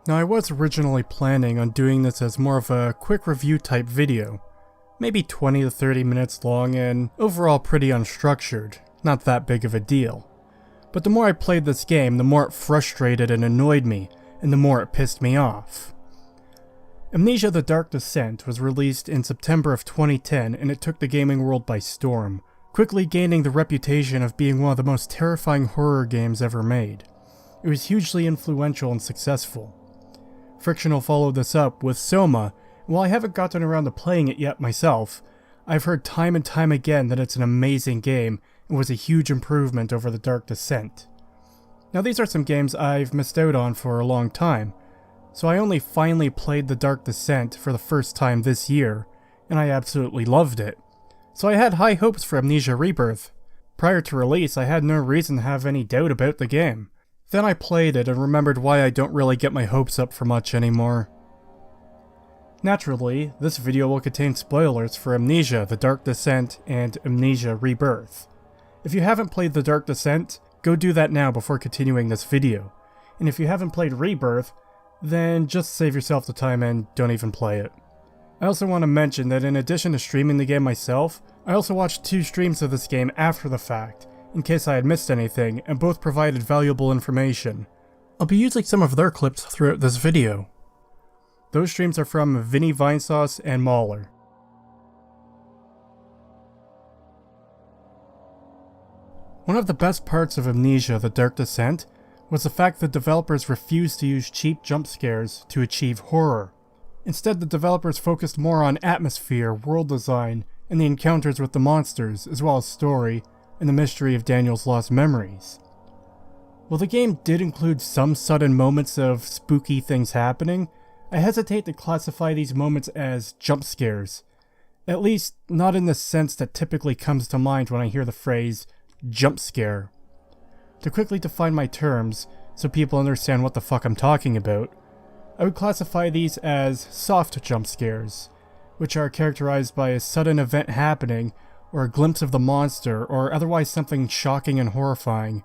Now I was originally planning on doing this as more of a quick review type video, maybe 20 to 30 minutes long and overall pretty unstructured, not that big of a deal. But the more I played this game, the more it frustrated and annoyed me, and the more it pissed me off. Amnesia: The Dark Descent was released in September of 2010 and it took the gaming world by storm, quickly gaining the reputation of being one of the most terrifying horror games ever made. It was hugely influential and successful. Frictional followed this up with Soma, and while I haven't gotten around to playing it yet myself, I've heard time and time again that it's an amazing game and was a huge improvement over The Dark Descent. Now these are some games I've missed out on for a long time, so I only finally played The Dark Descent for the first time this year, and I absolutely loved it. So I had high hopes for Amnesia Rebirth. Prior to release, I had no reason to have any doubt about the game. Then I played it and remembered why I don't really get my hopes up for much anymore. Naturally, this video will contain spoilers for Amnesia: The Dark Descent and Amnesia Rebirth. If you haven't played The Dark Descent, go do that now before continuing this video. And if you haven't played Rebirth, then just save yourself the time and don't even play it. I also want to mention that in addition to streaming the game myself, I also watched 2 streams of this game after the fact, in case I had missed anything, and both provided valuable information. I'll be using some of their clips throughout this video. Those streams are from Vinny Vinesauce and Mauler. One of the best parts of Amnesia: The Dark Descent was the fact that developers refused to use cheap jump scares to achieve horror. Instead, the developers focused more on atmosphere, world design, and the encounters with the monsters, as well as story, and the mystery of Daniel's lost memories. While the game did include some sudden moments of spooky things happening, I hesitate to classify these moments as jump scares. At least, not in the sense that typically comes to mind when I hear the phrase jump scare. To quickly define my terms, so people understand what the fuck I'm talking about, I would classify these as soft jump scares, which are characterized by a sudden event happening, or a glimpse of the monster, or otherwise something shocking and horrifying,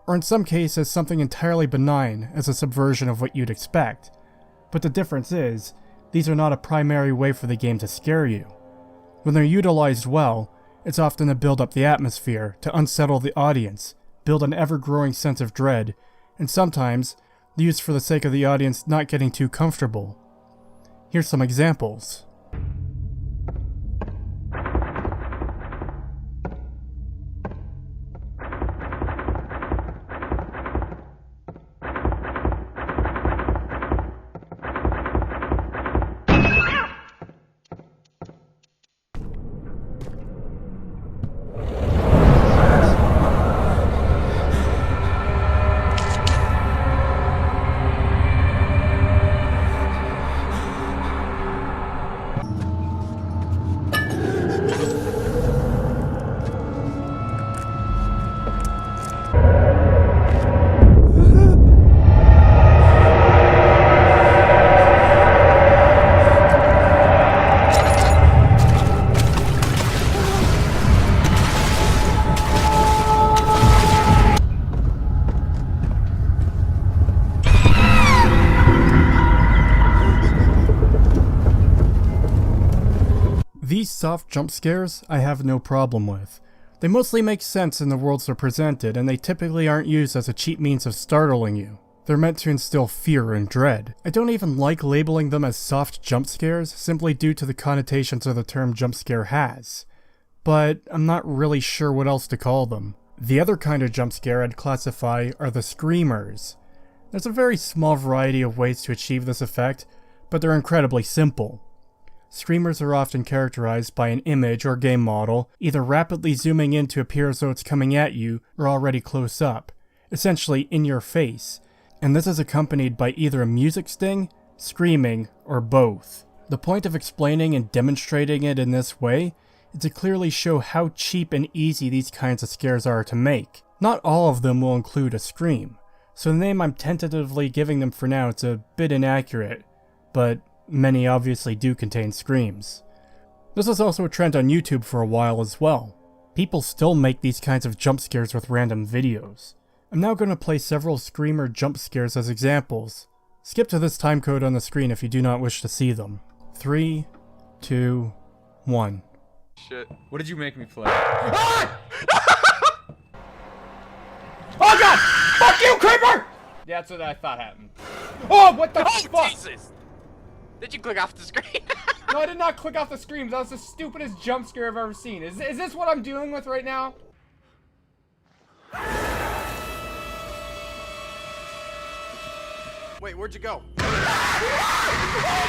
or in some cases something entirely benign as a subversion of what you'd expect. But the difference is, these are not a primary way for the game to scare you. When they're utilized well, it's often to build up the atmosphere, to unsettle the audience, build an ever-growing sense of dread, and sometimes, used for the sake of the audience not getting too comfortable. Here's some examples. These soft jump scares I have no problem with. They mostly make sense in the worlds they're presented, and they typically aren't used as a cheap means of startling you. They're meant to instill fear and dread. I don't even like labeling them as soft jump scares, simply due to the connotations of the term jump scare has. But I'm not really sure what else to call them. The other kind of jump scare I'd classify are the screamers. There's a very small variety of ways to achieve this effect, but they're incredibly simple. Screamers are often characterized by an image or game model, either rapidly zooming in to appear as though it's coming at you, or already close up, essentially in your face, and this is accompanied by either a music sting, screaming, or both. The point of explaining and demonstrating it in this way is to clearly show how cheap and easy these kinds of scares are to make. Not all of them will include a scream, so the name I'm tentatively giving them for now is a bit inaccurate, but many obviously do contain screams. This was also a trend on YouTube for a while as well. People still make these kinds of jump scares with random videos. I'm now going to play several screamer jump scares as examples, Skip to this timecode on the screen if you do not wish to see them. 3, 2, 1. Shit. What did you make me play? Ah! Oh god! Fuck you, creeper! Yeah, that's what I thought happened. Oh, what the fuck? Jesus! Did you click off the screen? No, I did not click off the screen. That was the stupidest jump scare I've ever seen. Is this what I'm dealing with right now? Wait, where'd you go? Oh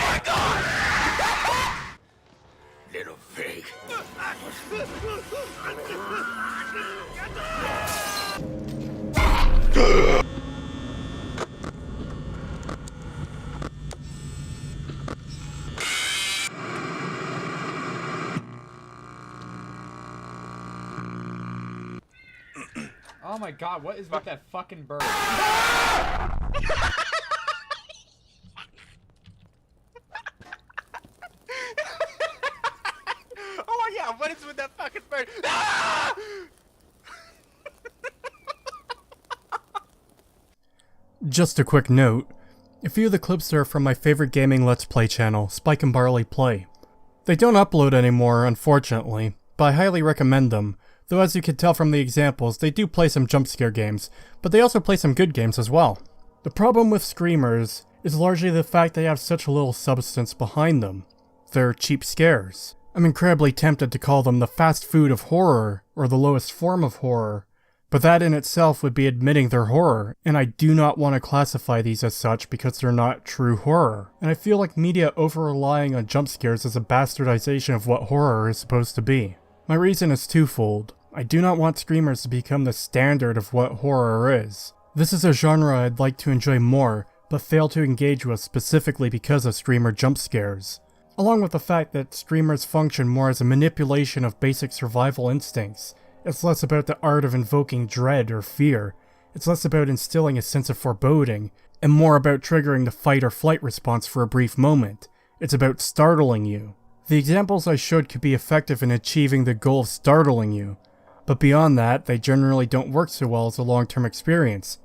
my god! Little pig. Oh my god, what is with that fucking bird? Oh yeah, what is with that fucking bird? Ah! Just a quick note, a few of the clips are from my favorite gaming Let's Play channel, Spike and Barley Play. They don't upload anymore, unfortunately, but I highly recommend them, though as you can tell from the examples, they do play some jump scare games, but they also play some good games as well. The problem with screamers is largely the fact they have such little substance behind them. They're cheap scares. I'm incredibly tempted to call them the fast food of horror, or the lowest form of horror, but that in itself would be admitting they're horror, and I do not want to classify these as such because they're not true horror. And I feel like media over-relying on jump scares is a bastardization of what horror is supposed to be. My reason is twofold. I do not want screamers to become the standard of what horror is. This is a genre I'd like to enjoy more, but fail to engage with specifically because of screamer jump scares. Along with the fact that screamers function more as a manipulation of basic survival instincts. It's less about the art of invoking dread or fear. It's less about instilling a sense of foreboding, and more about triggering the fight or flight response for a brief moment. It's about startling you. The examples I showed could be effective in achieving the goal of startling you, but beyond that, they generally don't work so well as a long-term experience,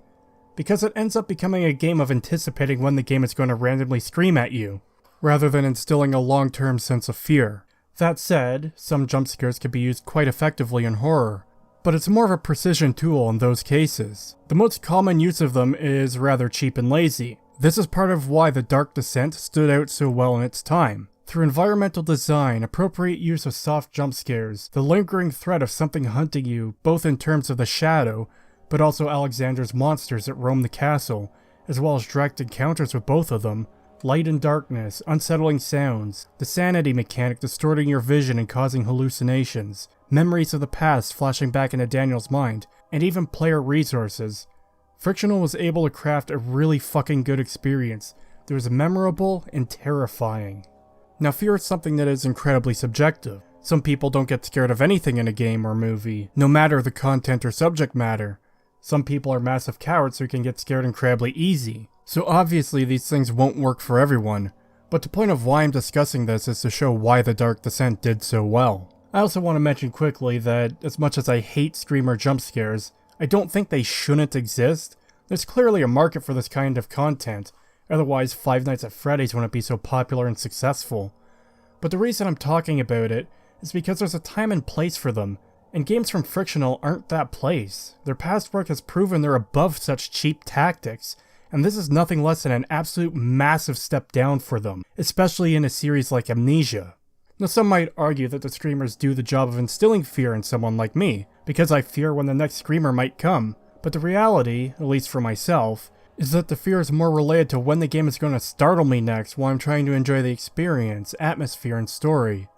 because it ends up becoming a game of anticipating when the game is going to randomly scream at you, rather than instilling a long-term sense of fear. That said, some jump scares can be used quite effectively in horror, but it's more of a precision tool in those cases. The most common use of them is rather cheap and lazy. This is part of why The Dark Descent stood out so well in its time. Through environmental design, appropriate use of soft jump scares, the lingering threat of something hunting you, both in terms of the shadow, but also Alexander's monsters that roam the castle, as well as direct encounters with both of them, light and darkness, unsettling sounds, the sanity mechanic distorting your vision and causing hallucinations, memories of the past flashing back into Daniel's mind, and even player resources. Frictional was able to craft a really fucking good experience that was memorable and terrifying. Now fear is something that is incredibly subjective. Some people don't get scared of anything in a game or movie, no matter the content or subject matter. Some people are massive cowards who can get scared incredibly easy. So obviously these things won't work for everyone, but the point of why I'm discussing this is to show why The Dark Descent did so well. I also want to mention quickly that as much as I hate screamer jump scares, I don't think they shouldn't exist. There's clearly a market for this kind of content, otherwise Five Nights at Freddy's wouldn't be so popular and successful. But the reason I'm talking about it is because there's a time and place for them, and games from Frictional aren't that place. Their past work has proven they're above such cheap tactics, and this is nothing less than an absolute massive step down for them, especially in a series like Amnesia. Now some might argue that the screamers do the job of instilling fear in someone like me, because I fear when the next screamer might come, but the reality, at least for myself, is that the fear is more related to when the game is going to startle me next while I'm trying to enjoy the experience, atmosphere, and story.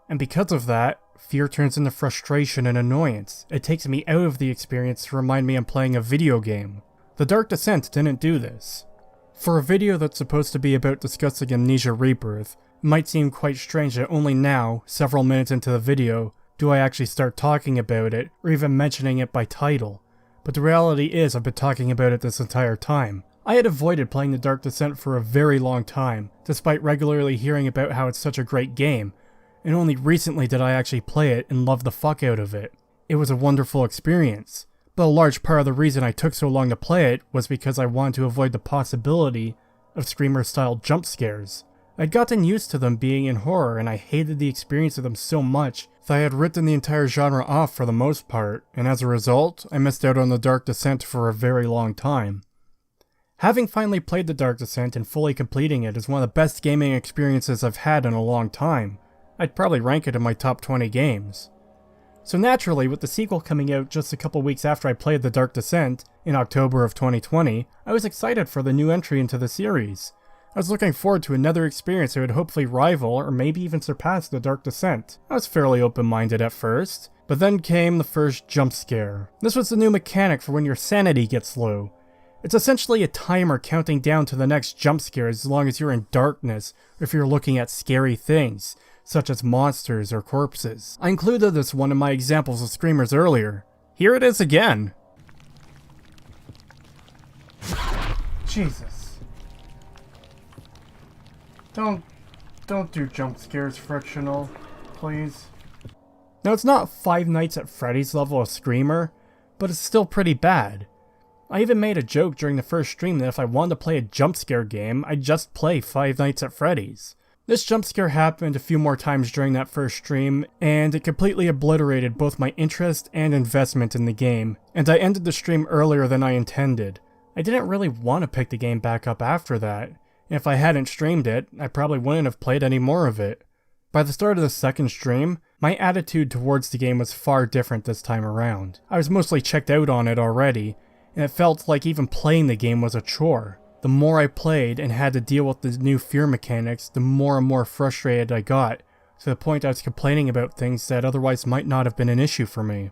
And because of that, fear turns into frustration and annoyance. It takes me out of the experience to remind me I'm playing a video game. The Dark Descent didn't do this. For a video that's supposed to be about discussing Amnesia Rebirth, it might seem quite strange that only now, several minutes into the video, do I actually start talking about it, or even mentioning it by title. But the reality is I've been talking about it this entire time. I had avoided playing The Dark Descent for a very long time, despite regularly hearing about how it's such a great game, and only recently did I actually play it and love the fuck out of it. It was a wonderful experience. But a large part of the reason I took so long to play it was because I wanted to avoid the possibility of Screamer-style jump scares. I'd gotten used to them being in horror, and I hated the experience of them so much that I had written the entire genre off for the most part, and as a result, I missed out on The Dark Descent for a very long time. Having finally played The Dark Descent and fully completing it is one of the best gaming experiences I've had in a long time. I'd probably rank it in my top 20 games. So naturally, with the sequel coming out just a couple weeks after I played The Dark Descent, in October of 2020, I was excited for the new entry into the series. I was looking forward to another experience that would hopefully rival or maybe even surpass The Dark Descent. I was fairly open-minded at first, but then came the first jump scare. This was the new mechanic for when your sanity gets low. It's essentially a timer counting down to the next jump scare as long as you're in darkness or if you're looking at scary things, such as monsters or corpses. I included this one in my examples of screamers earlier. Here it is again. Jesus. Don't do jump scares frictional, please. Now it's not Five Nights at Freddy's level of screamer, but it's still pretty bad. I even made a joke during the first stream that if I wanted to play a jump scare game, I'd just play Five Nights at Freddy's. This jump scare happened a few more times during that first stream, and it completely obliterated both my interest and investment in the game, and I ended the stream earlier than I intended. I didn't really want to pick the game back up after that, and if I hadn't streamed it, I probably wouldn't have played any more of it. By the start of the second stream, my attitude towards the game was far different this time around. I was mostly checked out on it already, and it felt like even playing the game was a chore. The more I played and had to deal with the new fear mechanics, the more and more frustrated I got, to the point I was complaining about things that otherwise might not have been an issue for me.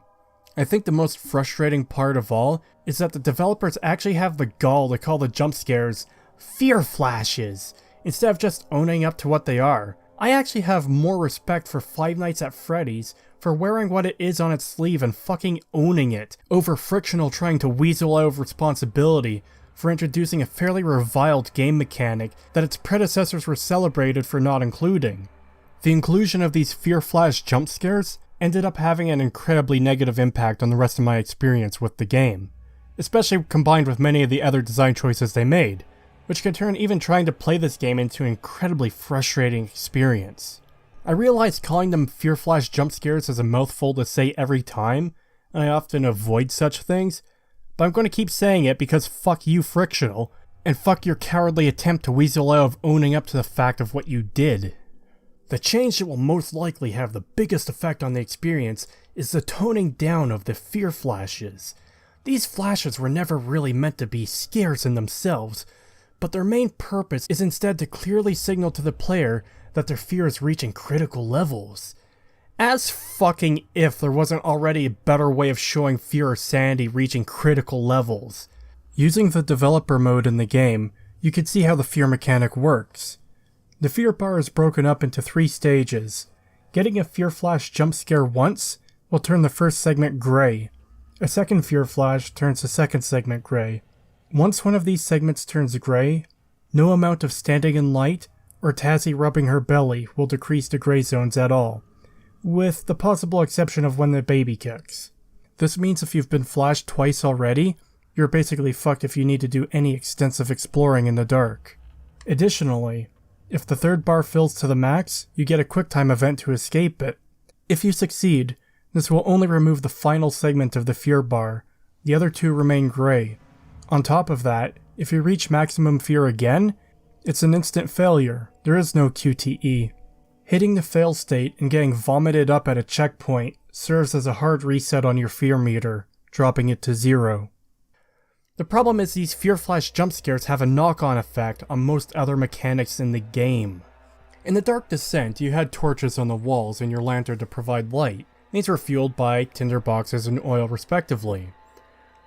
I think the most frustrating part of all is that the developers actually have the gall to call the jump scares fear flashes, instead of just owning up to what they are. I actually have more respect for Five Nights at Freddy's for wearing what it is on its sleeve and fucking owning it, over Frictional trying to weasel out of responsibility for introducing a fairly reviled game mechanic that its predecessors were celebrated for not including. The inclusion of these fear flash jump scares ended up having an incredibly negative impact on the rest of my experience with the game, especially combined with many of the other design choices they made, which can turn even trying to play this game into an incredibly frustrating experience. I realize calling them fear flash jump scares is a mouthful to say every time, and I often avoid such things, but I'm going to keep saying it because fuck you, Frictional, and fuck your cowardly attempt to weasel out of owning up to the fact of what you did. The change that will most likely have the biggest effect on the experience is the toning down of the fear flashes. These flashes were never really meant to be scares in themselves, but their main purpose is instead to clearly signal to the player that their fear is reaching critical levels. As fucking if there wasn't already a better way of showing fear or sanity reaching critical levels. Using the developer mode in the game, you can see how the fear mechanic works. The fear bar is broken up into 3 stages. Getting a fear flash jump scare once will turn the first segment grey. A second fear flash turns the second segment grey. Once one of these segments turns grey, no amount of standing in light or Tasi rubbing her belly will decrease the grey zones at all, with the possible exception of when the baby kicks. This means if you've been flashed twice already, you're basically fucked if you need to do any extensive exploring in the dark. Additionally, if the third bar fills to the max, you get a QuickTime event to escape it. If you succeed, this will only remove the final segment of the fear bar. The other 2 remain grey. On top of that, if you reach maximum fear again, it's an instant failure. There is no QTE. Hitting the fail state and getting vomited up at a checkpoint serves as a hard reset on your fear meter, dropping it to 0. The problem is these fear flash jump scares have a knock-on effect on most other mechanics in the game. In The Dark Descent, you had torches on the walls and your lantern to provide light. These were fueled by tinderboxes and oil respectively.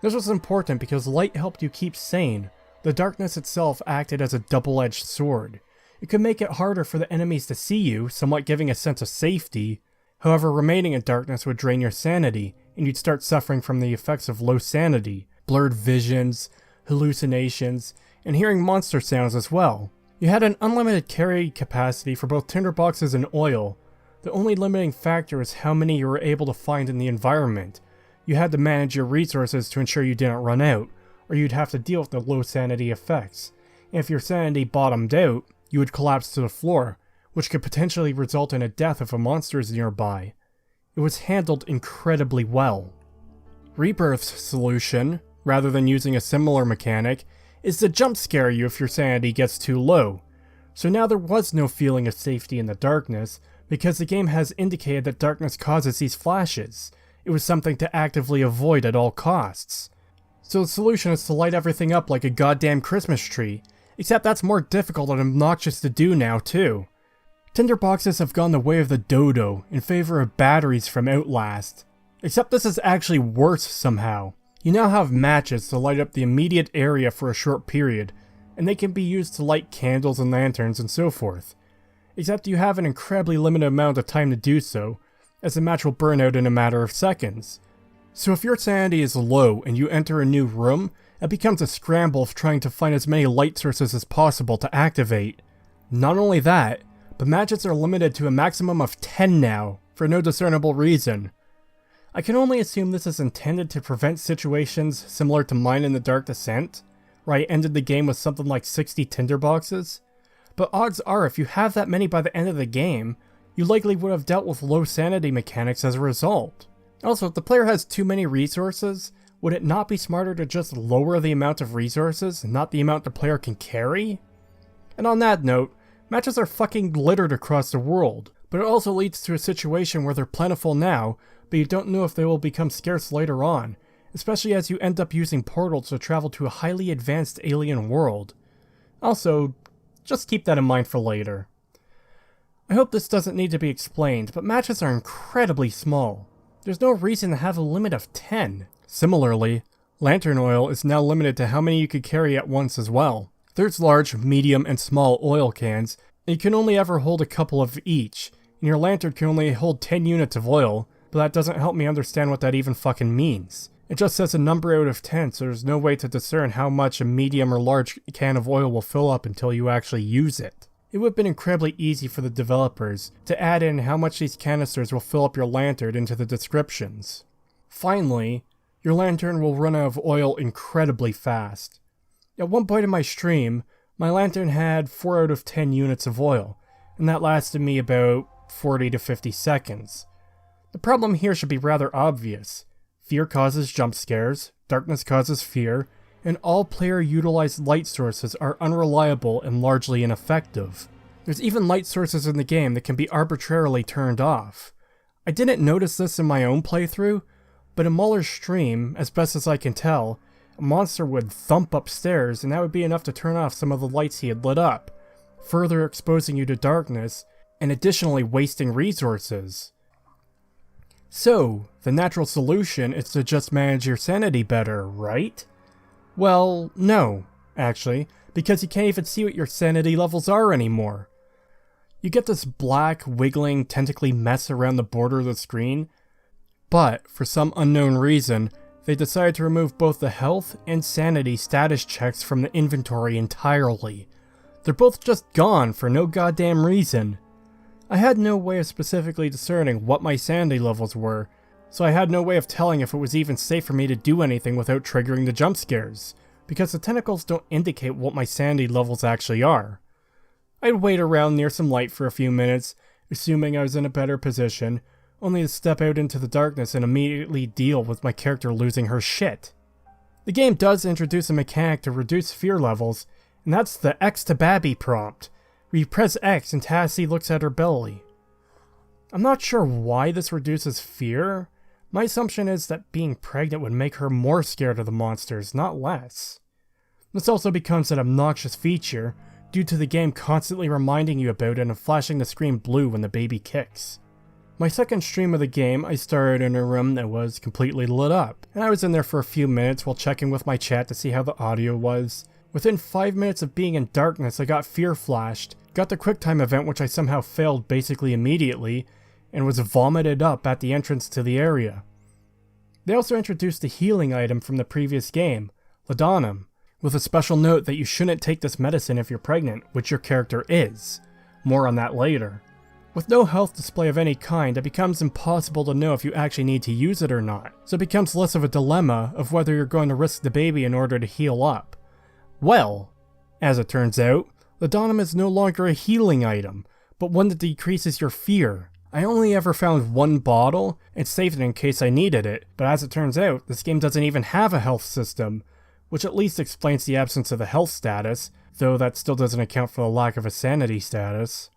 This was important because light helped you keep sane. The darkness itself acted as a double-edged sword. It could make it harder for the enemies to see you, somewhat giving a sense of safety. However, remaining in darkness would drain your sanity, and you'd start suffering from the effects of low sanity, blurred visions, hallucinations, and hearing monster sounds as well. You had an unlimited carry capacity for both tinderboxes and oil. The only limiting factor is how many you were able to find in the environment. You had to manage your resources to ensure you didn't run out, or you'd have to deal with the low sanity effects. and if your sanity bottomed out, you would collapse to the floor, which could potentially result in a death if a monster is nearby. It was handled incredibly well. Rebirth's solution, rather than using a similar mechanic, is to jump scare you if your sanity gets too low. So now there was no feeling of safety in the darkness, because the game has indicated that darkness causes these flashes. It was something to actively avoid at all costs. So the solution is to light everything up like a goddamn Christmas tree, except that's more difficult and obnoxious to do now too. Tinderboxes have gone the way of the dodo in favor of batteries from Outlast. Except this is actually worse somehow. You now have matches to light up the immediate area for a short period, and they can be used to light candles and lanterns and so forth. Except you have an incredibly limited amount of time to do so, as the match will burn out in a matter of seconds. So if your sanity is low and you enter a new room, it becomes a scramble of trying to find as many light sources as possible to activate. Not only that, but matches are limited to a maximum of 10 now, for no discernible reason. I can only assume this is intended to prevent situations similar to mine in the Dark Descent, where I ended the game with something like 60 tinderboxes. But odds are if you have that many by the end of the game, you likely would have dealt with low sanity mechanics as a result. Also, if the player has too many resources, would it not be smarter to just lower the amount of resources, not the amount the player can carry? And on that note, matches are fucking littered across the world, but it also leads to a situation where they're plentiful now, but you don't know if they will become scarce later on, especially as you end up using portals to travel to a highly advanced alien world. Also, just keep that in mind for later. I hope this doesn't need to be explained, but matches are incredibly small. There's no reason to have a limit of 10. Similarly, lantern oil is now limited to how many you could carry at once as well. There's large, medium, and small oil cans, and you can only ever hold a couple of each, and your lantern can only hold 10 units of oil, but that doesn't help me understand what that even fucking means. It just says a number out of 10, so there's no way to discern how much a medium or large can of oil will fill up until you actually use it. It would have been incredibly easy for the developers to add in how much these canisters will fill up your lantern into the descriptions. Finally, your lantern will run out of oil incredibly fast. At one point in my stream, my lantern had 4 out of 10 units of oil, and that lasted me about 40 to 50 seconds. The problem here should be rather obvious. Fear causes jump scares, darkness causes fear, and all player-utilized light sources are unreliable and largely ineffective. There's even light sources in the game that can be arbitrarily turned off. I didn't notice this in my own playthrough, but in Muller's stream, as best as I can tell, a monster would thump upstairs and that would be enough to turn off some of the lights he had lit up, further exposing you to darkness, and additionally wasting resources. So, the natural solution is to just manage your sanity better, right? Well, no, actually, because you can't even see what your sanity levels are anymore. You get this black, wiggling, tentacly mess around the border of the screen, but, for some unknown reason, they decided to remove both the health and sanity status checks from the inventory entirely. They're both just gone for no goddamn reason. I had no way of specifically discerning what my sanity levels were, so I had no way of telling if it was even safe for me to do anything without triggering the jump scares, because the tentacles don't indicate what my sanity levels actually are. I'd wait around near some light for a few minutes, assuming I was in a better position, only to step out into the darkness and immediately deal with my character losing her shit. The game does introduce a mechanic to reduce fear levels, and that's the X to Babby prompt, where you press X and Tasi looks at her belly. I'm not sure why this reduces fear. My assumption is that being pregnant would make her more scared of the monsters, not less. This also becomes an obnoxious feature, due to the game constantly reminding you about it and flashing the screen blue when the baby kicks. My second stream of the game, I started in a room that was completely lit up, and I was in there for a few minutes while checking with my chat to see how the audio was. Within 5 minutes of being in darkness, I got fear flashed, got the QuickTime event which I somehow failed basically immediately, and was vomited up at the entrance to the area. They also introduced a healing item from the previous game, Laudanum, with a special note that you shouldn't take this medicine if you're pregnant, which your character is. More on that later. With no health display of any kind, it becomes impossible to know if you actually need to use it or not, so it becomes less of a dilemma of whether you're going to risk the baby in order to heal up. Well, As it turns out, Laudanum is no longer a healing item, but one that decreases your fear. I only ever found one bottle and saved it in case I needed it, but as it turns out, this game doesn't even have a health system, which at least explains the absence of a health status, though that still doesn't account for the lack of a sanity status.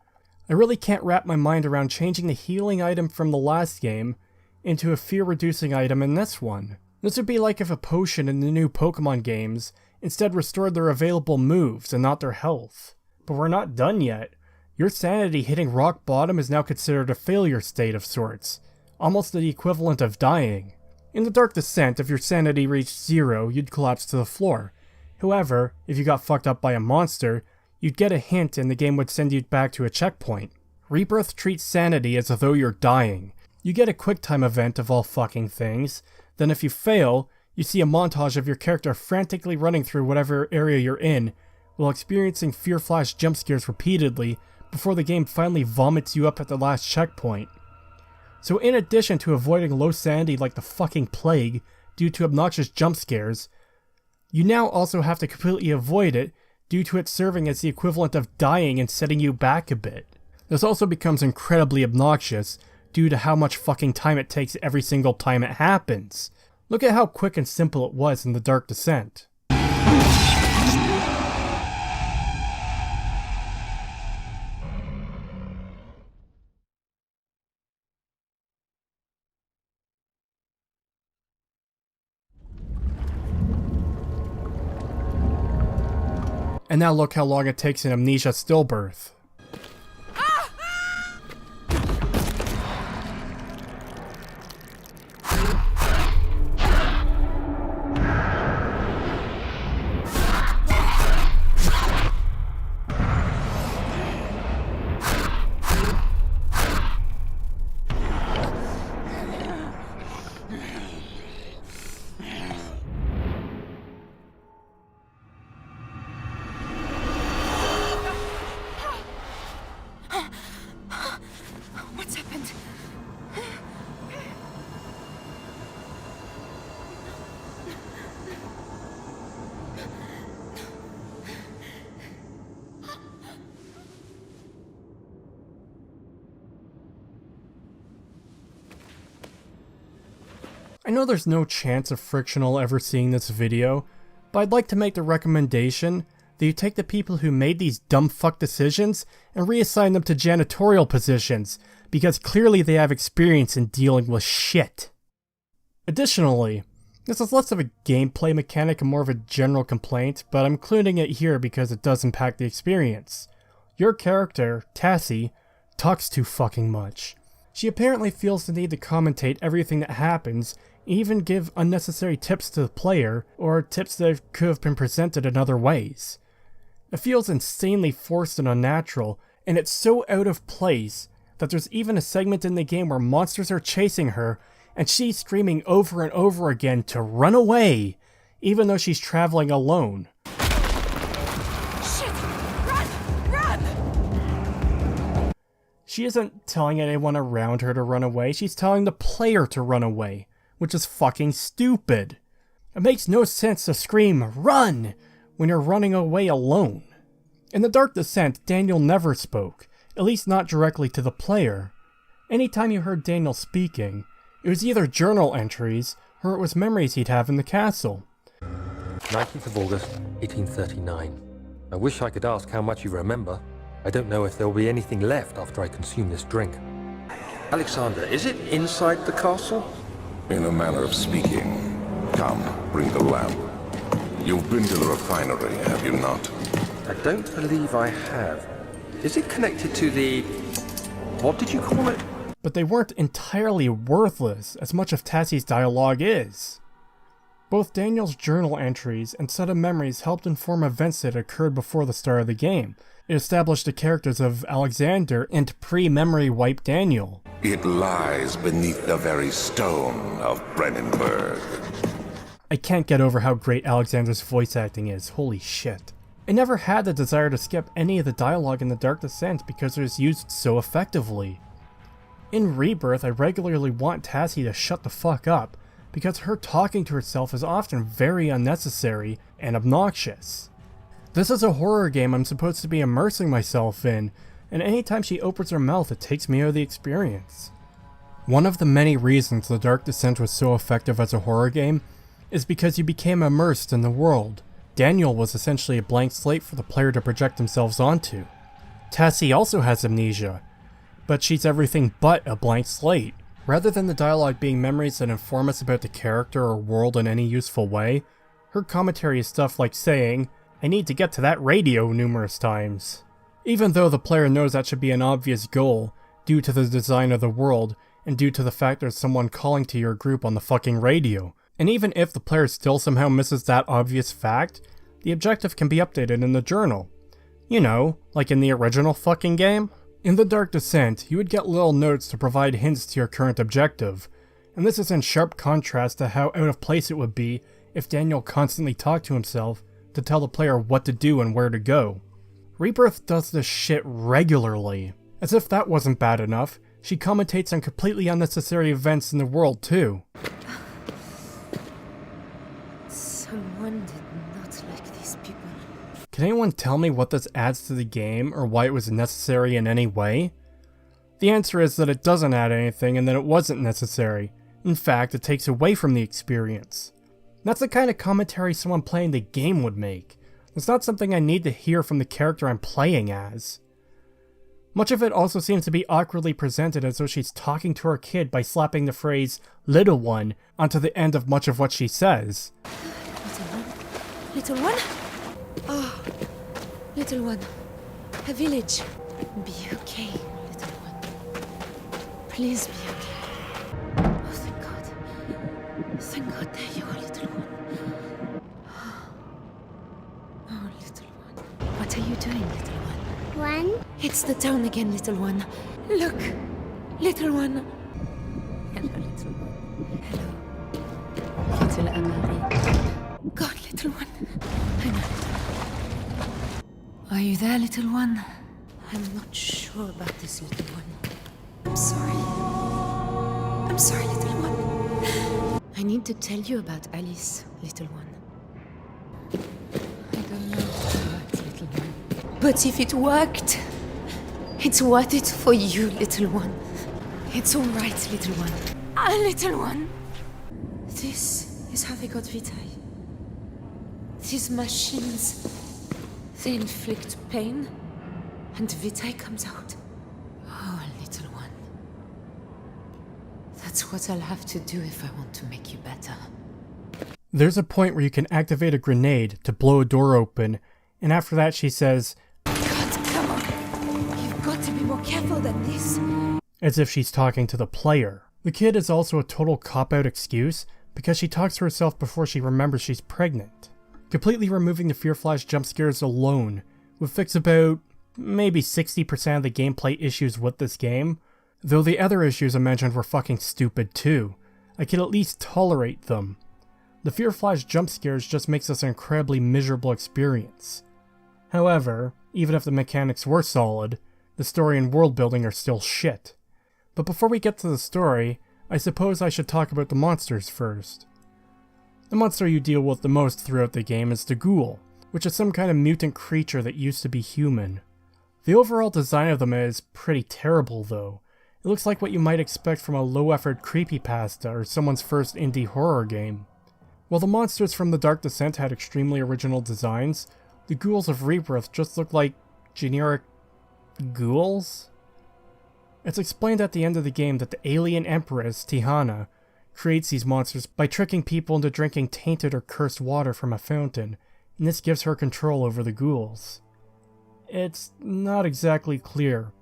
I really can't wrap my mind around changing the healing item from the last game into a fear-reducing item in this one. This would be like if a potion in the new Pokemon games instead restored their available moves and not their health. But we're not done yet. Your sanity hitting rock bottom is now considered a failure state of sorts, almost the equivalent of dying. In the Dark Descent, if your sanity reached 0, you'd collapse to the floor. However, if you got fucked up by a monster, you'd get a hint and the game would send you back to a checkpoint. Rebirth treats sanity as though you're dying. You get a QuickTime event of all fucking things, then if you fail, you see a montage of your character frantically running through whatever area you're in, while experiencing fear flash jump scares repeatedly before the game finally vomits you up at the last checkpoint. So in addition to avoiding low sanity like the fucking plague due to obnoxious jump scares, you now also have to completely avoid it due to it serving as the equivalent of dying and setting you back a bit. This also becomes incredibly obnoxious due to how much fucking time it takes every single time it happens. Look at how quick and simple it was in the Dark Descent. And now look how long it takes in Amnesia stillbirth. I know there's no chance of Frictional ever seeing this video, but I'd like to make the recommendation that you take the people who made these dumb fuck decisions and reassign them to janitorial positions, because clearly they have experience in dealing with shit. Additionally, this is less of a gameplay mechanic and more of a general complaint, but I'm including it here because it does impact the experience. Your character, Tasi, talks too fucking much. She apparently feels the need to commentate everything that happens, even give unnecessary tips to the player, or tips that could have been presented in other ways. It feels insanely forced and unnatural, and it's so out of place that there's even a segment in the game where monsters are chasing her, and she's screaming over and over again to run away, even though she's traveling alone. Shit! Run! Run! She isn't telling anyone around her to run away, she's telling the player to run away, which is fucking stupid. It makes no sense to scream, "Run!" when you're running away alone. In the Dark Descent, Daniel never spoke, at least not directly to the player. Anytime you heard Daniel speaking, it was either journal entries, or it was memories he'd have in the castle. 19th of August, 1839. I wish I could ask how much you remember. I don't know if there will be anything left after I consume this drink. Alexander, is it inside the castle? In a manner of speaking. Come, bring the lamp. You've been to the refinery, have you not? I don't believe I have. Is it connected to the... what did you call it? But they weren't entirely worthless, as much of Tasi's dialogue is. Both Daniel's journal entries and set of memories helped inform events that occurred before the start of the game. It established the characters of Alexander and pre-memory wipe Daniel. It lies beneath the very stone of Brennenburg. I can't get over how great Alexander's voice acting is, holy shit. I never had the desire to skip any of the dialogue in the Dark Descent because it was used so effectively. In Rebirth, I regularly want Tasi to shut the fuck up, because her talking to herself is often very unnecessary and obnoxious. This is a horror game I'm supposed to be immersing myself in, and anytime she opens her mouth it takes me out of the experience. One of the many reasons The Dark Descent was so effective as a horror game is because you became immersed in the world. Daniel was essentially a blank slate for the player to project themselves onto. Tasi also has amnesia, but she's everything but a blank slate. Rather than the dialogue being memories that inform us about the character or world in any useful way, her commentary is stuff like saying, "I need to get to that radio" numerous times. Even though the player knows that should be an obvious goal, due to the design of the world, and due to the fact there's someone calling to your group on the fucking radio. And even if the player still somehow misses that obvious fact, the objective can be updated in the journal. You know, like in the original fucking game? In The Dark Descent, you would get little notes to provide hints to your current objective, and this is in sharp contrast to how out of place it would be if Daniel constantly talked to himself to tell the player what to do and where to go. Rebirth does this shit regularly. As if that wasn't bad enough, she commentates on completely unnecessary events in the world too. Someone did not like these people. Can anyone tell me what this adds to the game, or why it was necessary in any way? The answer is that it doesn't add anything and that it wasn't necessary. In fact, it takes away from the experience. That's the kind of commentary someone playing the game would make. It's not something I need to hear from the character I'm playing as. Much of it also seems to be awkwardly presented as though she's talking to her kid by slapping the phrase "little one" onto the end of much of what she says. Little one? Oh, little one. A village. Be okay, little one. Please be okay. Oh, thank God. Thank God there you are, little one. Oh, little one. What are you doing, little one? One? It's the town again, little one. Look, little one. Hello, little one. Hello. Little Armory. God, little one. I'm not. Are you there, little one? I'm not sure about this, little one. I'm sorry. I'm sorry, little one. I need to tell you about Alys, little one. I don't know if it worked, little one. But if it worked, it's worth it for you, little one. It's all right, little one. Ah, little one. This is how they got Vitae. These machines, they inflict pain, and Vitae comes out. Oh, little one. That's what I'll have to do if I want to make you better. There's a point where you can activate a grenade to blow a door open, and after that she says, God, come on. You've got to be more careful than this. as if she's talking to the player. The kid is also a total cop-out excuse because she talks to herself before she remembers she's pregnant. Completely removing the Fear Flash jump scares alone would fix about maybe 60% of the gameplay issues with this game, though the other issues I mentioned were fucking stupid too. I could at least tolerate them. The Fear Flash jump scares just makes this an incredibly miserable experience. However, even if the mechanics were solid, the story and world building are still shit. But before we get to the story, I suppose I should talk about the monsters first. The monster you deal with the most throughout the game is the Ghoul, which is some kind of mutant creature that used to be human. The overall design of them is pretty terrible though. It looks like what you might expect from a low-effort creepypasta or someone's first indie horror game. While the monsters from The Dark Descent had extremely original designs, the Ghouls of Rebirth just look like generic ghouls? It's explained at the end of the game that the alien empress, Tihana, creates these monsters by tricking people into drinking tainted or cursed water from a fountain, and this gives her control over the ghouls. It's not exactly clear,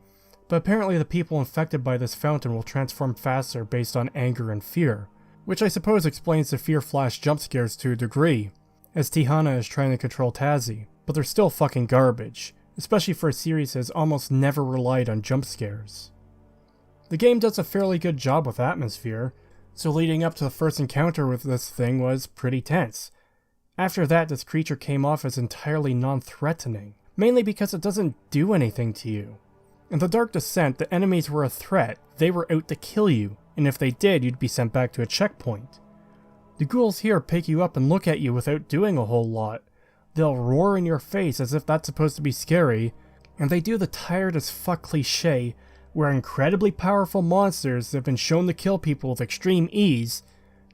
but apparently the people infected by this fountain will transform faster based on anger and fear, which I suppose explains the Fear Flash jump scares to a degree, as Tihana is trying to control Tasi, but they're still fucking garbage, especially for a series that has almost never relied on jump scares. The game does a fairly good job with atmosphere, so leading up to the first encounter with this thing was pretty tense. After that, this creature came off as entirely non-threatening, mainly because it doesn't do anything to you. In The Dark Descent, the enemies were a threat, they were out to kill you, and if they did, you'd be sent back to a checkpoint. The ghouls here pick you up and look at you without doing a whole lot. They'll roar in your face as if that's supposed to be scary, and they do the tired as fuck cliche where incredibly powerful monsters that have been shown to kill people with extreme ease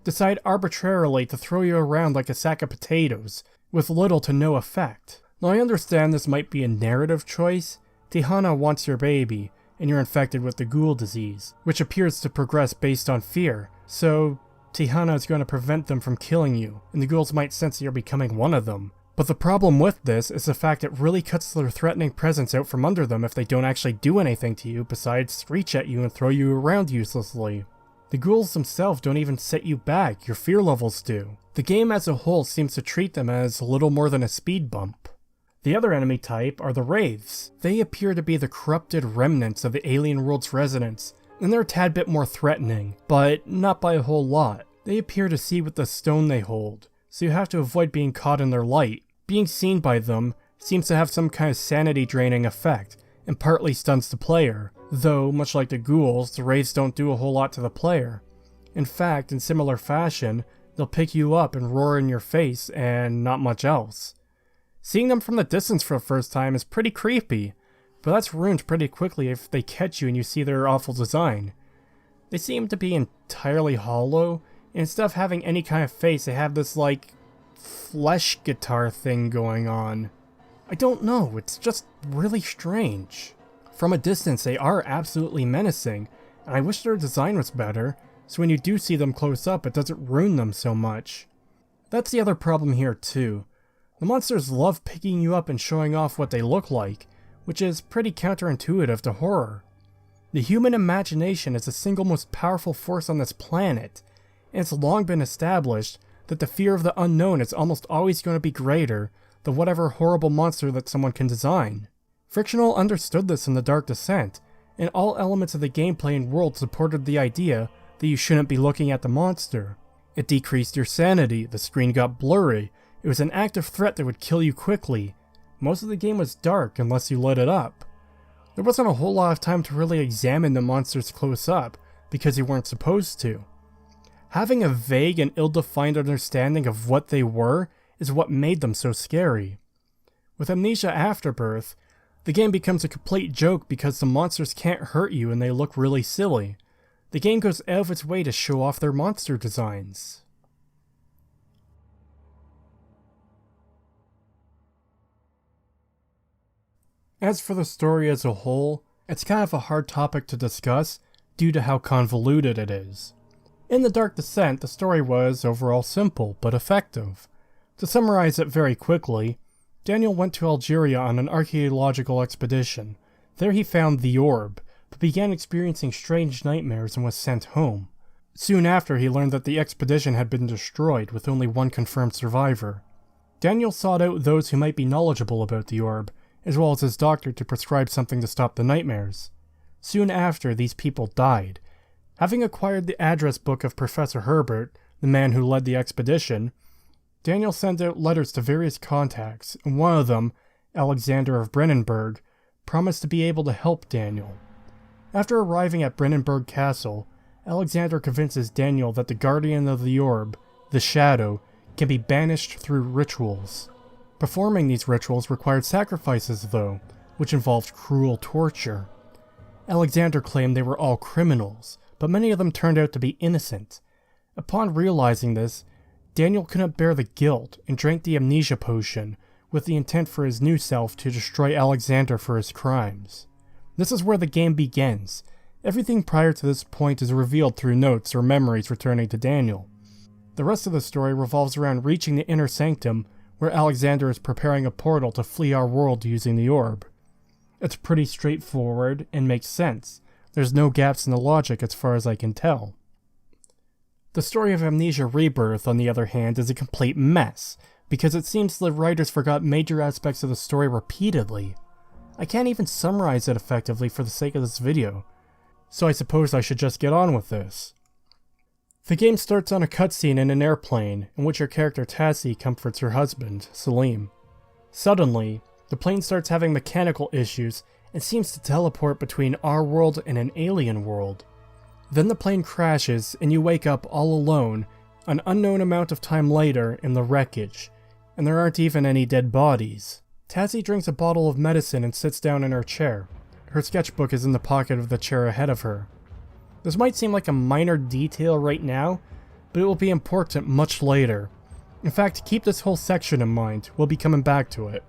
decide arbitrarily to throw you around like a sack of potatoes, with little to no effect. Now I understand this might be a narrative choice. Tihana wants your baby, and you're infected with the ghoul disease, which appears to progress based on fear, so Tihana is going to prevent them from killing you, and the ghouls might sense that you're becoming one of them. But the problem with this is the fact it really cuts their threatening presence out from under them if they don't actually do anything to you besides screech at you and throw you around uselessly. The ghouls themselves don't even set you back, your fear levels do. The game as a whole seems to treat them as little more than a speed bump. The other enemy type are the Wraiths. They appear to be the corrupted remnants of the alien world's residents, and they're a tad bit more threatening, but not by a whole lot. They appear to see with the stone they hold, so you have to avoid being caught in their light. Being seen by them seems to have some kind of sanity draining effect, and partly stuns the player, though, much like the ghouls, the Wraiths don't do a whole lot to the player. In fact, in similar fashion, they'll pick you up and roar in your face, and not much else. Seeing them from the distance for the first time is pretty creepy, but that's ruined pretty quickly if they catch you and you see their awful design. They seem to be entirely hollow, and instead of having any kind of face, they have this, like, flesh guitar thing going on. I don't know, it's just really strange. From a distance, they are absolutely menacing, and I wish their design was better, so when you do see them close up, it doesn't ruin them so much. That's the other problem here too. The monsters love picking you up and showing off what they look like, which is pretty counterintuitive to horror. The human imagination is the single most powerful force on this planet, and it's long been established that the fear of the unknown is almost always going to be greater than whatever horrible monster that someone can design. Frictional understood this in the Dark Descent, and all elements of the gameplay and world supported the idea that you shouldn't be looking at the monster. It decreased your sanity, the screen got blurry, it was an active threat that would kill you quickly. Most of the game was dark unless you lit it up. There wasn't a whole lot of time to really examine the monsters close up, because you weren't supposed to. Having a vague and ill-defined understanding of what they were is what made them so scary. With Amnesia Afterbirth, the game becomes a complete joke because the monsters can't hurt you and they look really silly. The game goes out of its way to show off their monster designs. As for the story as a whole, it's kind of a hard topic to discuss due to how convoluted it is. In The Dark Descent, the story was overall simple but effective. To summarize it very quickly, Daniel went to Algeria on an archaeological expedition. There he found the orb, but began experiencing strange nightmares and was sent home. Soon after, he learned that the expedition had been destroyed with only one confirmed survivor. Daniel sought out those who might be knowledgeable about the orb, as well as his doctor to prescribe something to stop the nightmares. Soon after, these people died. Having acquired the address book of Professor Herbert, the man who led the expedition, Daniel sent out letters to various contacts, and one of them, Alexander of Brennenburg, promised to be able to help Daniel. After arriving at Brennenburg Castle, Alexander convinces Daniel that the guardian of the orb, the Shadow, can be banished through rituals. Performing these rituals required sacrifices, though, which involved cruel torture. Alexander claimed they were all criminals, but many of them turned out to be innocent. Upon realizing this, Daniel couldn't bear the guilt and drank the amnesia potion, with the intent for his new self to destroy Alexander for his crimes. This is where the game begins. Everything prior to this point is revealed through notes or memories returning to Daniel. The rest of the story revolves around reaching the inner sanctum, where Alexander is preparing a portal to flee our world using the orb. It's pretty straightforward and makes sense. There's no gaps in the logic as far as I can tell. The story of Amnesia Rebirth, on the other hand, is a complete mess, because it seems the writers forgot major aspects of the story repeatedly. I can't even summarize it effectively for the sake of this video, so I suppose I should just get on with this. The game starts on a cutscene in an airplane, in which your character Tasi comforts her husband, Salim. Suddenly, the plane starts having mechanical issues and seems to teleport between our world and an alien world. Then the plane crashes and you wake up all alone, an unknown amount of time later, in the wreckage. and there aren't even any dead bodies. Tasi drinks a bottle of medicine and sits down in her chair. Her sketchbook is in the pocket of the chair ahead of her. This might seem like a minor detail right now, but it will be important much later. In fact, keep this whole section in mind, we'll be coming back to it.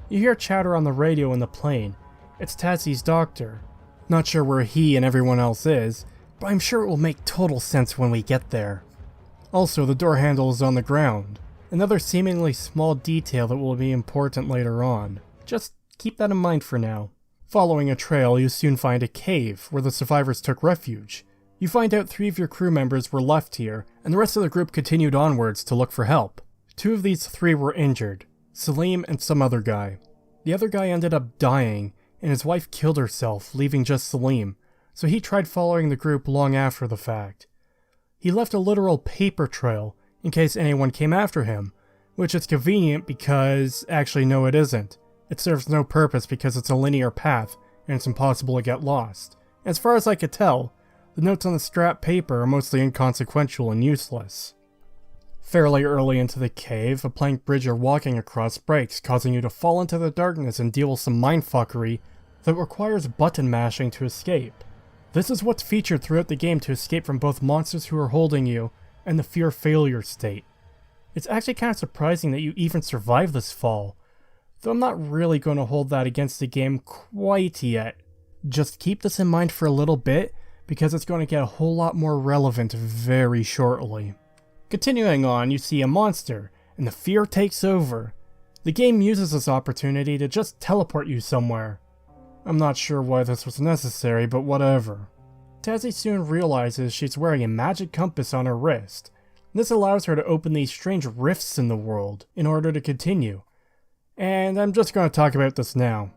You hear chatter on the radio in the plane. It's Tasi's doctor. Not sure where he and everyone else is, but I'm sure it will make total sense when we get there. Also, the door handle is on the ground. Another seemingly small detail that will be important later on. Just keep that in mind for now. Following a trail, you soon find a cave where the survivors took refuge. You find out 3 of your crew members were left here, and the rest of the group continued onwards to look for help. 2 of these 3 were injured, Salim and some other guy. The other guy ended up dying, and his wife killed herself, leaving just Salim, so he tried following the group long after the fact. He left a literal paper trail in case anyone came after him, which is convenient because, actually no it isn't. It serves no purpose because it's a linear path and it's impossible to get lost. As far as I could tell, the notes on the scrap paper are mostly inconsequential and useless. Fairly early into the cave, a plank bridge you're walking across breaks, causing you to fall into the darkness and deal with some mindfuckery that requires button mashing to escape. This is what's featured throughout the game to escape from both monsters who are holding you and the fear failure state. It's actually kind of surprising that you even survived this fall, though I'm not really going to hold that against the game quite yet. Just keep this in mind for a little bit, because it's going to get a whole lot more relevant very shortly. Continuing on, you see a monster, and the fear takes over. The game uses this opportunity to just teleport you somewhere. I'm not sure why this was necessary, but whatever. Tasi soon realizes she's wearing a magic compass on her wrist. This allows her to open these strange rifts in the world in order to continue. And I'm just going to talk about this now.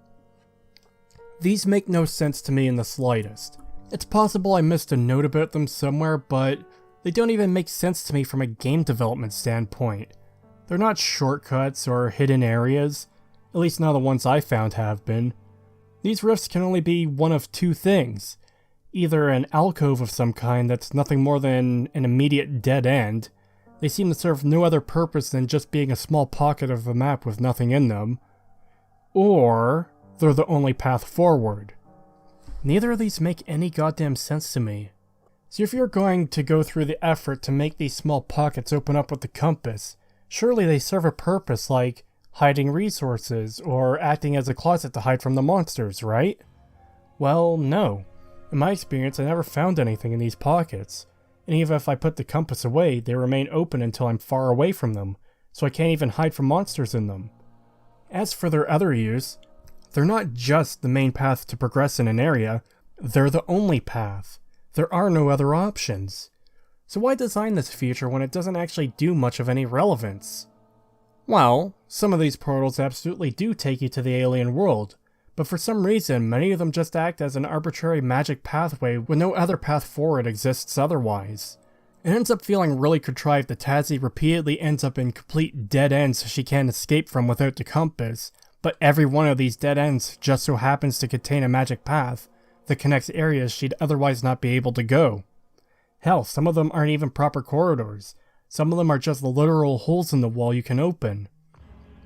These make no sense to me in the slightest. It's possible I missed a note about them somewhere, but they don't even make sense to me from a game development standpoint. They're not shortcuts or hidden areas, at least none of the ones I found have been. These rifts can only be one of 2 things. Either an alcove of some kind that's nothing more than an immediate dead end. They seem to serve no other purpose than just being a small pocket of the map with nothing in them. Or they're the only path forward. Neither of these make any goddamn sense to me. So if you're going to go through the effort to make these small pockets open up with the compass, surely they serve a purpose like hiding resources or acting as a closet to hide from the monsters, right? Well, no. In my experience, I never found anything in these pockets. And even if I put the compass away, they remain open until I'm far away from them, so I can't even hide from monsters in them. As for their other use, they're not just the main path to progress in an area, they're the only path. There are no other options. So why design this feature when it doesn't actually do much of any relevance? Well, some of these portals absolutely do take you to the alien world, but for some reason, many of them just act as an arbitrary magic pathway when no other path forward exists otherwise. It ends up feeling really contrived that Tasi repeatedly ends up in complete dead ends she can't escape from without the compass, but every one of these dead ends just so happens to contain a magic path that connects areas she'd otherwise not be able to go. Hell, some of them aren't even proper corridors. Some of them are just literal holes in the wall you can open.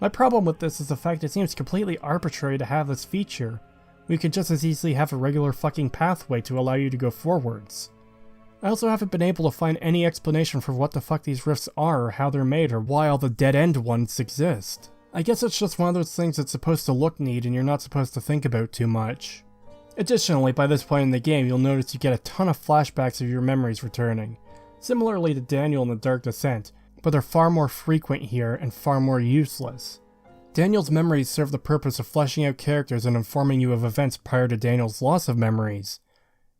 My problem with this is the fact it seems completely arbitrary to have this feature. We could just as easily have a regular fucking pathway to allow you to go forwards. I also haven't been able to find any explanation for what the fuck these rifts are or how they're made or why all the dead-end ones exist. I guess it's just one of those things that's supposed to look neat and you're not supposed to think about too much. Additionally, by this point in the game, you'll notice you get a ton of flashbacks of your memories returning, similarly to Daniel in the Dark Descent, but they're far more frequent here and far more useless. Daniel's memories serve the purpose of fleshing out characters and informing you of events prior to Daniel's loss of memories.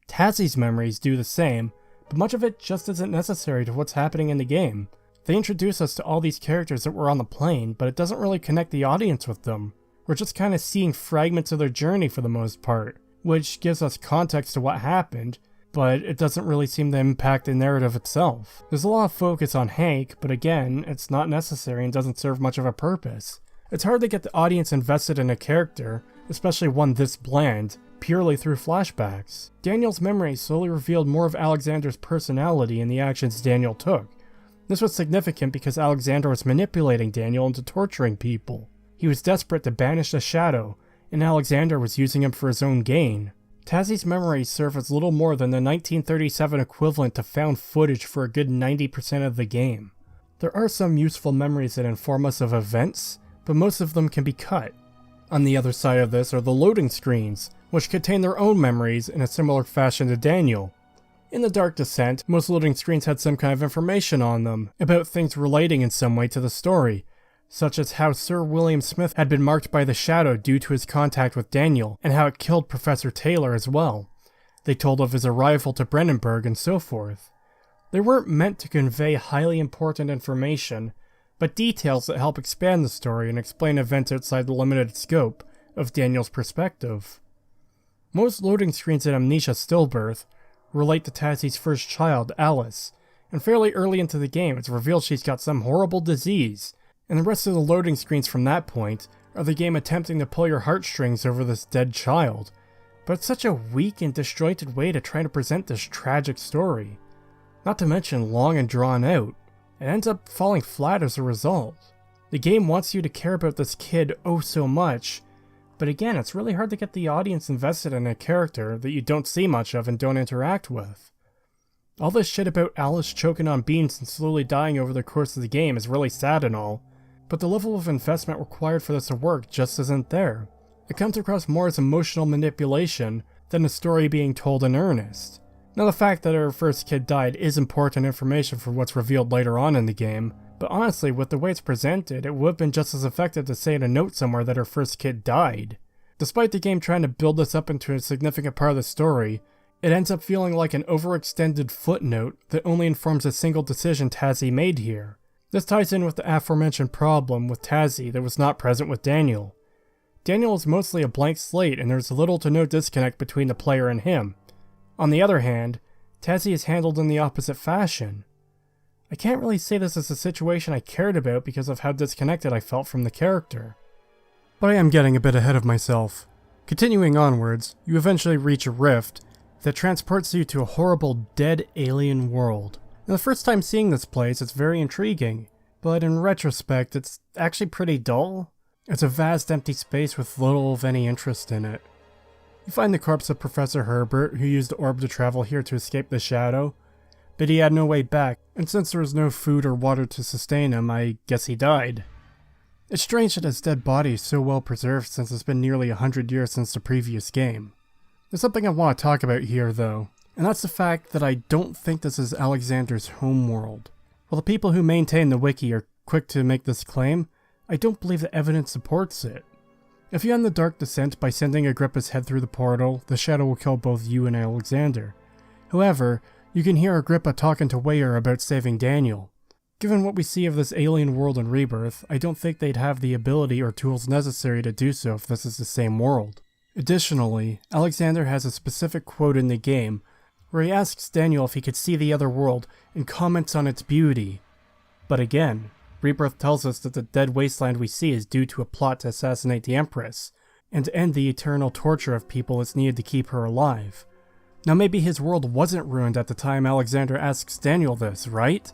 Tasi's memories do the same, but much of it just isn't necessary to what's happening in the game. They introduce us to all these characters that were on the plane, but it doesn't really connect the audience with them. We're just kind of seeing fragments of their journey for the most part, which gives us context to what happened, but it doesn't really seem to impact the narrative itself. There's a lot of focus on Hank, but again, it's not necessary and doesn't serve much of a purpose. It's hard to get the audience invested in a character, especially one this bland, purely through flashbacks. Daniel's memory slowly revealed more of Alexander's personality and the actions Daniel took, This was significant because Alexander was manipulating Daniel into torturing people. He was desperate to banish the shadow, and Alexander was using him for his own gain. Tasi's memories serve as little more than the 1937 equivalent to found footage for a good 90% of the game. There are some useful memories that inform us of events, but most of them can be cut. On the other side of this are the loading screens, which contain their own memories in a similar fashion to Daniel. In The Dark Descent, most loading screens had some kind of information on them, about things relating in some way to the story, such as how Sir William Smith had been marked by the Shadow due to his contact with Daniel, and how it killed Professor Taylor as well. They told of his arrival to Brennenburg and so forth. They weren't meant to convey highly important information, but details that help expand the story and explain events outside the limited scope of Daniel's perspective. Most loading screens in Amnesia Stillbirth relate to Tasi's first child, Alys, and fairly early into the game it's revealed she's got some horrible disease, and the rest of the loading screens from that point are the game attempting to pull your heartstrings over this dead child, but it's such a weak and disjointed way to try to present this tragic story. Not to mention long and drawn out. It ends up falling flat as a result. The game wants you to care about this kid oh so much, but again, it's really hard to get the audience invested in a character that you don't see much of and don't interact with. All this shit about Alys choking on beans and slowly dying over the course of the game is really sad and all, but the level of investment required for this to work just isn't there. It comes across more as emotional manipulation than a story being told in earnest. Now, the fact that her first kid died is important information for what's revealed later on in the game, but honestly, with the way it's presented, it would have been just as effective to say in a note somewhere that her first kid died. Despite the game trying to build this up into a significant part of the story, it ends up feeling like an overextended footnote that only informs a single decision Tasi made here. This ties in with the aforementioned problem with Tasi that was not present with Daniel. Daniel is mostly a blank slate and there's little to no disconnect between the player and him. On the other hand, Tasi is handled in the opposite fashion. I can't really say this is a situation I cared about because of how disconnected I felt from the character. But I am getting a bit ahead of myself. Continuing onwards, you eventually reach a rift that transports you to a horrible dead alien world. Now, the first time seeing this place, it's very intriguing, but in retrospect, it's actually pretty dull. It's a vast empty space with little of any interest in it. You find the corpse of Professor Herbert, who used the orb to travel here to escape the Shadow, but he had no way back, and since there was no food or water to sustain him, I guess he died. It's strange that his dead body is so well preserved since it's been nearly 100 years since the previous game. There's something I want to talk about here though, and that's the fact that I don't think this is Alexander's homeworld. While the people who maintain the wiki are quick to make this claim, I don't believe the evidence supports it. If you end the Dark Descent by sending Agrippa's head through the portal, the Shadow will kill both you and Alexander. However, you can hear Agrippa talking to Weyer about saving Daniel. Given what we see of this alien world in Rebirth, I don't think they'd have the ability or tools necessary to do so if this is the same world. Additionally, Alexander has a specific quote in the game where he asks Daniel if he could see the other world and comments on its beauty. But again, Rebirth tells us that the dead wasteland we see is due to a plot to assassinate the Empress, and to end the eternal torture of people that's needed to keep her alive. Now maybe his world wasn't ruined at the time Alexander asks Daniel this, right?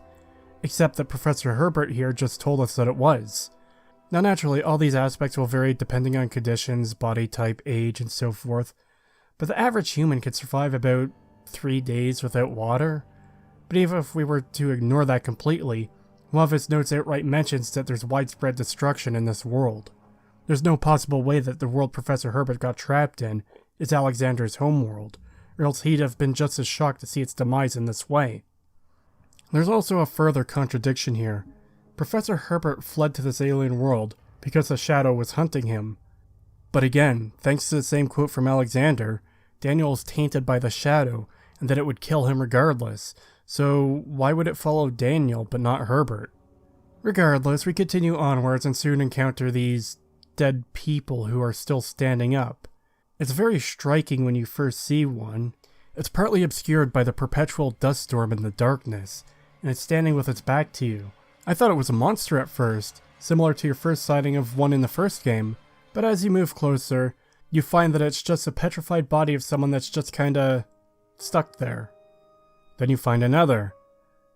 Except that Professor Herbert here just told us that it was. Now naturally, all these aspects will vary depending on conditions, body type, age, and so forth, but the average human could survive about 3 days without water. But even if we were to ignore that completely, one of his notes outright mentions that there's widespread destruction in this world. There's no possible way that the world Professor Herbert got trapped in is Alexander's homeworld, or else he'd have been just as shocked to see its demise in this way. There's also a further contradiction here. Professor Herbert fled to this alien world because the Shadow was hunting him. But again, thanks to the same quote from Alexander, Daniel is tainted by the Shadow, and that it would kill him regardless, so why would it follow Daniel but not Herbert? Regardless, we continue onwards and soon encounter these dead people who are still standing up. It's very striking when you first see one. It's partly obscured by the perpetual dust storm in the darkness, and it's standing with its back to you. I thought it was a monster at first, similar to your first sighting of one in the first game, but as you move closer, you find that it's just a petrified body of someone that's just kinda stuck there. Then you find another.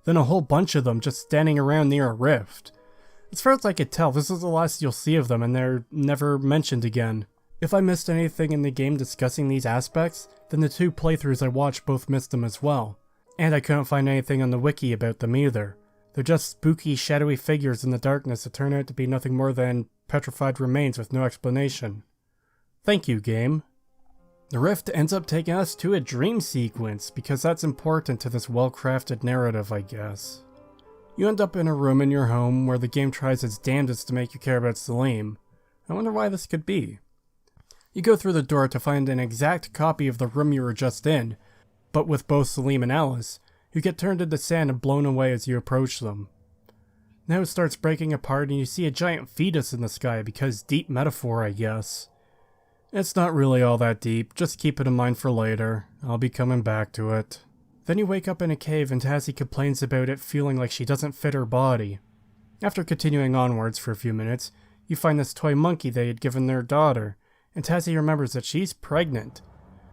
then a whole bunch of them just standing around near a rift. As far as I could tell, this is the last you'll see of them, and they're never mentioned again. If I missed anything in the game discussing these aspects, then the 2 playthroughs I watched both missed them as well. And I couldn't find anything on the wiki about them either. They're just spooky, shadowy figures in the darkness that turn out to be nothing more than petrified remains with no explanation. Thank you, game. The rift ends up taking us to a dream sequence, because that's important to this well-crafted narrative, I guess. You end up in a room in your home where the game tries its damnedest to make you care about Salim. I wonder why this could be. You go through the door to find an exact copy of the room you were just in, but with both Salim and Alys, who get turned into sand and blown away as you approach them. Now it starts breaking apart and you see a giant fetus in the sky because deep metaphor, I guess. It's not really all that deep, just keep it in mind for later. I'll be coming back to it. Then you wake up in a cave and Tasi complains about it feeling like she doesn't fit her body. After continuing onwards for a few minutes, you find this toy monkey they had given their daughter, and Tasi remembers that she's pregnant.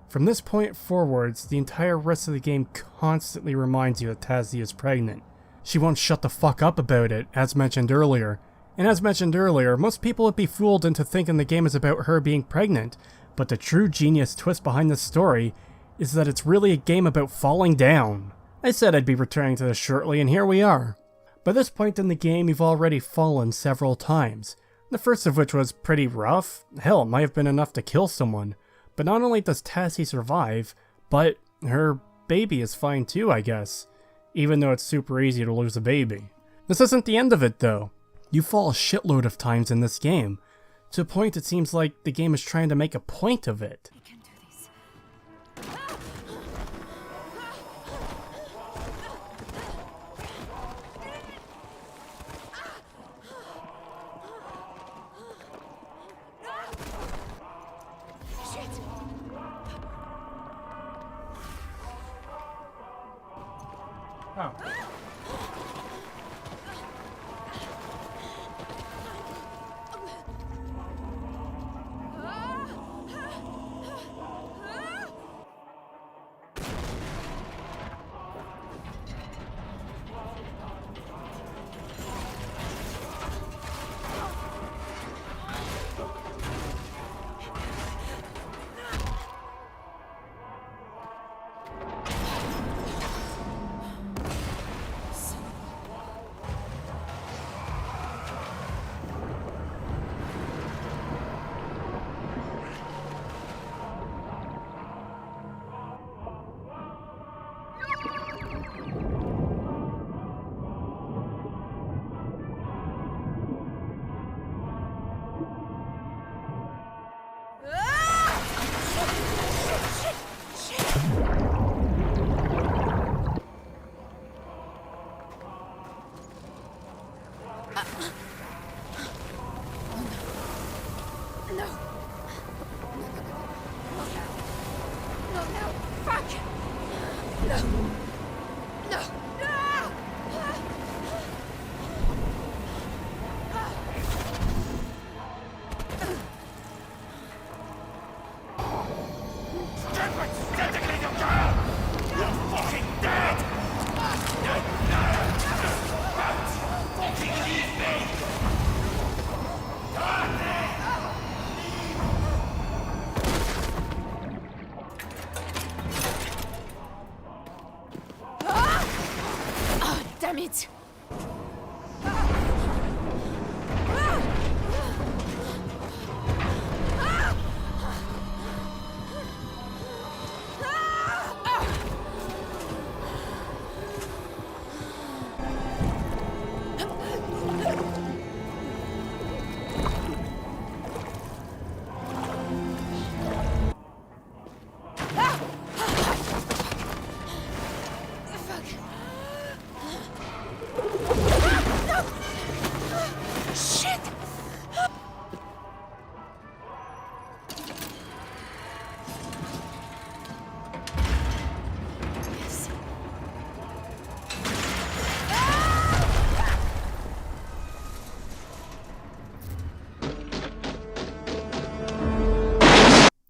From this point forwards, the entire rest of the game constantly reminds you that Tasi is pregnant. She won't shut the fuck up about it, as mentioned earlier. And as mentioned earlier, most people would be fooled into thinking the game is about her being pregnant, but the true genius twist behind this story is that it's really a game about falling down. I said I'd be returning to this shortly, and here we are. By this point in the game, you've already fallen several times. The first of which was pretty rough. Hell, it might have been enough to kill someone. But not only does Tasi survive, but her baby is fine too, I guess. Even though it's super easy to lose a baby. This isn't the end of it though. You fall a shitload of times in this game, to a point it seems like the game is trying to make a point of it. I can do this. Shit! Oh. Damn it!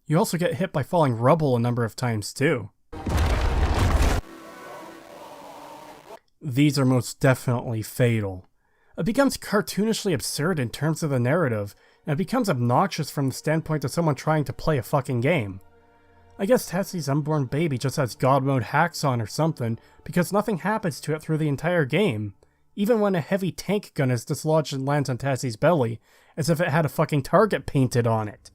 You also get hit by falling rubble a number of times too. these are most definitely fatal. It becomes cartoonishly absurd in terms of the narrative, and it becomes obnoxious from the standpoint of someone trying to play a fucking game. I guess Tasi's unborn baby just has Godmode hacks on or something, because nothing happens to it through the entire game, even when a heavy tank gun is dislodged and lands on Tasi's belly, as if it had a fucking target painted on it.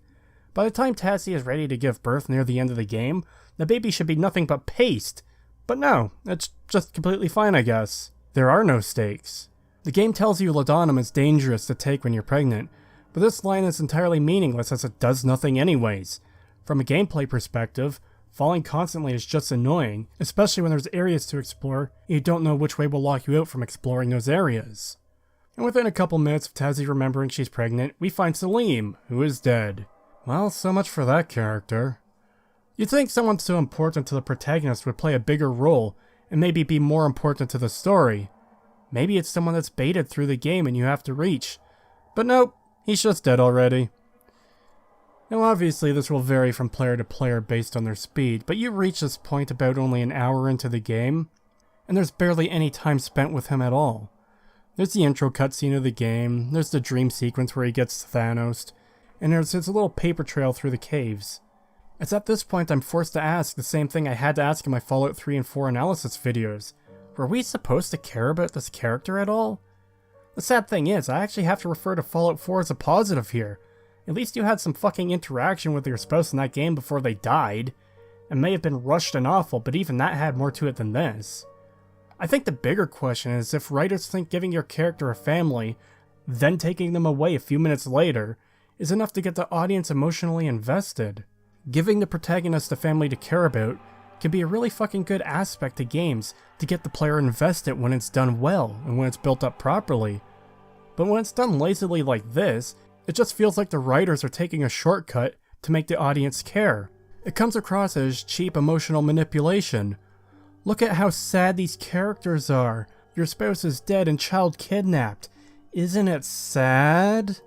By the time Tasi is ready to give birth near the end of the game, the baby should be nothing but paste. But no, it's just completely fine, I guess. There are no stakes. The game tells you Laudanum is dangerous to take when you're pregnant, but this line is entirely meaningless as it does nothing anyways. From a gameplay perspective, falling constantly is just annoying, especially when there's areas to explore and you don't know which way will lock you out from exploring those areas. And within a couple minutes of Tasi remembering she's pregnant, we find Salim, who is dead. Well, so much for that character. You'd think someone so important to the protagonist would play a bigger role, and maybe be more important to the story. Maybe it's someone that's baited through the game and you have to reach. But nope, he's just dead already. Now obviously this will vary from player to player based on their speed, but you reach this point about only an hour into the game, and there's barely any time spent with him at all. There's the intro cutscene of the game, there's the dream sequence where he gets Thanos'd, and there's his little paper trail through the caves. It's at this point I'm forced to ask the same thing I had to ask in my Fallout 3 and 4 analysis videos. Were we supposed to care about this character at all? The sad thing is, I actually have to refer to Fallout 4 as a positive here. At least you had some fucking interaction with your spouse in that game before they died. It may have been rushed and awful, but even that had more to it than this. I think the bigger question is if writers think giving your character a family, then taking them away a few minutes later, is enough to get the audience emotionally invested. Giving the protagonist a family to care about can be a really fucking good aspect to games to get the player invested when it's done well and when it's built up properly. But when it's done lazily like this, it just feels like the writers are taking a shortcut to make the audience care. It comes across as cheap emotional manipulation. Look at how sad these characters are. Your spouse is dead and child kidnapped. Isn't it sad?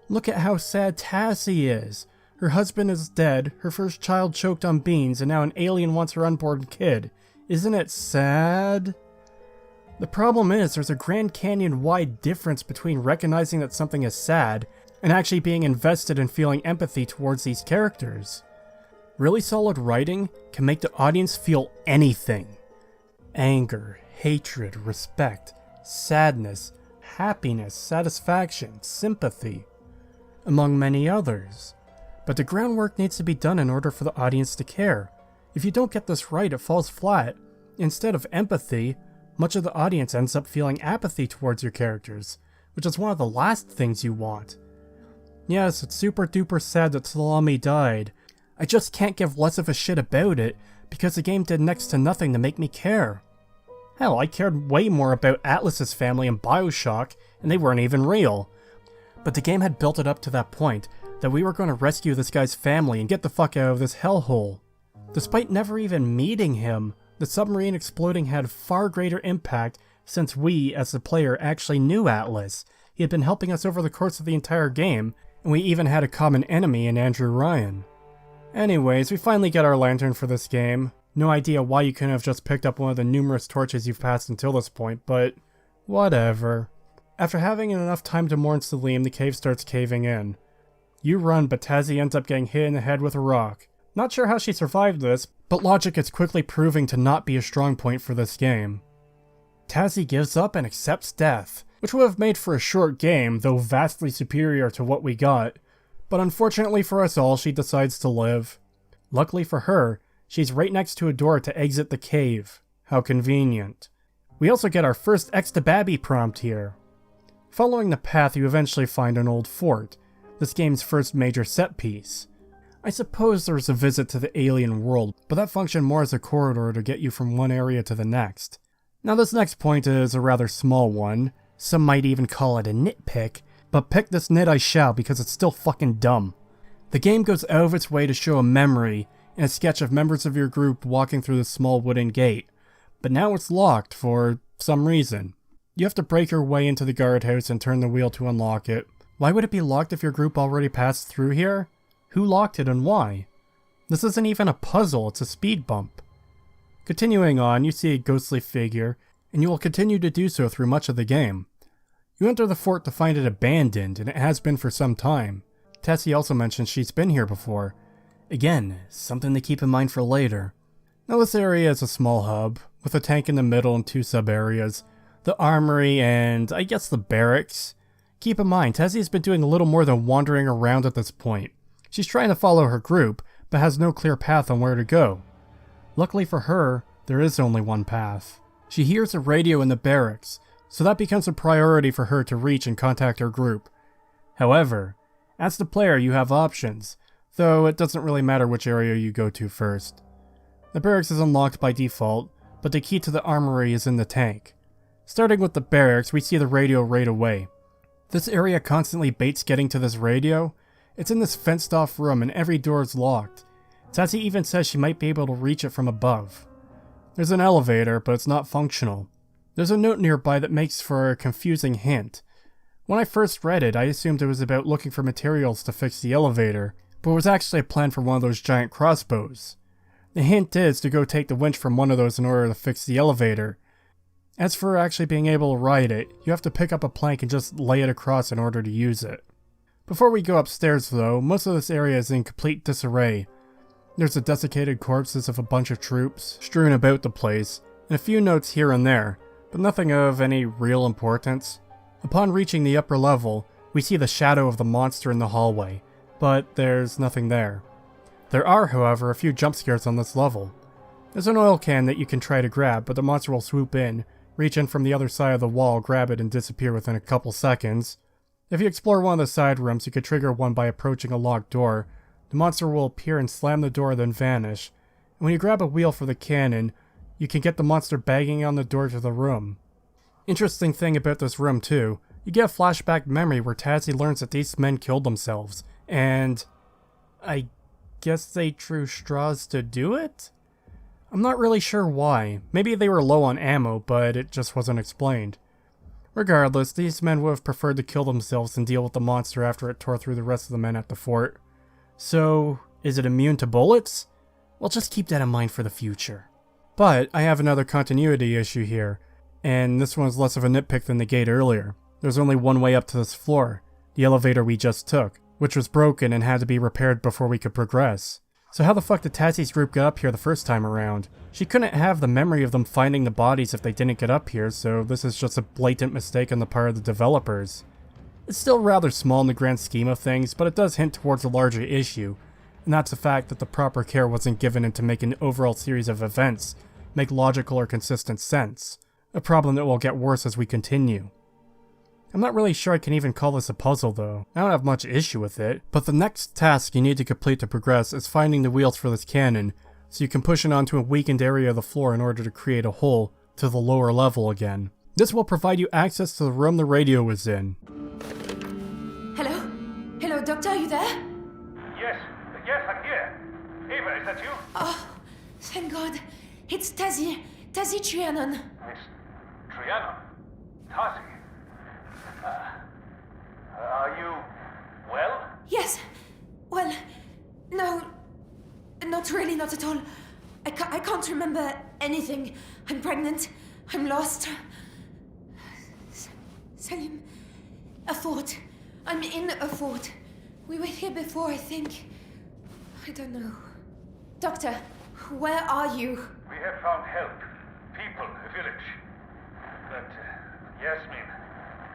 Look at how sad Tasi is. Her husband is dead, her first child choked on beans, and now an alien wants her unborn kid. Isn't it sad? The problem is, there's a Grand Canyon-wide difference between recognizing that something is sad and actually being invested in feeling empathy towards these characters. Really solid writing can make the audience feel anything. Anger, hatred, respect, sadness, happiness, satisfaction, sympathy, among many others. But the groundwork needs to be done in order for the audience to care. If you don't get this right, it falls flat. Instead of empathy, much of the audience ends up feeling apathy towards your characters, which is one of the last things you want. Yes, it's super duper sad that Salami died. I just can't give less of a shit about it, because the game did next to nothing to make me care. Hell, I cared way more about Atlas's family in BioShock, and they weren't even real. But the game had built it up to that point, that we were going to rescue this guy's family and get the fuck out of this hellhole. Despite never even meeting him, the submarine exploding had far greater impact since we, as the player, actually knew Alys. He had been helping us over the course of the entire game, and we even had a common enemy in Andrew Ryan. Anyways, we finally get our lantern for this game. No idea why you couldn't have just picked up one of the numerous torches you've passed until this point, but whatever. After having enough time to mourn Salim, the cave starts caving in. You run, but Tasi ends up getting hit in the head with a rock. Not sure how she survived this, but logic is quickly proving to not be a strong point for this game. Tasi gives up and accepts death, which would have made for a short game, though vastly superior to what we got. But unfortunately for us all, she decides to live. Luckily for her, she's right next to a door to exit the cave. How convenient. We also get our first X to Babby prompt here. Following the path, you eventually find an old fort, this game's first major set piece. I suppose there's a visit to the alien world, but that functioned more as a corridor to get you from one area to the next. Now this next point is a rather small one, some might even call it a nitpick, but pick this nit I shall because it's still fucking dumb. The game goes out of its way to show a memory and a sketch of members of your group walking through the small wooden gate, but now it's locked for some reason. You have to break your way into the guardhouse and turn the wheel to unlock it. Why would it be locked if your group already passed through here? Who locked it and why? This isn't even a puzzle, it's a speed bump. Continuing on, you see a ghostly figure, and you will continue to do so through much of the game. You enter the fort to find it abandoned, and it has been for some time. Tasi also mentions she's been here before. Again, something to keep in mind for later. Now this area is a small hub, with a tank in the middle and 2 sub-areas, the Armory and, I guess, the Barracks. Keep in mind, Tasi's been doing a little more than wandering around at this point. She's trying to follow her group, but has no clear path on where to go. Luckily for her, there is only one path. She hears a radio in the Barracks, so that becomes a priority for her to reach and contact her group. However, as the player you have options, though it doesn't really matter which area you go to first. The Barracks is unlocked by default, but the key to the Armory is in the tank. Starting with the Barracks, we see the radio right away. This area constantly baits getting to this radio. It's in this fenced off room and every door is locked. Tasi even says she might be able to reach it from above. There's an elevator, but it's not functional. There's a note nearby that makes for a confusing hint. When I first read it, I assumed it was about looking for materials to fix the elevator, but it was actually a plan for one of those giant crossbows. The hint is to go take the winch from one of those in order to fix the elevator. As for actually being able to ride it, you have to pick up a plank and just lay it across in order to use it. Before we go upstairs though, most of this area is in complete disarray. There's the desiccated corpses of a bunch of troops strewn about the place, and a few notes here and there, but nothing of any real importance. Upon reaching the upper level, we see the shadow of the monster in the hallway, but there's nothing there. There are, however, a few jump scares on this level. There's an oil can that you can try to grab, but the monster will swoop in, reach in from the other side of the wall, grab it, and disappear within a couple seconds. If you explore one of the side rooms, you could trigger one by approaching a locked door. The monster will appear and slam the door, then vanish. And when you grab a wheel for the cannon, you can get the monster banging on the door to the room. Interesting thing about this room too, you get a flashback memory where Tasi learns that these men killed themselves, and I guess they drew straws to do it? I'm not really sure why. Maybe they were low on ammo, but it just wasn't explained. Regardless, these men would have preferred to kill themselves than deal with the monster after it tore through the rest of the men at the fort. So, is it immune to bullets? Well, just keep that in mind for the future. But I have another continuity issue here, and this one is less of a nitpick than the gate earlier. There's only one way up to this floor, the elevator we just took, which was broken and had to be repaired before we could progress. So how the fuck did Tasi's group get up here the first time around? She couldn't have the memory of them finding the bodies if they didn't get up here, so this is just a blatant mistake on the part of the developers. It's still rather small in the grand scheme of things, but it does hint towards a larger issue, and that's the fact that the proper care wasn't given into making an overall series of events make logical or consistent sense, a problem that will get worse as we continue. I'm not really sure I can even call this a puzzle though. I don't have much issue with it, but the next task you need to complete to progress is finding the wheels for this cannon, so you can push it onto a weakened area of the floor in order to create a hole to the lower level again. This will provide you access to the room the radio was in. Hello? Hello, Doctor, are you there? Yes, I'm here. Ava, is that you? Oh, thank God. It's Tasi Trianon. Miss Trianon? Tasi? Are you well? Yes. Well, no. Not really, not at all. I can't remember anything. I'm pregnant. I'm lost. Salim. A fort. I'm in a fort. We were here before, I think. I don't know. Doctor, where are you? We have found help. People, a village. But Yasmin,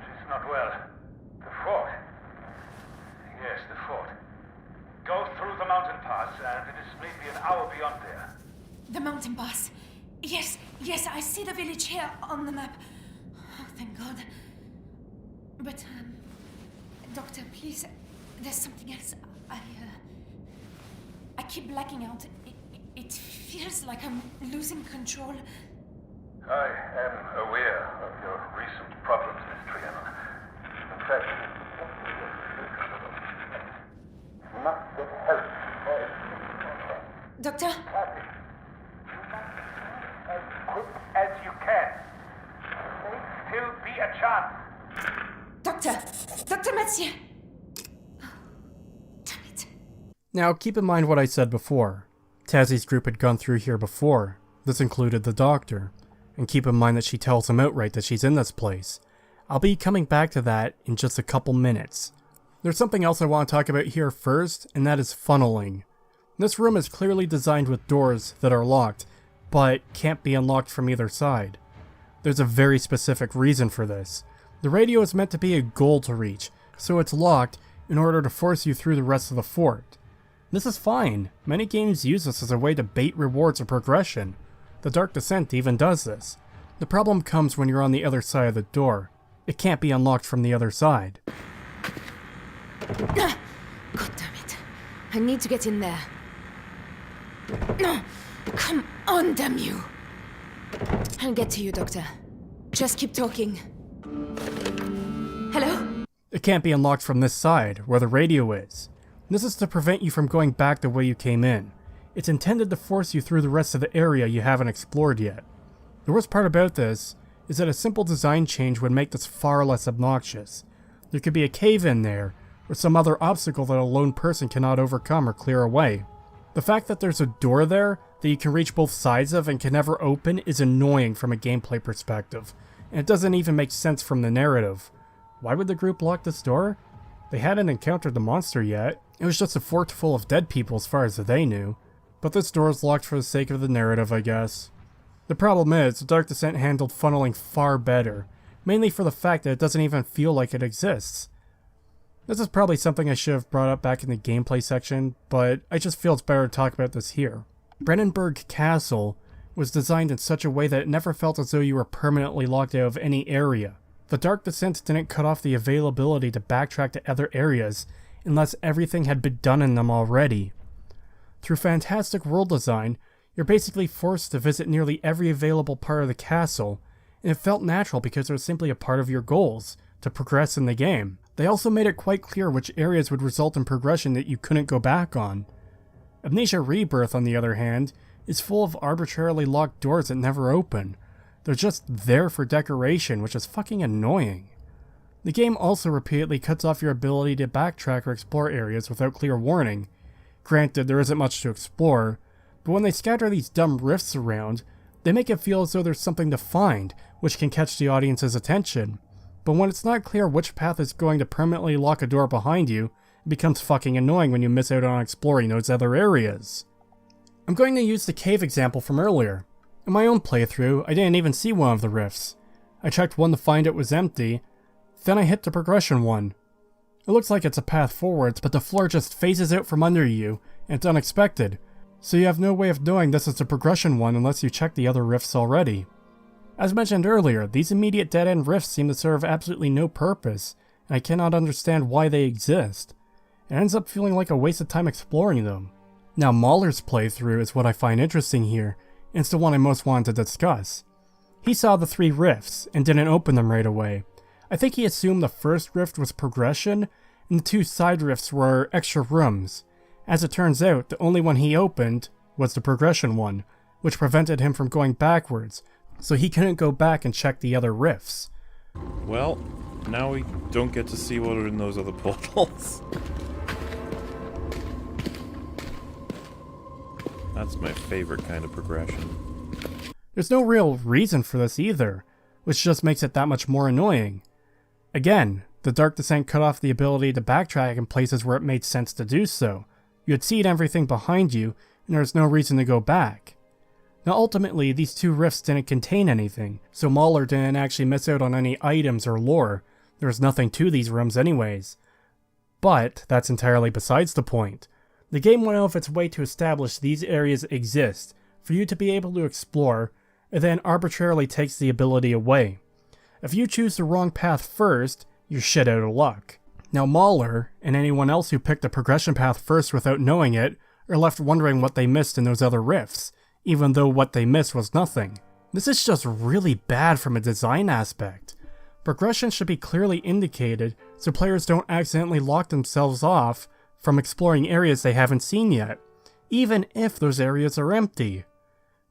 she's not well. The fort. Yes, the fort. Go through the mountain pass, and it is maybe an hour beyond there. The mountain pass. Yes, I see the village here on the map. Oh, thank God. But, Doctor, please, there's something else. I keep blacking out. It feels like I'm losing control. I am aware of your recent problems, Miss Trianon. In fact, you must get help. Doctor? As quick as you can. There may still be a chance. Dr. Mathieu! Oh, damn it. Now, keep in mind what I said before. Tasi's group had gone through here before. This included the doctor. and keep in mind that she tells him outright that she's in this place. I'll be coming back to that in just a couple minutes. There's something else I want to talk about here first, and that is funneling. This room is clearly designed with doors that are locked, but can't be unlocked from either side. There's a very specific reason for this. The radio is meant to be a goal to reach, so it's locked in order to force you through the rest of the fort. This is fine. Many games use this as a way to bait rewards or progression. The Dark Descent even does this. The problem comes when you're on the other side of the door. It can't be unlocked from the other side. God damn it. I need to get in there. No! Come on, damn you! I'll get to you, Doctor. Just keep talking. Hello? It can't be unlocked from this side, where the radio is. This is to prevent you from going back the way you came in. It's intended to force you through the rest of the area you haven't explored yet. The worst part about this is that a simple design change would make this far less obnoxious. There could be a cave in there, or some other obstacle that a lone person cannot overcome or clear away. The fact that there's a door there that you can reach both sides of and can never open is annoying from a gameplay perspective, and it doesn't even make sense from the narrative. Why would the group lock this door? They hadn't encountered the monster yet. It was just a fort full of dead people as far as they knew. But this door is locked for the sake of the narrative, I guess. The problem is, the Dark Descent handled funneling far better, mainly for the fact that it doesn't even feel like it exists. This is probably something I should have brought up back in the gameplay section, but I just feel it's better to talk about this here. Brennenburg Castle was designed in such a way that it never felt as though you were permanently locked out of any area. The Dark Descent didn't cut off the availability to backtrack to other areas unless everything had been done in them already. Through fantastic world design, you're basically forced to visit nearly every available part of the castle, and it felt natural because it was simply a part of your goals to progress in the game. They also made it quite clear which areas would result in progression that you couldn't go back on. Amnesia Rebirth, on the other hand, is full of arbitrarily locked doors that never open. They're just there for decoration, which is fucking annoying. The game also repeatedly cuts off your ability to backtrack or explore areas without clear warning. Granted, there isn't much to explore, but when they scatter these dumb rifts around, they make it feel as though there's something to find, which can catch the audience's attention. But when it's not clear which path is going to permanently lock a door behind you, it becomes fucking annoying when you miss out on exploring those other areas. I'm going to use the cave example from earlier. In my own playthrough, I didn't even see one of the rifts. I checked one to find it was empty, then I hit the progression one. It looks like it's a path forwards, but the floor just phases out from under you, and it's unexpected, so you have no way of knowing this is a progression one unless you check the other rifts already. As mentioned earlier, these immediate dead-end rifts seem to serve absolutely no purpose, and I cannot understand why they exist. It ends up feeling like a waste of time exploring them. Now Mahler's playthrough is what I find interesting here, and it's the one I most wanted to discuss. He saw the 3 rifts, and didn't open them right away. I think he assumed the first rift was progression, and the 2 side rifts were extra rooms. As it turns out, the only one he opened was the progression one, which prevented him from going backwards, so he couldn't go back and check the other rifts. Well, now we don't get to see what are in those other portals. That's my favorite kind of progression. There's no real reason for this either, which just makes it that much more annoying. Again, the Dark Descent cut off the ability to backtrack in places where it made sense to do so. You had seen everything behind you, and there was no reason to go back. Now ultimately, these 2 rifts didn't contain anything, so Mahler didn't actually miss out on any items or lore. There was nothing to these rooms anyways. But that's entirely besides the point. The game went out of its way to establish these areas exist, for you to be able to explore, and then arbitrarily takes the ability away. If you choose the wrong path first, you're shit out of luck. Now Mahler, and anyone else who picked the progression path first without knowing it, are left wondering what they missed in those other rifts, even though what they missed was nothing. This is just really bad from a design aspect. Progression should be clearly indicated so players don't accidentally lock themselves off from exploring areas they haven't seen yet, even if those areas are empty.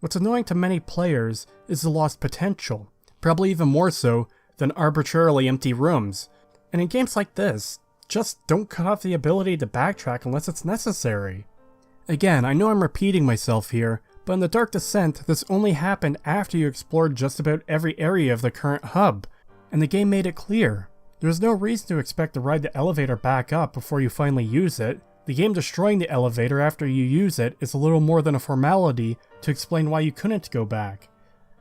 What's annoying to many players is the lost potential, probably even more so than arbitrarily empty rooms. And in games like this, just don't cut off the ability to backtrack unless it's necessary. Again, I know I'm repeating myself here, But in the Dark Descent, this only happened after you explored just about every area of the current hub, and the game made it clear. There's no reason to expect to ride the elevator back up before you finally use it. The game destroying the elevator after you use it is a little more than a formality to explain why you couldn't go back.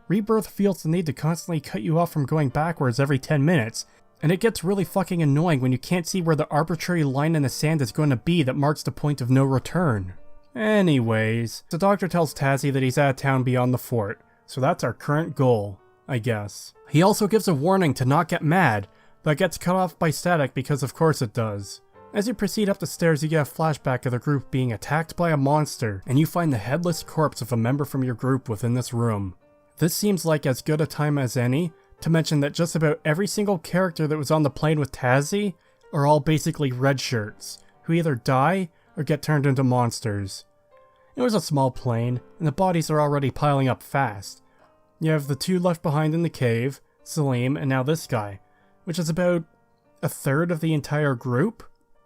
Rebirth feels the need to constantly cut you off from going backwards every 10 minutes, and it gets really fucking annoying when you can't see where the arbitrary line in the sand is going to be that marks the point of no return. Anyways, the doctor tells Tasi that he's out of town beyond the fort, so that's our current goal, I guess. He also gives a warning to not get mad, but gets cut off by static because of course it does. As you proceed up the stairs, you get a flashback of the group being attacked by a monster, and you find the headless corpse of a member from your group within this room. This seems like as good a time as any to mention that just about every single character that was on the plane with Tasi are all basically Redshirts, who either die or get turned into monsters. It was a small plane, and the bodies are already piling up fast. You have the two left behind in the cave, Salim, and now this guy, which is about a third of the entire group?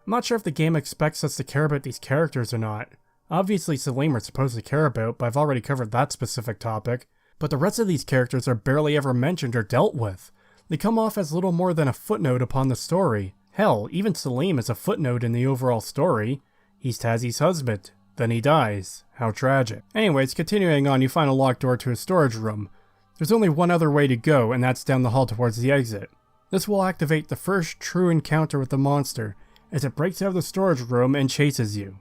I'm not sure if the game expects us to care about these characters or not. Obviously Salim we're supposed to care about, but I've already covered that specific topic. But the rest of these characters are barely ever mentioned or dealt with. They come off as little more than a footnote upon the story. Hell, even Salim is a footnote in the overall story. He's Tasi's husband. Then he dies. How tragic. Anyways, continuing on, you find a locked door to a storage room. There's only one other way to go, and that's down the hall towards the exit. This will activate the first true encounter with the monster, as it breaks out of the storage room and chases you.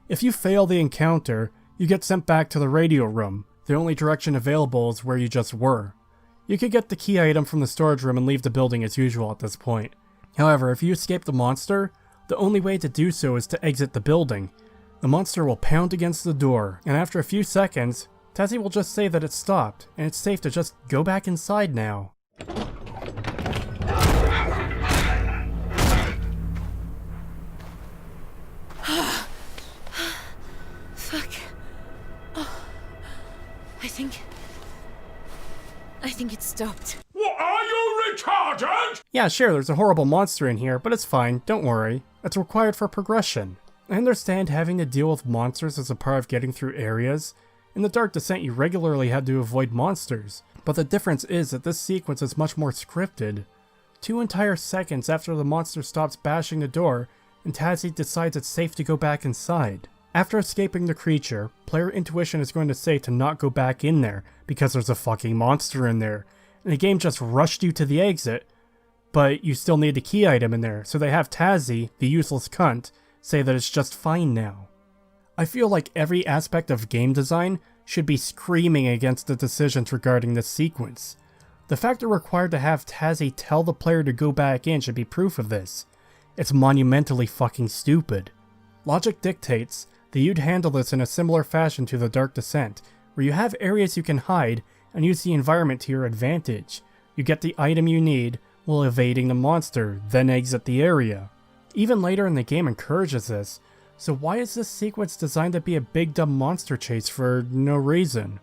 If you fail the encounter, you get sent back to the radio room. The only direction available is where you just were. You could get the key item from the storage room and leave the building as usual at this point. However, if you escape the monster, the only way to do so is to exit the building. The monster will pound against the door, and after a few seconds, Tasi will just say that it stopped, and it's safe to just go back inside now. Fuck. Oh. I think it stopped. What, are you retarded? Yeah, sure, there's a horrible monster in here, but it's fine, don't worry. It's required for progression. I understand having to deal with monsters is a part of getting through areas. In the Dark Descent, you regularly had to avoid monsters, but the difference is that this sequence is much more scripted. 2 entire seconds after the monster stops bashing the door, and Tasi decides it's safe to go back inside. After escaping the creature, player intuition is going to say to not go back in there, because there's a fucking monster in there, and the game just rushed you to the exit, but you still need the key item in there, so they have Tasi, the useless cunt, say that it's just fine now. I feel like every aspect of game design should be screaming against the decisions regarding this sequence. The fact they're required to have Tasi tell the player to go back in should be proof of this. It's monumentally fucking stupid. Logic dictates that you'd handle this in a similar fashion to the Dark Descent, where you have areas you can hide and use the environment to your advantage. You get the item you need while evading the monster, then exit the area. Even later in the game encourages this, so why is this sequence designed to be a big dumb monster chase for no reason?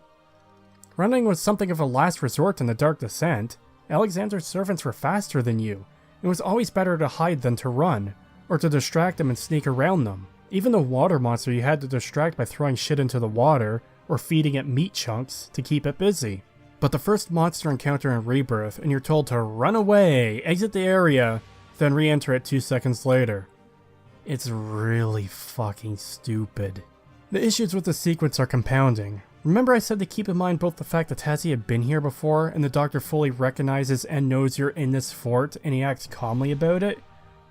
Running was something of a last resort in the Dark Descent. Alexander's servants were faster than you. It was always better to hide than to run, or to distract them and sneak around them. Even the water monster you had to distract by throwing shit into the water, or feeding it meat chunks to keep it busy. But the first monster encounter in Rebirth, and you're told to run away, exit the area, then re-enter it 2 seconds later. It's really fucking stupid. The issues with the sequence are compounding. Remember I said to keep in mind both the fact that Tasi had been here before, and the doctor fully recognizes and knows you're in this fort, and he acts calmly about it?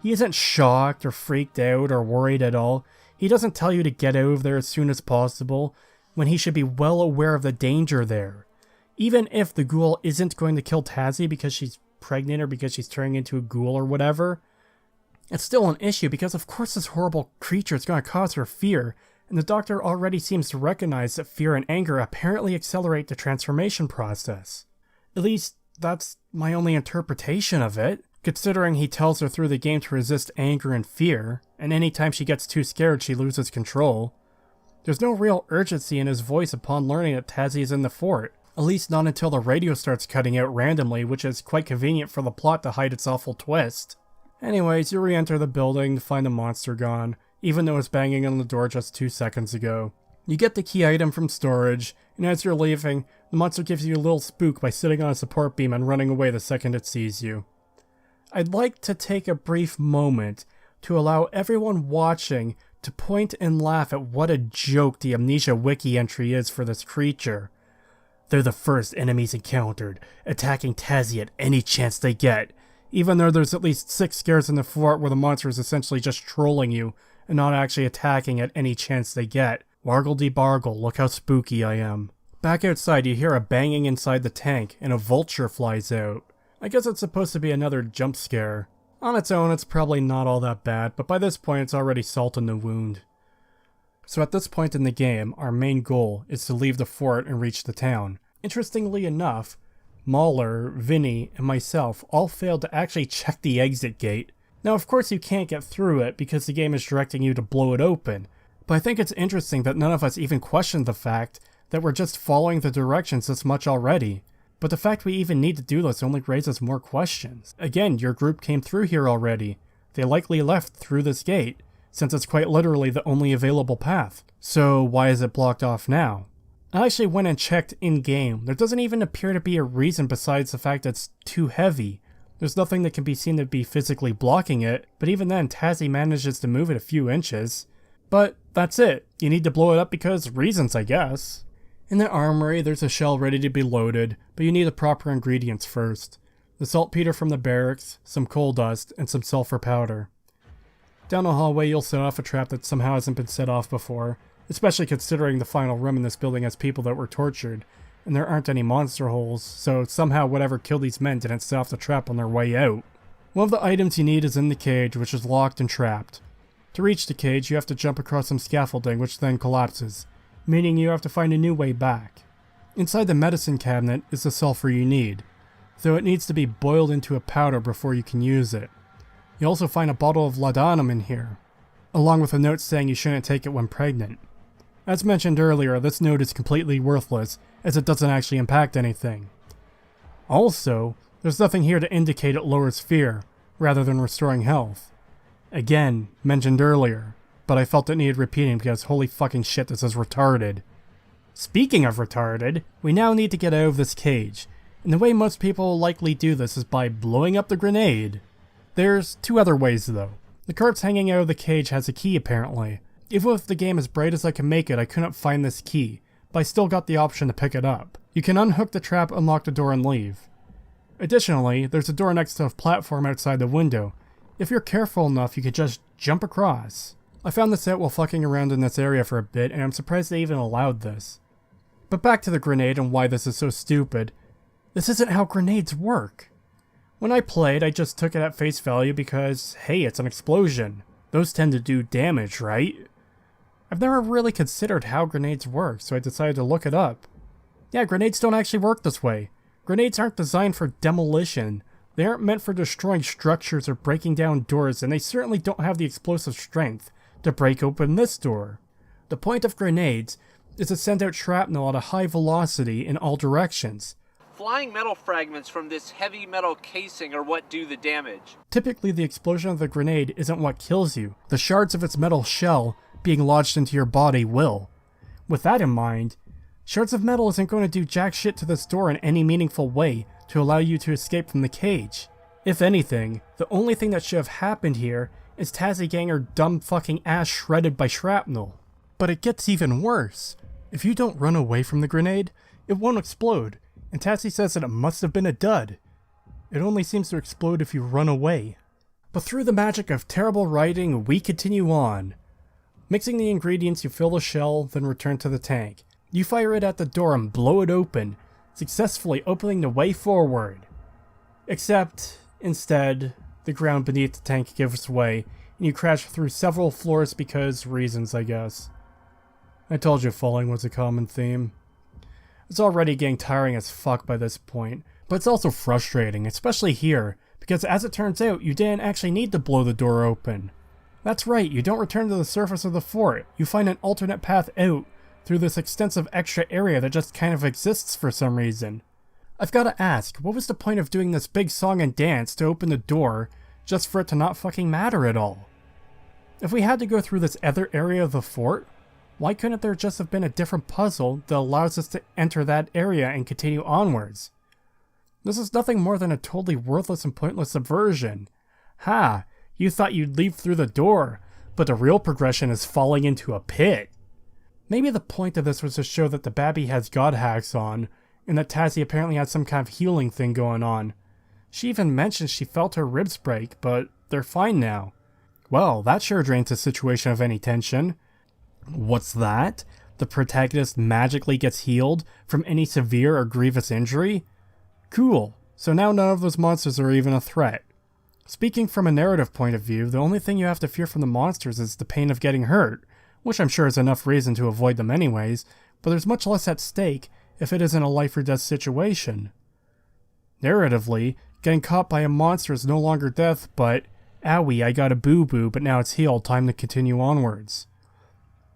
He isn't shocked or freaked out or worried at all. He doesn't tell you to get out of there as soon as possible, when he should be well aware of the danger there. Even if the ghoul isn't going to kill Tasi because she's pregnant or because she's turning into a ghoul or whatever, it's still an issue because of course this horrible creature is going to cause her fear, and the doctor already seems to recognize that fear and anger apparently accelerate the transformation process. At least, that's my only interpretation of it, considering he tells her through the game to resist anger and fear, and anytime she gets too scared she loses control. There's no real urgency in his voice upon learning that Tasi is in the fort, at least not until the radio starts cutting out randomly, which is quite convenient for the plot to hide its awful twist. Anyways, you re-enter the building to find the monster gone, even though it's banging on the door just 2 seconds ago. You get the key item from storage, and as you're leaving, the monster gives you a little spook by sitting on a support beam and running away the second it sees you. I'd like to take a brief moment to allow everyone watching to point and laugh at what a joke the Amnesia wiki entry is for this creature. They're the first enemies encountered, attacking Tasi at any chance they get, even though there's at least 6 scares in the fort where the monster is essentially just trolling you and not actually attacking at any chance they get. Wargle-de-bargle, look how spooky I am. Back outside, you hear a banging inside the tank, and a vulture flies out. I guess it's supposed to be another jump scare. On its own, it's probably not all that bad, but by this point it's already salt in the wound. So at this point in the game, our main goal is to leave the fort and reach the town. Interestingly enough, Mahler, Vinny, and myself all failed to actually check the exit gate. Now of course you can't get through it because the game is directing you to blow it open, but I think it's interesting that none of us even questioned the fact that we're just following the directions this much already. But the fact we even need to do this only raises more questions. Again, your group came through here already. They likely left through this gate, since it's quite literally the only available path. So why is it blocked off now? I actually went and checked in-game. There doesn't even appear to be a reason besides the fact that it's too heavy. There's nothing that can be seen to be physically blocking it, but even then Tasi manages to move it a few inches. But that's it. You need to blow it up because reasons, I guess. In the armory, there's a shell ready to be loaded, but you need the proper ingredients first. The saltpeter from the barracks, some coal dust, and some sulfur powder. Down the hallway, you'll set off a trap that somehow hasn't been set off before, especially considering the final room in this building has people that were tortured, and there aren't any monster holes, so somehow whatever killed these men didn't set off the trap on their way out. One of the items you need is in the cage, which is locked and trapped. To reach the cage, you have to jump across some scaffolding, which then collapses, meaning you have to find a new way back. Inside the medicine cabinet is the sulfur you need, though it needs to be boiled into a powder before you can use it. You also find a bottle of Laudanum in here, along with a note saying you shouldn't take it when pregnant. As mentioned earlier, this note is completely worthless, as it doesn't actually impact anything. Also, there's nothing here to indicate it lowers fear, rather than restoring health. Again, mentioned earlier, but I felt it needed repeating because holy fucking shit, this is retarded. Speaking of retarded, we now need to get out of this cage, and the way most people will likely do this is by blowing up the grenade. There's 2 other ways though. The corpse hanging out of the cage has a key apparently. Even with the game as bright as I can make it, I couldn't find this key, but I still got the option to pick it up. You can unhook the trap, unlock the door, and leave. Additionally, there's a door next to a platform outside the window. If you're careful enough, you could just jump across. I found this out while fucking around in this area for a bit, and I'm surprised they even allowed this. But back to the grenade and why this is so stupid. This isn't how grenades work. When I played, I just took it at face value because, hey, it's an explosion. Those tend to do damage, right? I've never really considered how grenades work, so I decided to look it up. Yeah, grenades don't actually work this way. Grenades aren't designed for demolition. They aren't meant for destroying structures or breaking down doors, and they certainly don't have the explosive strength to break open this door. The point of grenades is to send out shrapnel at a high velocity in all directions. Flying metal fragments from this heavy metal casing are what do the damage. Typically, the explosion of the grenade isn't what kills you. The shards of its metal shell being lodged into your body will. With that in mind, shards of metal isn't going to do jack shit to this door in any meaningful way to allow you to escape from the cage. If anything, the only thing that should have happened here is Tasi getting her dumb fucking ass shredded by shrapnel. But it gets even worse. If you don't run away from the grenade, it won't explode, and Tasi says that it must have been a dud. It only seems to explode if you run away. But through the magic of terrible writing, we continue on. Mixing the ingredients, you fill the shell, then return to the tank. You fire it at the door and blow it open, successfully opening the way forward. Except, instead, the ground beneath the tank gives way, and you crash through several floors because reasons, I guess. I told you falling was a common theme. It's already getting tiring as fuck by this point, but it's also frustrating, especially here, because as it turns out, you didn't actually need to blow the door open. That's right, you don't return to the surface of the fort, you find an alternate path out through this extensive extra area that just kind of exists for some reason. I've gotta ask, what was the point of doing this big song and dance to open the door just for it to not fucking matter at all? If we had to go through this other area of the fort, Why couldn't there just have been a different puzzle that allows us to enter that area and continue onwards? This is nothing more than a totally worthless and pointless subversion. Ha! You thought you'd leap through the door, but the real progression is falling into a pit. Maybe the point of this was to show that the Babby has god hacks on, and that Tasi apparently had some kind of healing thing going on. She even mentioned she felt her ribs break, but they're fine now. Well, that sure drains the situation of any tension. What's that? The protagonist magically gets healed from any severe or grievous injury? Cool, so now none of those monsters are even a threat. Speaking from a narrative point of view, the only thing you have to fear from the monsters is the pain of getting hurt, which I'm sure is enough reason to avoid them anyways, but there's much less at stake if it isn't a life or death situation. Narratively, getting caught by a monster is no longer death, but owie, I got a boo-boo, but now it's healed, time to continue onwards.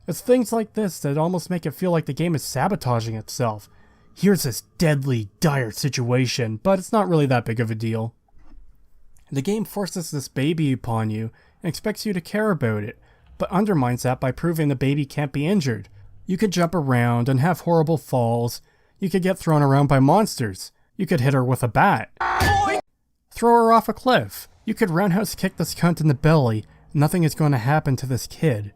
It's things like this that almost make it feel like the game is sabotaging itself. Here's this deadly, dire situation, but it's not really that big of a deal. The game forces this baby upon you and expects you to care about it, but undermines that by proving the baby can't be injured. You could jump around and have horrible falls. You could get thrown around by monsters. You could hit her with a bat. Throw her off a cliff. You could roundhouse kick this cunt in the belly. Nothing is going to happen to this kid.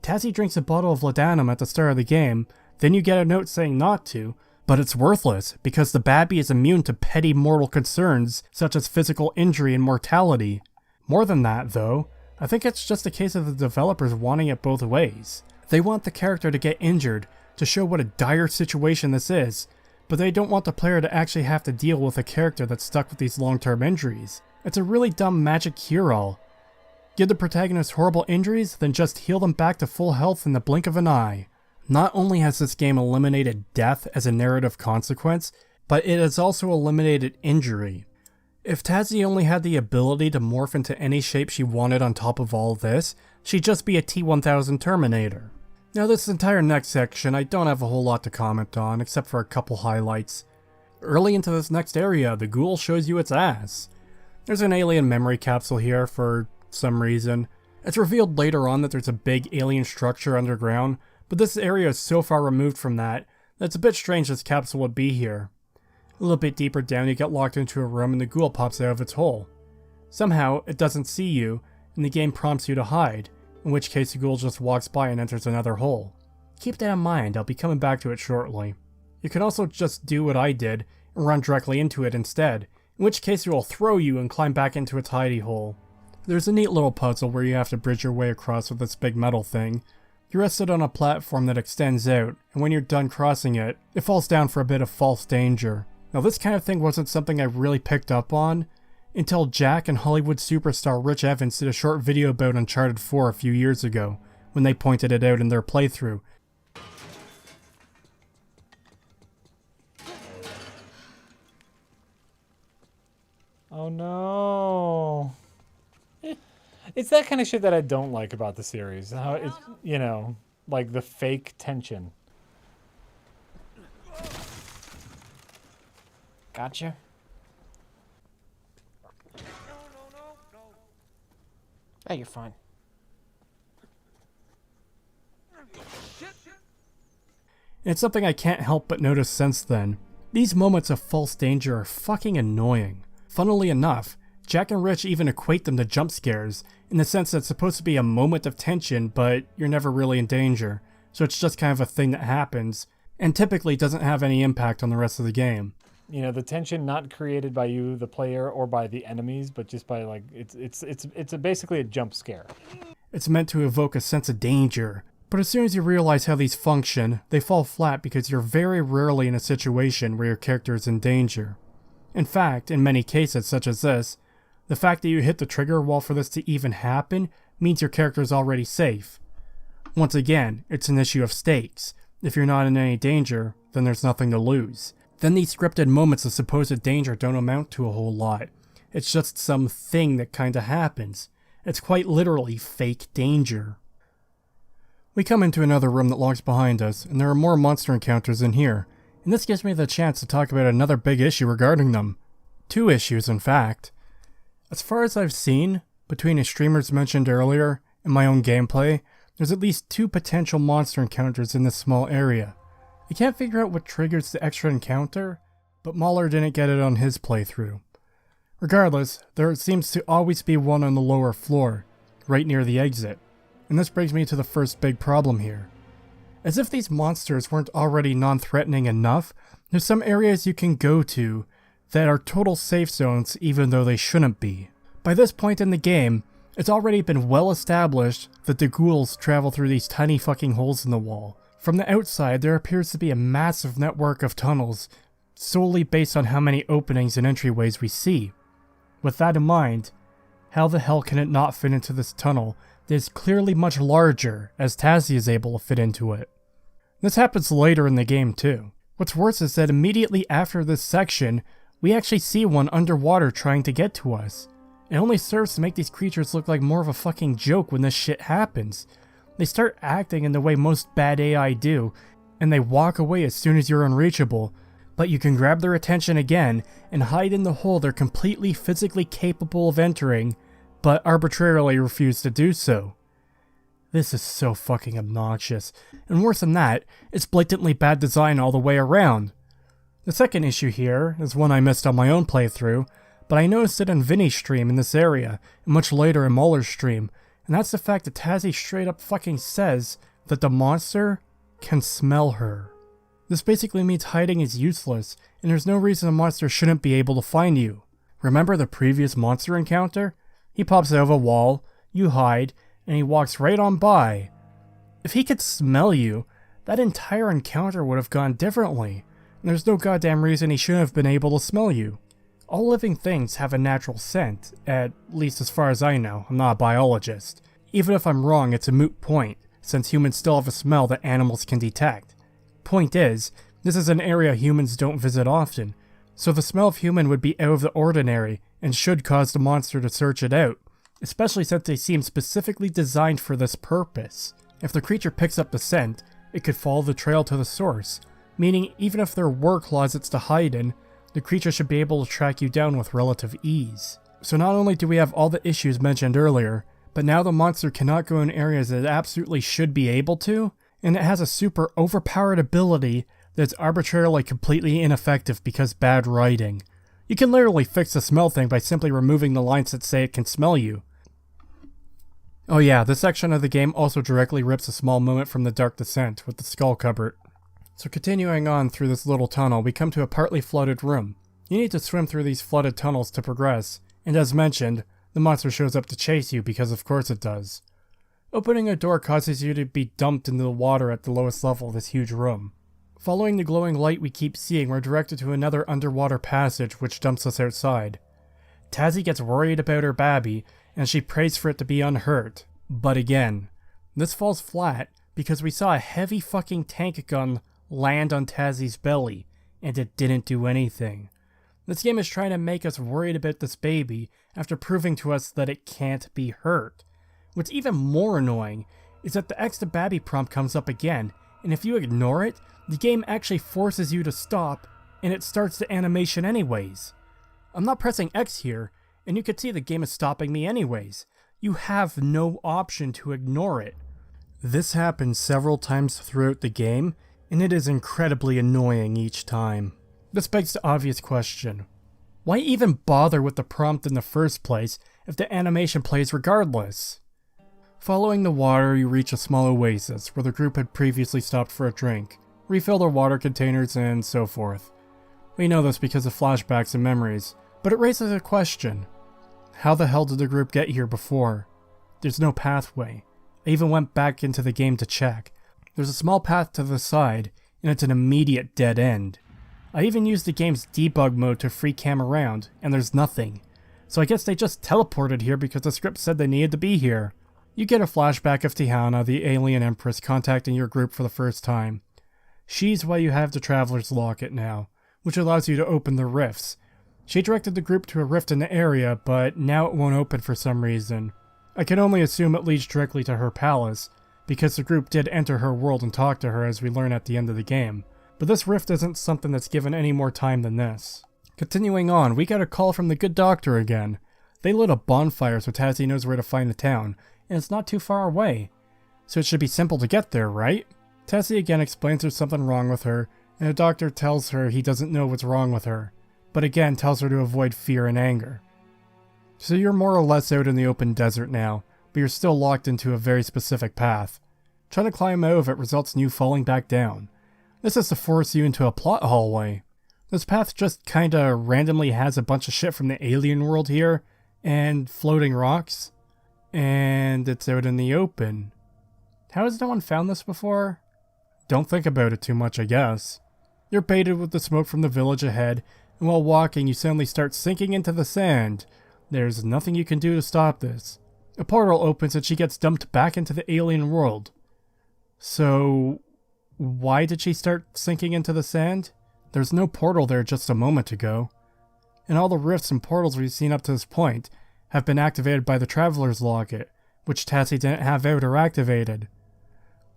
Tasi drinks a bottle of Laudanum at the start of the game, then you get a note saying not to, but it's worthless because the Babby is immune to petty mortal concerns such as physical injury and mortality. More than that, though, I think it's just a case of the developers wanting it both ways. They want the character to get injured to show what a dire situation this is, but they don't want the player to actually have to deal with a character that's stuck with these long-term injuries. It's a really dumb magic cure-all. Give the protagonist horrible injuries, then just heal them back to full health in the blink of an eye. Not only has this game eliminated death as a narrative consequence, but it has also eliminated injury. If Tasi only had the ability to morph into any shape she wanted on top of all this, she'd just be a T-1000 Terminator. Now this entire next section I don't have a whole lot to comment on, except for a couple highlights. Early into this next area, the Ghoul shows you its ass. There's an alien memory capsule here for some reason. It's revealed later on that there's a big alien structure underground, but this area is so far removed from that it's a bit strange this capsule would be here. A little bit deeper down you get locked into a room and the Ghoul pops out of its hole. Somehow it doesn't see you and the game prompts you to hide, in which case the Ghoul just walks by and enters another hole. Keep that in mind, I'll be coming back to it shortly. You can also just do what I did and run directly into it instead, in which case it will throw you and climb back into its hidey hole. There's a neat little puzzle where you have to bridge your way across with this big metal thing. You're rested on a platform that extends out, and when you're done crossing it, it falls down for a bit of false danger. Now this kind of thing wasn't something I really picked up on, until Jack and Hollywood superstar Rich Evans did a short video about Uncharted 4 a few years ago, when they pointed it out in their playthrough. Oh no. It's that kind of shit that I don't like about the series. How it's, you know, like the fake tension. Gotcha. Oh, you're fine. It's something I can't help but notice since then. These moments of false danger are fucking annoying. Funnily enough, Jack and Rich even equate them to jump scares, in the sense that it's supposed to be a moment of tension, but you're never really in danger, so it's just kind of a thing that happens, and typically doesn't have any impact on the rest of the game. You know, the tension not created by you, the player, or by the enemies, but just by like it's basically a jump scare. It's meant to evoke a sense of danger, but as soon as you realize how these function, they fall flat because you're very rarely in a situation where your character is in danger. In fact, in many cases such as this, the fact that you hit the trigger wall for this to even happen means your character is already safe. Once again, it's an issue of stakes. If you're not in any danger, then there's nothing to lose. Then these scripted moments of supposed danger don't amount to a whole lot. It's just some thing that kinda happens. It's quite literally fake danger. We come into another room that locks behind us, and there are more monster encounters in here, and this gives me the chance to talk about another big issue regarding them. 2 issues, in fact. As far as I've seen, between the streamers mentioned earlier and my own gameplay, there's at least 2 potential monster encounters in this small area. I can't figure out what triggers the extra encounter, but Mahler didn't get it on his playthrough. Regardless, there seems to always be one on the lower floor, right near the exit. And this brings me to the first big problem here. As if these monsters weren't already non-threatening enough, there's some areas you can go to that are total safe zones even though they shouldn't be. By this point in the game, it's already been well established that the ghouls travel through these tiny fucking holes in the wall. From the outside, there appears to be a massive network of tunnels, solely based on how many openings and entryways we see. With that in mind, how the hell can it not fit into this tunnel that is clearly much larger, as Tasi is able to fit into it? This happens later in the game too. What's worse is that immediately after this section, we actually see one underwater trying to get to us. It only serves to make these creatures look like more of a fucking joke when this shit happens. They start acting in the way most bad AI do, and they walk away as soon as you're unreachable, but you can grab their attention again and hide in the hole they're completely physically capable of entering, but arbitrarily refuse to do so. This is so fucking obnoxious, and worse than that, it's blatantly bad design all the way around. The second issue here is one I missed on my own playthrough, but I noticed it in Vinny's stream in this area, and much later in Mahler's stream, and that's the fact that Tasi straight up fucking says that the monster can smell her. This basically means hiding is useless, and there's no reason a monster shouldn't be able to find you. Remember the previous monster encounter? He pops out of a wall, you hide, and he walks right on by. If he could smell you, that entire encounter would have gone differently, and there's no goddamn reason he shouldn't have been able to smell you. All living things have a natural scent, at least as far as I know. I'm not a biologist. Even if I'm wrong, it's a moot point, since humans still have a smell that animals can detect. Point is, this is an area humans don't visit often, so the smell of human would be out of the ordinary and should cause the monster to search it out, especially since they seem specifically designed for this purpose. If the creature picks up the scent, it could follow the trail to the source, meaning even if there were closets to hide in, the creature should be able to track you down with relative ease. So not only do we have all the issues mentioned earlier, but now the monster cannot go in areas that it absolutely should be able to, and it has a super overpowered ability that's arbitrarily completely ineffective because bad writing. You can literally fix the smell thing by simply removing the lines that say it can smell you. Oh yeah, this section of the game also directly rips a small moment from the Dark Descent with the skull cupboard. So continuing on through this little tunnel, we come to a partly flooded room. You need to swim through these flooded tunnels to progress, and as mentioned, the monster shows up to chase you because of course it does. Opening a door causes you to be dumped into the water at the lowest level of this huge room. Following the glowing light we keep seeing, we're directed to another underwater passage which dumps us outside. Tasi gets worried about her Babby, and she prays for it to be unhurt. But again, this falls flat because we saw a heavy fucking tank gun land on Tasi's belly, and it didn't do anything. This game is trying to make us worried about this baby after proving to us that it can't be hurt. What's even more annoying is that the X to Babby prompt comes up again, and if you ignore it, the game actually forces you to stop, and it starts the animation anyways. I'm not pressing X here, and you can see the game is stopping me anyways. You have no option to ignore it. This happens several times throughout the game, and it is incredibly annoying each time. This begs the obvious question. Why even bother with the prompt in the first place if the animation plays regardless? Following the water, you reach a small oasis where the group had previously stopped for a drink, refill their water containers, and so forth. We know this because of flashbacks and memories, but it raises a question. How the hell did the group get here before? There's no pathway. I even went back into the game to check. There's a small path to the side, and it's an immediate dead end. I even used the game's debug mode to free cam around, and there's nothing. So I guess they just teleported here because the script said they needed to be here. You get a flashback of Tiana, the alien empress, contacting your group for the first time. She's why you have the Traveler's Locket now, which allows you to open the rifts. She directed the group to a rift in the area, but now it won't open for some reason. I can only assume it leads directly to her palace, because the group did enter her world and talk to her as we learn at the end of the game. But this rift isn't something that's given any more time than this. Continuing on, we got a call from the good doctor again. They lit a bonfire so Tasi knows where to find the town, and it's not too far away. so it should be simple to get there, right? Tasi again explains there's something wrong with her, and the doctor tells her he doesn't know what's wrong with her, but again tells her to avoid fear and anger. So you're more or less out in the open desert now, but you're still locked into a very specific path. Trying to climb out of it results in you falling back down. This is to force you into a plot hallway. This path just kinda randomly has a bunch of shit from the alien world here, and floating rocks, and it's out in the open. How has no one found this before? Don't think about it too much, I guess. You're baited with the smoke from the village ahead, and while walking you suddenly start sinking into the sand. There's nothing you can do to stop this. A portal opens and she gets dumped back into the alien world. So, why did she start sinking into the sand? There's no portal there just a moment ago. And all the rifts and portals we've seen up to this point have been activated by the Traveler's Locket, which Tasi didn't have out or activated.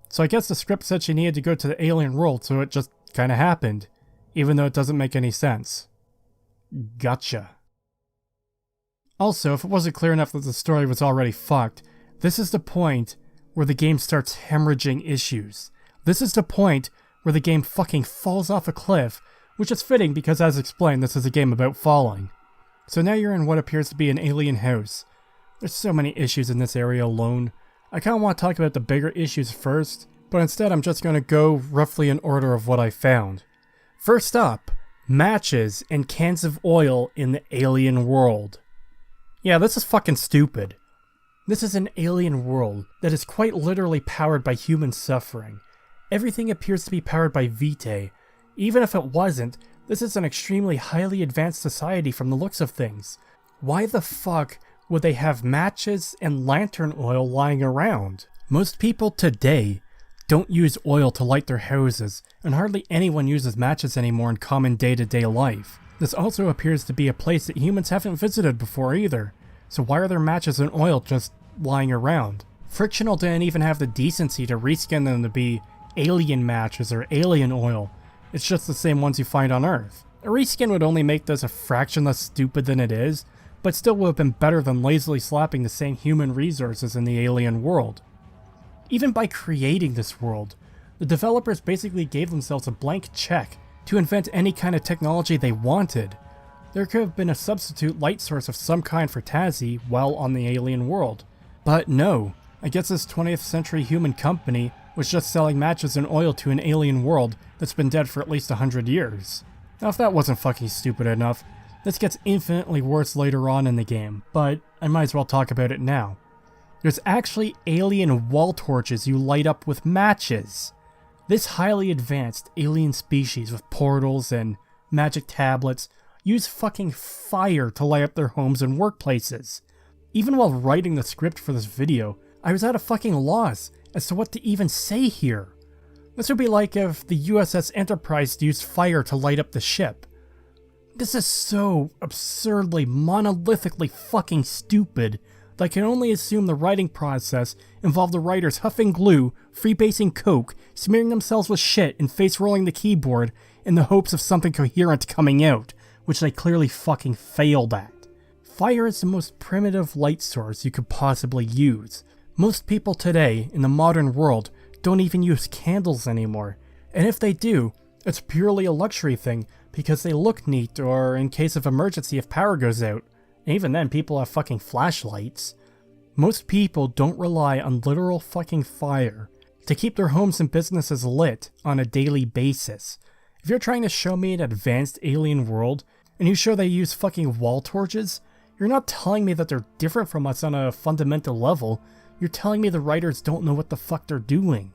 So I guess the script said she needed to go to the alien world, so it just kinda happened, even though it doesn't make any sense. Gotcha. Also, if it wasn't clear enough that the story was already fucked, this is the point where the game starts hemorrhaging issues. This is the point where the game fucking falls off a cliff, which is fitting because, as explained, this is a game about falling. So now you're in what appears to be an alien house. There's so many issues in this area alone. I kinda want to talk about the bigger issues first, but instead I'm just gonna go roughly in order of what I found. First up, matches and cans of oil in the alien world. Yeah, this is fucking stupid. This is an alien world that is quite literally powered by human suffering. Everything appears to be powered by Vitae. Even if it wasn't, this is an extremely highly advanced society from the looks of things. Why the fuck would they have matches and lantern oil lying around? Most people today don't use oil to light their houses, and hardly anyone uses matches anymore in common day-to-day life. This also appears to be a place that humans haven't visited before either, so why are there matches and oil just lying around? Frictional didn't even have the decency to reskin them to be alien matches or alien oil. It's just the same ones you find on Earth. A reskin would only make this a fraction less stupid than it is, but still would have been better than lazily slapping the same human resources in the alien world. Even by creating this world, the developers basically gave themselves a blank check to invent any kind of technology they wanted. There could have been a substitute light source of some kind for Tasi while on the alien world. But no, I guess this 20th century human company was just selling matches and oil to an alien world that's been dead for at least 100 years. Now if that wasn't fucking stupid enough, this gets infinitely worse later on in the game, but I might as well talk about it now. There's actually alien wall torches you light up with matches. This highly advanced alien species with portals and magic tablets use fucking fire to light up their homes and workplaces. Even while writing the script for this video, I was at a fucking loss as to what to even say here. This would be like if the USS Enterprise used fire to light up the ship. This is so absurdly, monolithically fucking stupid that I can only assume the writing process involved the writers huffing glue, freebasing coke, smearing themselves with shit, and face-rolling the keyboard in the hopes of something coherent coming out, which they clearly fucking failed at. Fire is the most primitive light source you could possibly use. Most people today, in the modern world, don't even use candles anymore, and if they do, it's purely a luxury thing because they look neat or in case of emergency if power goes out. And even then, people have fucking flashlights. Most people don't rely on literal fucking fire to keep their homes and businesses lit on a daily basis. If you're trying to show me an advanced alien world, and you show they use fucking wall torches, you're not telling me that they're different from us on a fundamental level, you're telling me the writers don't know what the fuck they're doing.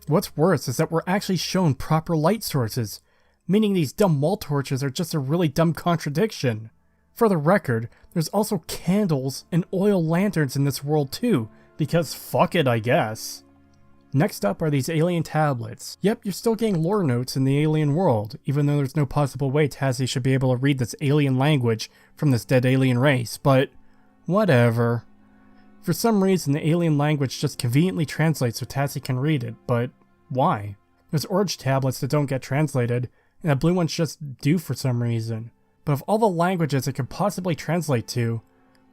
What's worse is that we're actually shown proper light sources, meaning these dumb wall torches are just a really dumb contradiction. For the record, there's also candles and oil lanterns in this world too, because fuck it, I guess. Next up are these alien tablets. Yep, you're still getting lore notes in the alien world, even though there's no possible way Tasi should be able to read this alien language from this dead alien race, but whatever. For some reason, the alien language just conveniently translates so Tasi can read it, but why? There's orange tablets that don't get translated, and the blue ones just do for some reason. But of all the languages it could possibly translate to,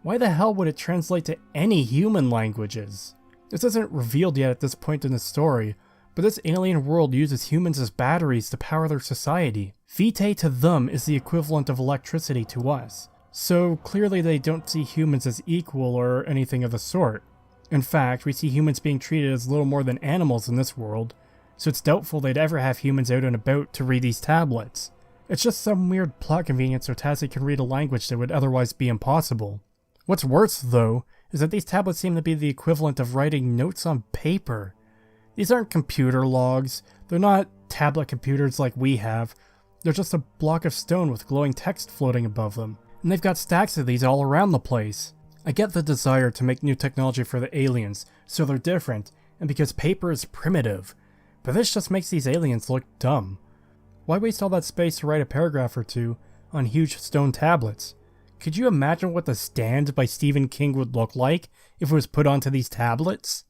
why the hell would it translate to any human languages? This isn't revealed yet at this point in the story, but this alien world uses humans as batteries to power their society. Vitae to them is the equivalent of electricity to us, so clearly they don't see humans as equal or anything of the sort. In fact, we see humans being treated as little more than animals in this world, so it's doubtful they'd ever have humans out and about to read these tablets. It's just some weird plot convenience so Tasi can read a language that would otherwise be impossible. What's worse, though, is that these tablets seem to be the equivalent of writing notes on paper. These aren't computer logs, they're not tablet computers like we have, they're just a block of stone with glowing text floating above them, and they've got stacks of these all around the place. I get the desire to make new technology for the aliens, so they're different, and because paper is primitive, but this just makes these aliens look dumb. Why waste all that space to write a paragraph or two on huge stone tablets? Could you imagine what The Stand by Stephen King would look like if it was put onto these tablets?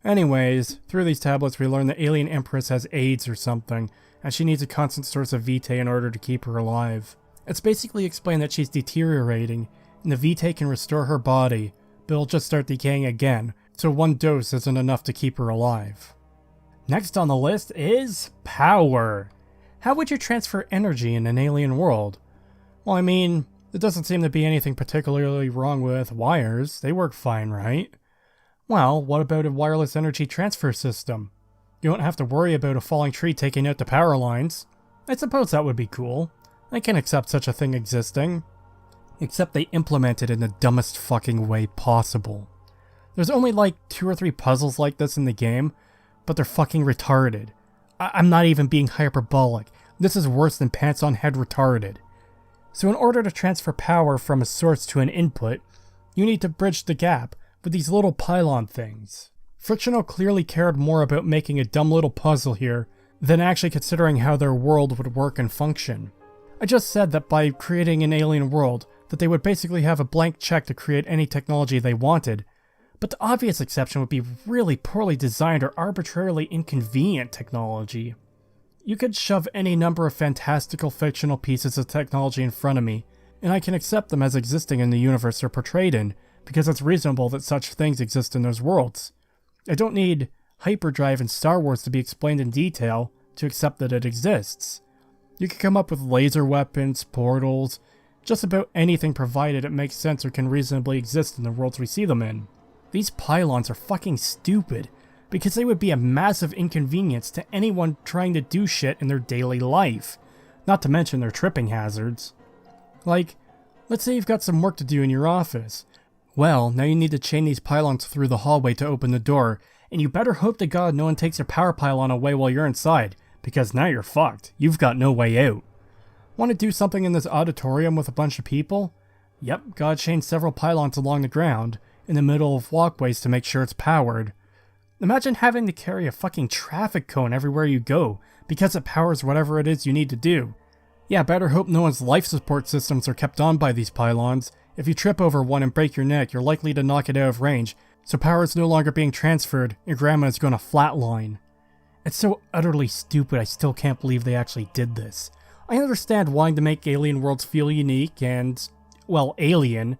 Anyways, through these tablets we learn the alien empress has AIDS or something, and she needs a constant source of Vitae in order to keep her alive. It's basically explained that she's deteriorating, and the Vitae can restore her body, but it'll just start decaying again, so one dose isn't enough to keep her alive. Next on the list is power. How would you transfer energy in an alien world? Well, I mean, there doesn't seem to be anything particularly wrong with wires. They work fine, right? Well, what about a wireless energy transfer system? You don't have to worry about a falling tree taking out the power lines. I suppose that would be cool. I can accept such a thing existing. Except they implement it in the dumbest fucking way possible. There's only like 2 or 3 puzzles like this in the game, but they're fucking retarded. I'm not even being hyperbolic. This is worse than pants on head retarded. So in order to transfer power from a source to an input, you need to bridge the gap with these little pylon things. Frictional clearly cared more about making a dumb little puzzle here than actually considering how their world would work and function. I just said that by creating an alien world, that they would basically have a blank check to create any technology they wanted, but the obvious exception would be really poorly designed or arbitrarily inconvenient technology. You could shove any number of fantastical fictional pieces of technology in front of me, and I can accept them as existing in the universe they're portrayed in, because it's reasonable that such things exist in those worlds. I don't need hyperdrive in Star Wars to be explained in detail to accept that it exists. You can come up with laser weapons, portals, just about anything provided it makes sense or can reasonably exist in the worlds we see them in. These pylons are fucking stupid, because they would be a massive inconvenience to anyone trying to do shit in their daily life, not to mention their tripping hazards. Like, let's say you've got some work to do in your office. Well, now you need to chain these pylons through the hallway to open the door, and you better hope to God no one takes your power pylon away while you're inside, because now you're fucked. You've got no way out. Want to do something in this auditorium with a bunch of people? Yep, gotta chain several pylons along the ground, in the middle of walkways to make sure it's powered. Imagine having to carry a fucking traffic cone everywhere you go, because it powers whatever it is you need to do. Yeah, better hope no one's life support systems are kept on by these pylons. If you trip over one and break your neck, you're likely to knock it out of range, so power is no longer being transferred, and grandma is gonna flatline. It's so utterly stupid I still can't believe they actually did this. I understand wanting to make alien worlds feel unique and, well, alien,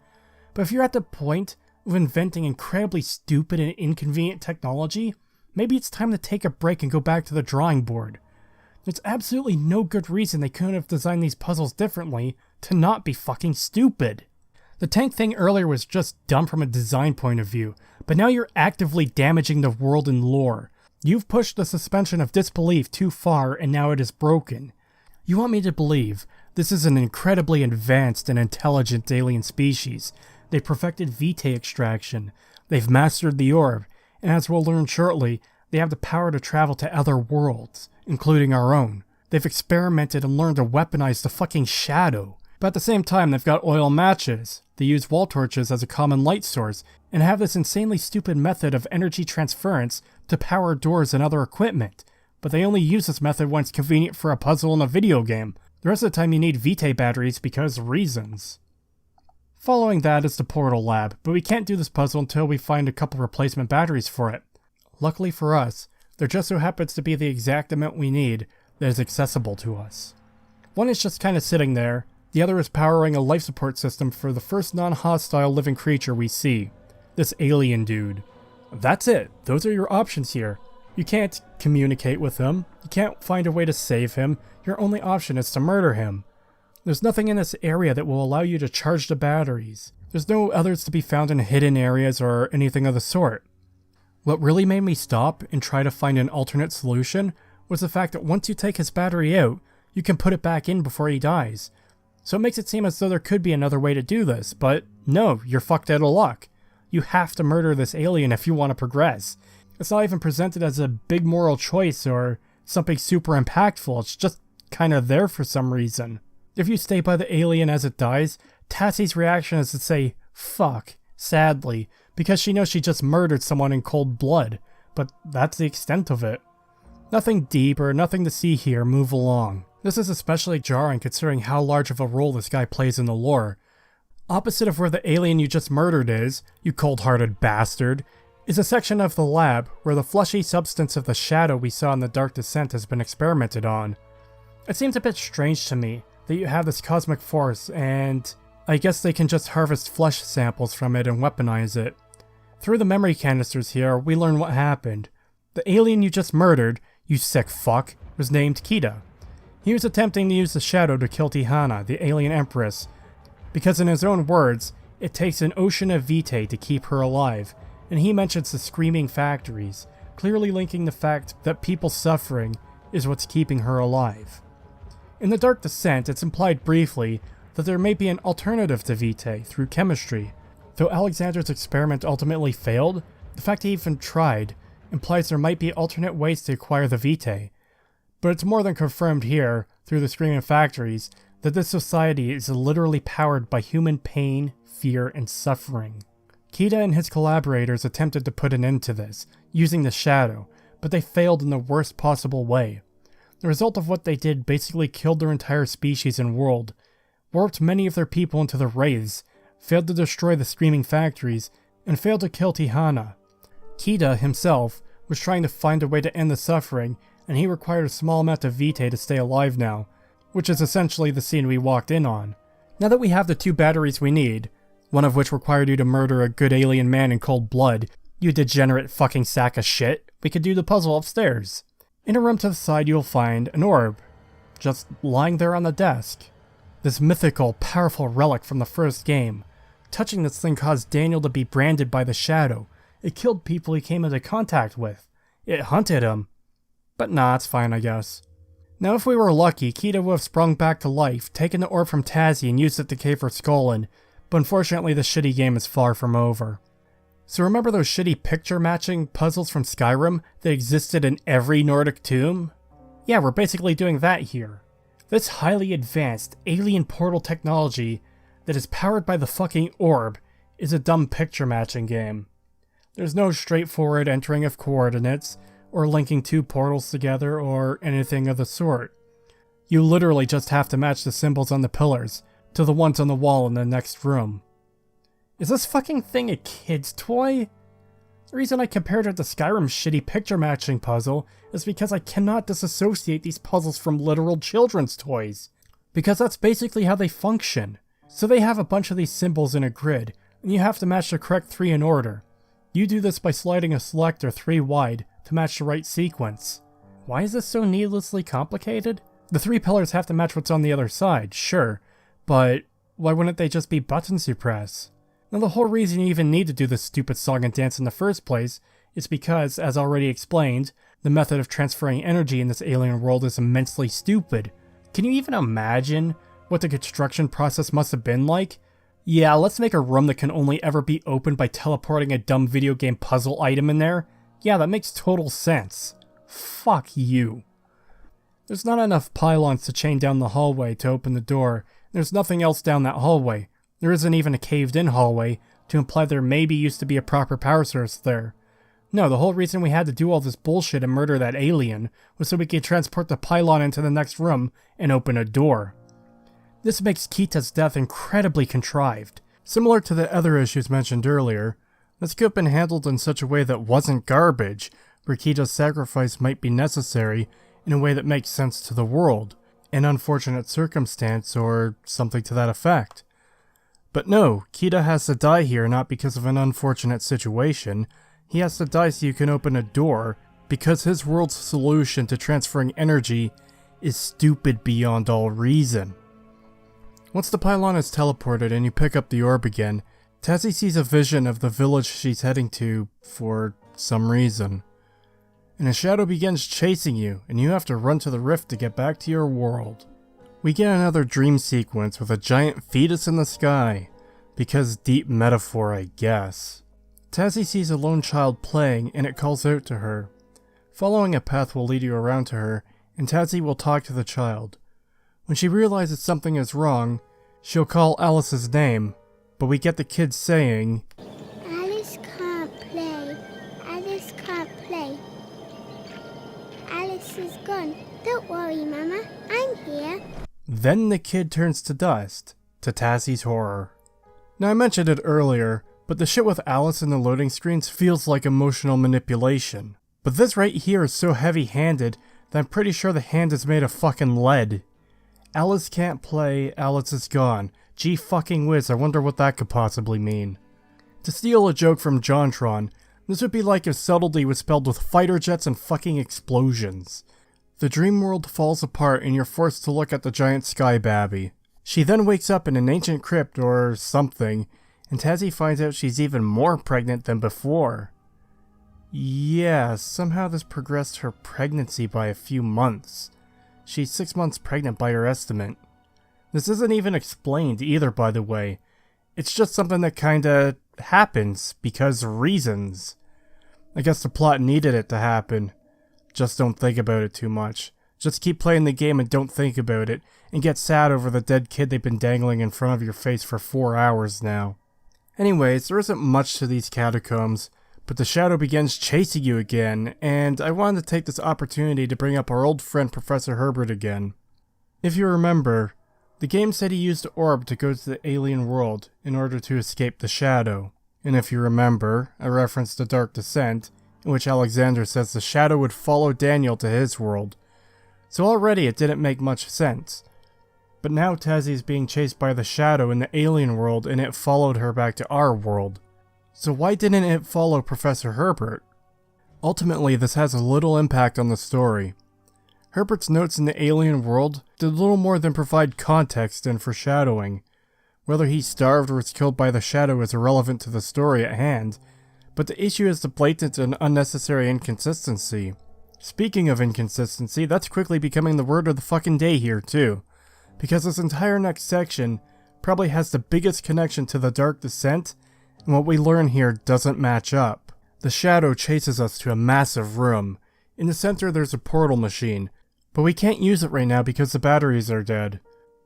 but if you're at the point of inventing incredibly stupid and inconvenient technology, maybe it's time to take a break and go back to the drawing board. There's absolutely no good reason they couldn't have designed these puzzles differently to not be fucking stupid. The tank thing earlier was just dumb from a design point of view, but now you're actively damaging the world and lore. You've pushed the suspension of disbelief too far and now it is broken. You want me to believe this is an incredibly advanced and intelligent alien species. They've perfected Vitae extraction, they've mastered the orb, and as we'll learn shortly, they have the power to travel to other worlds, including our own. They've experimented and learned to weaponize the fucking shadow. But at the same time, they've got oil matches. They use wall torches as a common light source, and have this insanely stupid method of energy transference to power doors and other equipment. But they only use this method when it's convenient for a puzzle in a video game. The rest of the time you need Vitae batteries because reasons. Following that is the portal lab, but we can't do this puzzle until we find a couple replacement batteries for it. Luckily for us, there just so happens to be the exact amount we need that is accessible to us. One is just kind of sitting there, the other is powering a life support system for the first non-hostile living creature we see, this alien dude. That's it. Those are your options here. You can't communicate with him. You can't find a way to save him. Your only option is to murder him. There's nothing in this area that will allow you to charge the batteries. There's no others to be found in hidden areas or anything of the sort. What really made me stop and try to find an alternate solution was the fact that once you take his battery out, you can put it back in before he dies. So it makes it seem as though there could be another way to do this, but no, you're fucked out of luck. You have to murder this alien if you want to progress. It's not even presented as a big moral choice or something super impactful, it's just kind of there for some reason. If you stay by the alien as it dies, Tasi's reaction is to say, fuck, sadly, because she knows she just murdered someone in cold blood, but that's the extent of it. Nothing deep or nothing to see here, move along. This is especially jarring considering how large of a role this guy plays in the lore. Opposite of where the alien you just murdered is, you cold-hearted bastard, is a section of the lab where the fleshy substance of the shadow we saw in the Dark Descent has been experimented on. It seems a bit strange to me that you have this cosmic force and I guess they can just harvest flesh samples from it and weaponize it. Through the memory canisters here, we learn what happened. The alien you just murdered, you sick fuck, was named Kita. He was attempting to use the shadow to kill Tihana, the alien empress, because in his own words, it takes an ocean of Vitae to keep her alive, and he mentions the screaming factories, clearly linking the fact that people suffering is what's keeping her alive. In the Dark Descent, it's implied briefly that there may be an alternative to Vitae through chemistry. Though Alexander's experiment ultimately failed, the fact he even tried implies there might be alternate ways to acquire the Vitae. But it's more than confirmed here, through the screaming factories, that this society is literally powered by human pain, fear, and suffering. Kita and his collaborators attempted to put an end to this, using the shadow, but they failed in the worst possible way. The result of what they did basically killed their entire species and world, warped many of their people into the wraiths, failed to destroy the screaming factories, and failed to kill Tihana. Kita himself was trying to find a way to end the suffering, and he required a small amount of Vitae to stay alive now, which is essentially the scene we walked in on. Now that we have the 2 batteries we need, one of which required you to murder a good alien man in cold blood, you degenerate fucking sack of shit, we could do the puzzle upstairs. In a room to the side you'll find an orb, just lying there on the desk. This mythical, powerful relic from the first game. Touching this thing caused Daniel to be branded by the shadow. It killed people he came into contact with. It hunted him. But nah, it's fine I guess. Now if we were lucky, Kita would have sprung back to life, taken the orb from Tasi and used it to cave her skull in, but unfortunately the shitty game is far from over. So remember those shitty picture matching puzzles from Skyrim that existed in every Nordic tomb? Yeah, we're basically doing that here. This highly advanced alien portal technology that is powered by the fucking orb is a dumb picture matching game. There's no straightforward entering of coordinates, or linking 2 portals together, or anything of the sort. You literally just have to match the symbols on the pillars to the ones on the wall in the next room. Is this fucking thing a kid's toy? The reason I compared it to Skyrim's shitty picture matching puzzle is because I cannot disassociate these puzzles from literal children's toys. Because that's basically how they function. So they have a bunch of these symbols in a grid, and you have to match the correct 3 in order. You do this by sliding a selector 3 wide to match the right sequence. Why is this so needlessly complicated? The 3 pillars have to match what's on the other side, sure, but why wouldn't they just be buttons you press? Now the whole reason you even need to do this stupid song and dance in the first place is because, as already explained, the method of transferring energy in this alien world is immensely stupid. Can you even imagine what the construction process must have been like? Yeah, let's make a room that can only ever be opened by teleporting a dumb video game puzzle item in there. Yeah, that makes total sense. Fuck you. There's not enough pylons to chain down the hallway to open the door. There's nothing else down that hallway. There isn't even a caved-in hallway to imply there maybe used to be a proper power source there. No, the whole reason we had to do all this bullshit and murder that alien was so we could transport the pylon into the next room and open a door. This makes Kita's death incredibly contrived. Similar to the other issues mentioned earlier, this could have been handled in such a way that wasn't garbage, where Kita's sacrifice might be necessary in a way that makes sense to the world, an unfortunate circumstance or something to that effect. But no, Kita has to die here not because of an unfortunate situation. he has to die so you can open a door, because his world's solution to transferring energy is stupid beyond all reason. Once the Pylon is teleported and you pick up the orb again, Tasi sees a vision of the village she's heading to for some reason. And a shadow begins chasing you, and you have to run to the rift to get back to your world. We get another dream sequence with a giant fetus in the sky, because deep metaphor, I guess. Tasi sees a lone child playing, and it calls out to her. Following a path will lead you around to her, and Tasi will talk to the child. When she realizes something is wrong, she'll call Alys's name, but we get the kid saying, Alys can't play. Alys can't play. Alys is gone. Don't worry, Mama. I'm here. Then the kid turns to dust, to Tasi's horror. Now I mentioned it earlier, but the shit with Alys in the loading screens feels like emotional manipulation. But this right here is so heavy-handed that I'm pretty sure the hand is made of fucking lead. Alys can't play, Alys is gone. Gee fucking whiz, I wonder what that could possibly mean. To steal a joke from JonTron, this would be like if subtlety was spelled with fighter jets and fucking explosions. The dream world falls apart and you're forced to look at the giant sky Babby. She then wakes up in an ancient crypt or something, and Tasi finds out she's even more pregnant than before. Yeah, somehow this progressed her pregnancy by a few months. She's 6 months pregnant by her estimate. This isn't even explained either, by the way. It's just something that kinda happens because reasons. I guess the plot needed it to happen. Just don't think about it too much. Just keep playing the game and don't think about it, and get sad over the dead kid they've been dangling in front of your face for 4 hours now. Anyways, there isn't much to these catacombs, but the shadow begins chasing you again, and I wanted to take this opportunity to bring up our old friend Professor Herbert again. If you remember, the game said he used the orb to go to the alien world in order to escape the shadow. And if you remember, I referenced the Dark Descent, in which Alexander says the shadow would follow Daniel to his world. So already it didn't make much sense. But now Tasi is being chased by the shadow in the alien world and it followed her back to our world. So why didn't it follow Professor Herbert? Ultimately, this has a little impact on the story. Herbert's notes in the alien world did little more than provide context and foreshadowing. Whether he starved or was killed by the shadow is irrelevant to the story at hand, but the issue is the blatant and unnecessary inconsistency. Speaking of inconsistency, that's quickly becoming the word of the fucking day here too, because this entire next section probably has the biggest connection to the Dark Descent, and what we learn here doesn't match up. The shadow chases us to a massive room. In the center there's a portal machine, but we can't use it right now because the batteries are dead.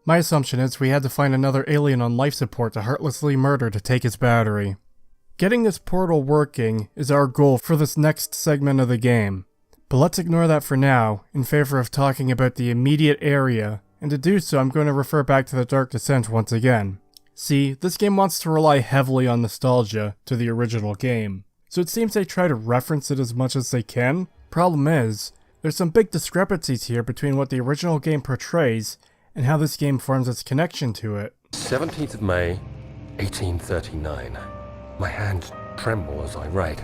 My assumption is we had to find another alien on life support to heartlessly murder to take its battery. Getting this portal working is our goal for this next segment of the game, but let's ignore that for now in favor of talking about the immediate area, and to do so I'm going to refer back to the Dark Descent once again. See, this game wants to rely heavily on nostalgia to the original game, so it seems they try to reference it as much as they can. Problem is, there's some big discrepancies here between what the original game portrays and how this game forms its connection to it. 17th of May, 1839. My hands tremble as I write.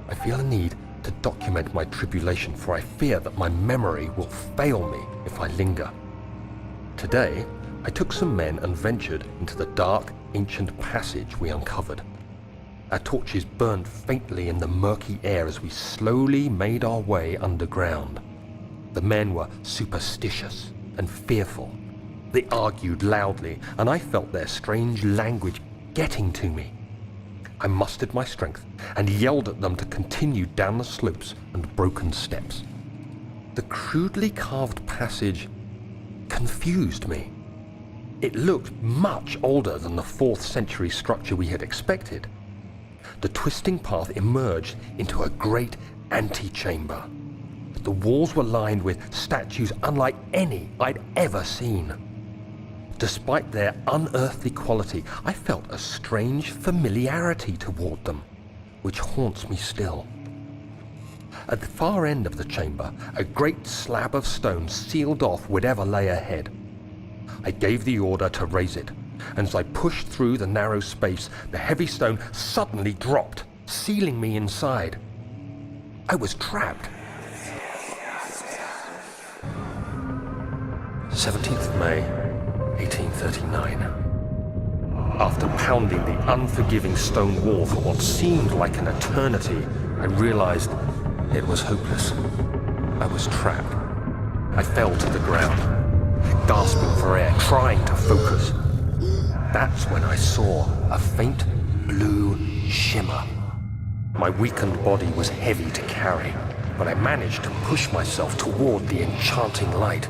I feel a need to document my tribulation, for I fear that my memory will fail me if I linger. Today, I took some men and ventured into the dark, ancient passage we uncovered. Our torches burned faintly in the murky air as we slowly made our way underground. The men were superstitious and fearful. They argued loudly, and I felt their strange language getting to me. I mustered my strength and yelled at them to continue down the slopes and broken steps. The crudely carved passage confused me. It looked much older than the 4th century structure we had expected. The twisting path emerged into a great antechamber. The walls were lined with statues unlike any I'd ever seen. Despite their unearthly quality, I felt a strange familiarity toward them, which haunts me still. At the far end of the chamber, a great slab of stone sealed off whatever lay ahead. I gave the order to raise it, and as I pushed through the narrow space, the heavy stone suddenly dropped, sealing me inside. I was trapped. 17th of May, 1839. After pounding the unforgiving stone wall for what seemed like an eternity, I realized it was hopeless. I was trapped. I fell to the ground, gasping for air, trying to focus. That's when I saw a faint blue shimmer. My weakened body was heavy to carry, but I managed to push myself toward the enchanting light.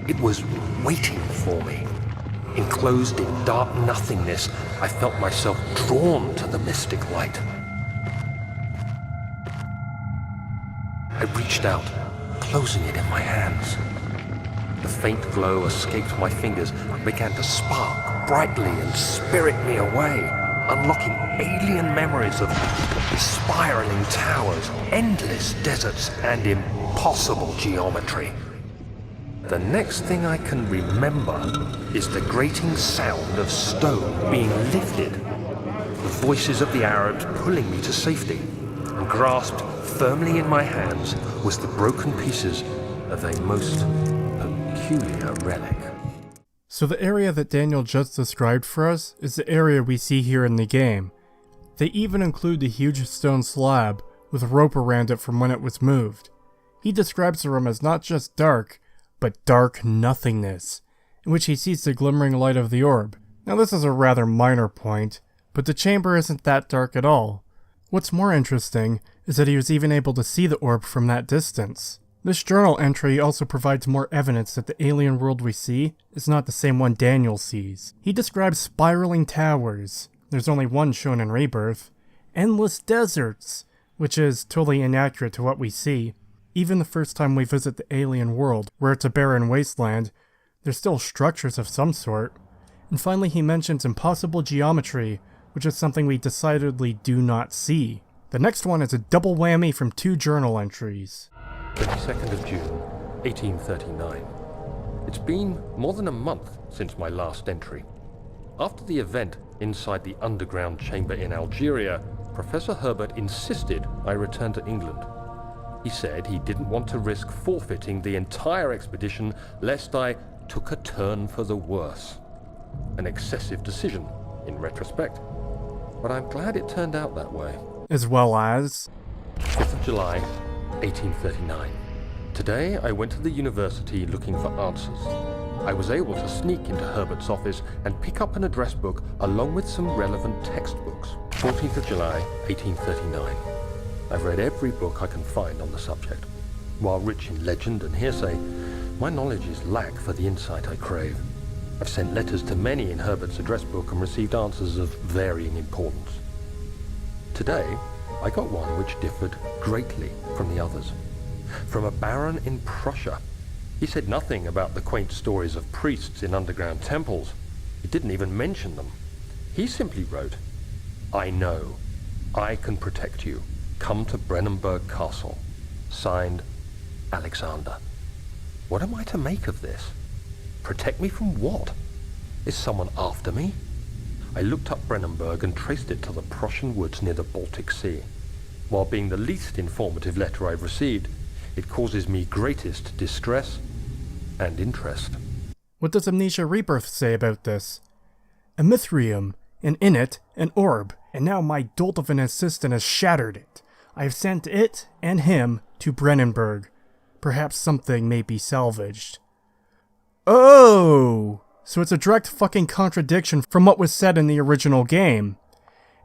It was waiting for me. Enclosed in dark nothingness, I felt myself drawn to the mystic light. I reached out, closing it in my hands. The faint glow escaped my fingers and began to spark brightly and spirit me away, unlocking alien memories of spiraling towers, endless deserts, and impossible geometry. The next thing I can remember is the grating sound of stone being lifted, the voices of the Arabs pulling me to safety, and grasped firmly in my hands was the broken pieces of a most peculiar relic. So the area that Daniel just described for us is the area we see here in the game. They even include the huge stone slab with a rope around it from when it was moved. He describes the room as not just dark, but dark nothingness, in which he sees the glimmering light of the orb. Now this is a rather minor point, but the chamber isn't that dark at all. What's more interesting is that he was even able to see the orb from that distance. This journal entry also provides more evidence that the alien world we see is not the same one Daniel sees. He describes spiraling towers, there's only one shown in Rebirth, endless deserts, which is totally inaccurate to what we see. Even the first time we visit the alien world, where it's a barren wasteland, there's still structures of some sort. And finally he mentions impossible geometry, which is something we decidedly do not see. The next one is a double whammy from two journal entries. 22nd of June, 1839. It's been more than a month since my last entry. After the event inside the underground chamber in Algeria, Professor Herbert insisted I return to England. He said he didn't want to risk forfeiting the entire expedition lest I took a turn for the worse. An excessive decision, in retrospect. But I'm glad it turned out that way. As well as 5th of July, 1839. Today I went to the university looking for answers. I was able to sneak into Herbert's office and pick up an address book along with some relevant textbooks. 14th of July, 1839. I've read every book I can find on the subject. While rich in legend and hearsay, my knowledge is lack for the insight I crave. I've sent letters to many in Herbert's address book and received answers of varying importance. Today, I got one which differed greatly from the others. From a baron in Prussia. He said nothing about the quaint stories of priests in underground temples. He didn't even mention them. He simply wrote, "I know. I can protect you. Come to Brennenburg Castle. Signed, Alexander." What am I to make of this? Protect me from what? Is someone after me? I looked up Brennenburg and traced it to the Prussian woods near the Baltic Sea. While being the least informative letter I've received, it causes me greatest distress and interest. What does Amnesia Rebirth say about this? A Mithrium, and in it, an orb, and now my dolt of an assistant has shattered it. I have sent it, and him, to Brennenburg. Perhaps something may be salvaged. Oh! So it's a direct fucking contradiction from what was said in the original game.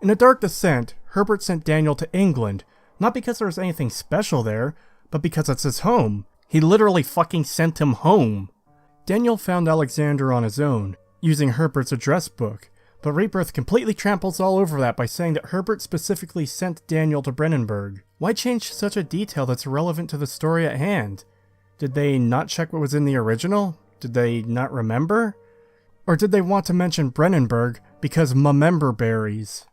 In A Dark Descent, Herbert sent Daniel to England, not because there was anything special there, but because it's his home. He literally fucking sent him home. Daniel found Alexander on his own, using Herbert's address book, but Rebirth completely tramples all over that by saying that Herbert specifically sent Daniel to Brennenburg. Why change such a detail that's irrelevant to the story at hand? Did they not check what was in the original? Did they not remember? Or did they want to mention Brennenburg because member berries?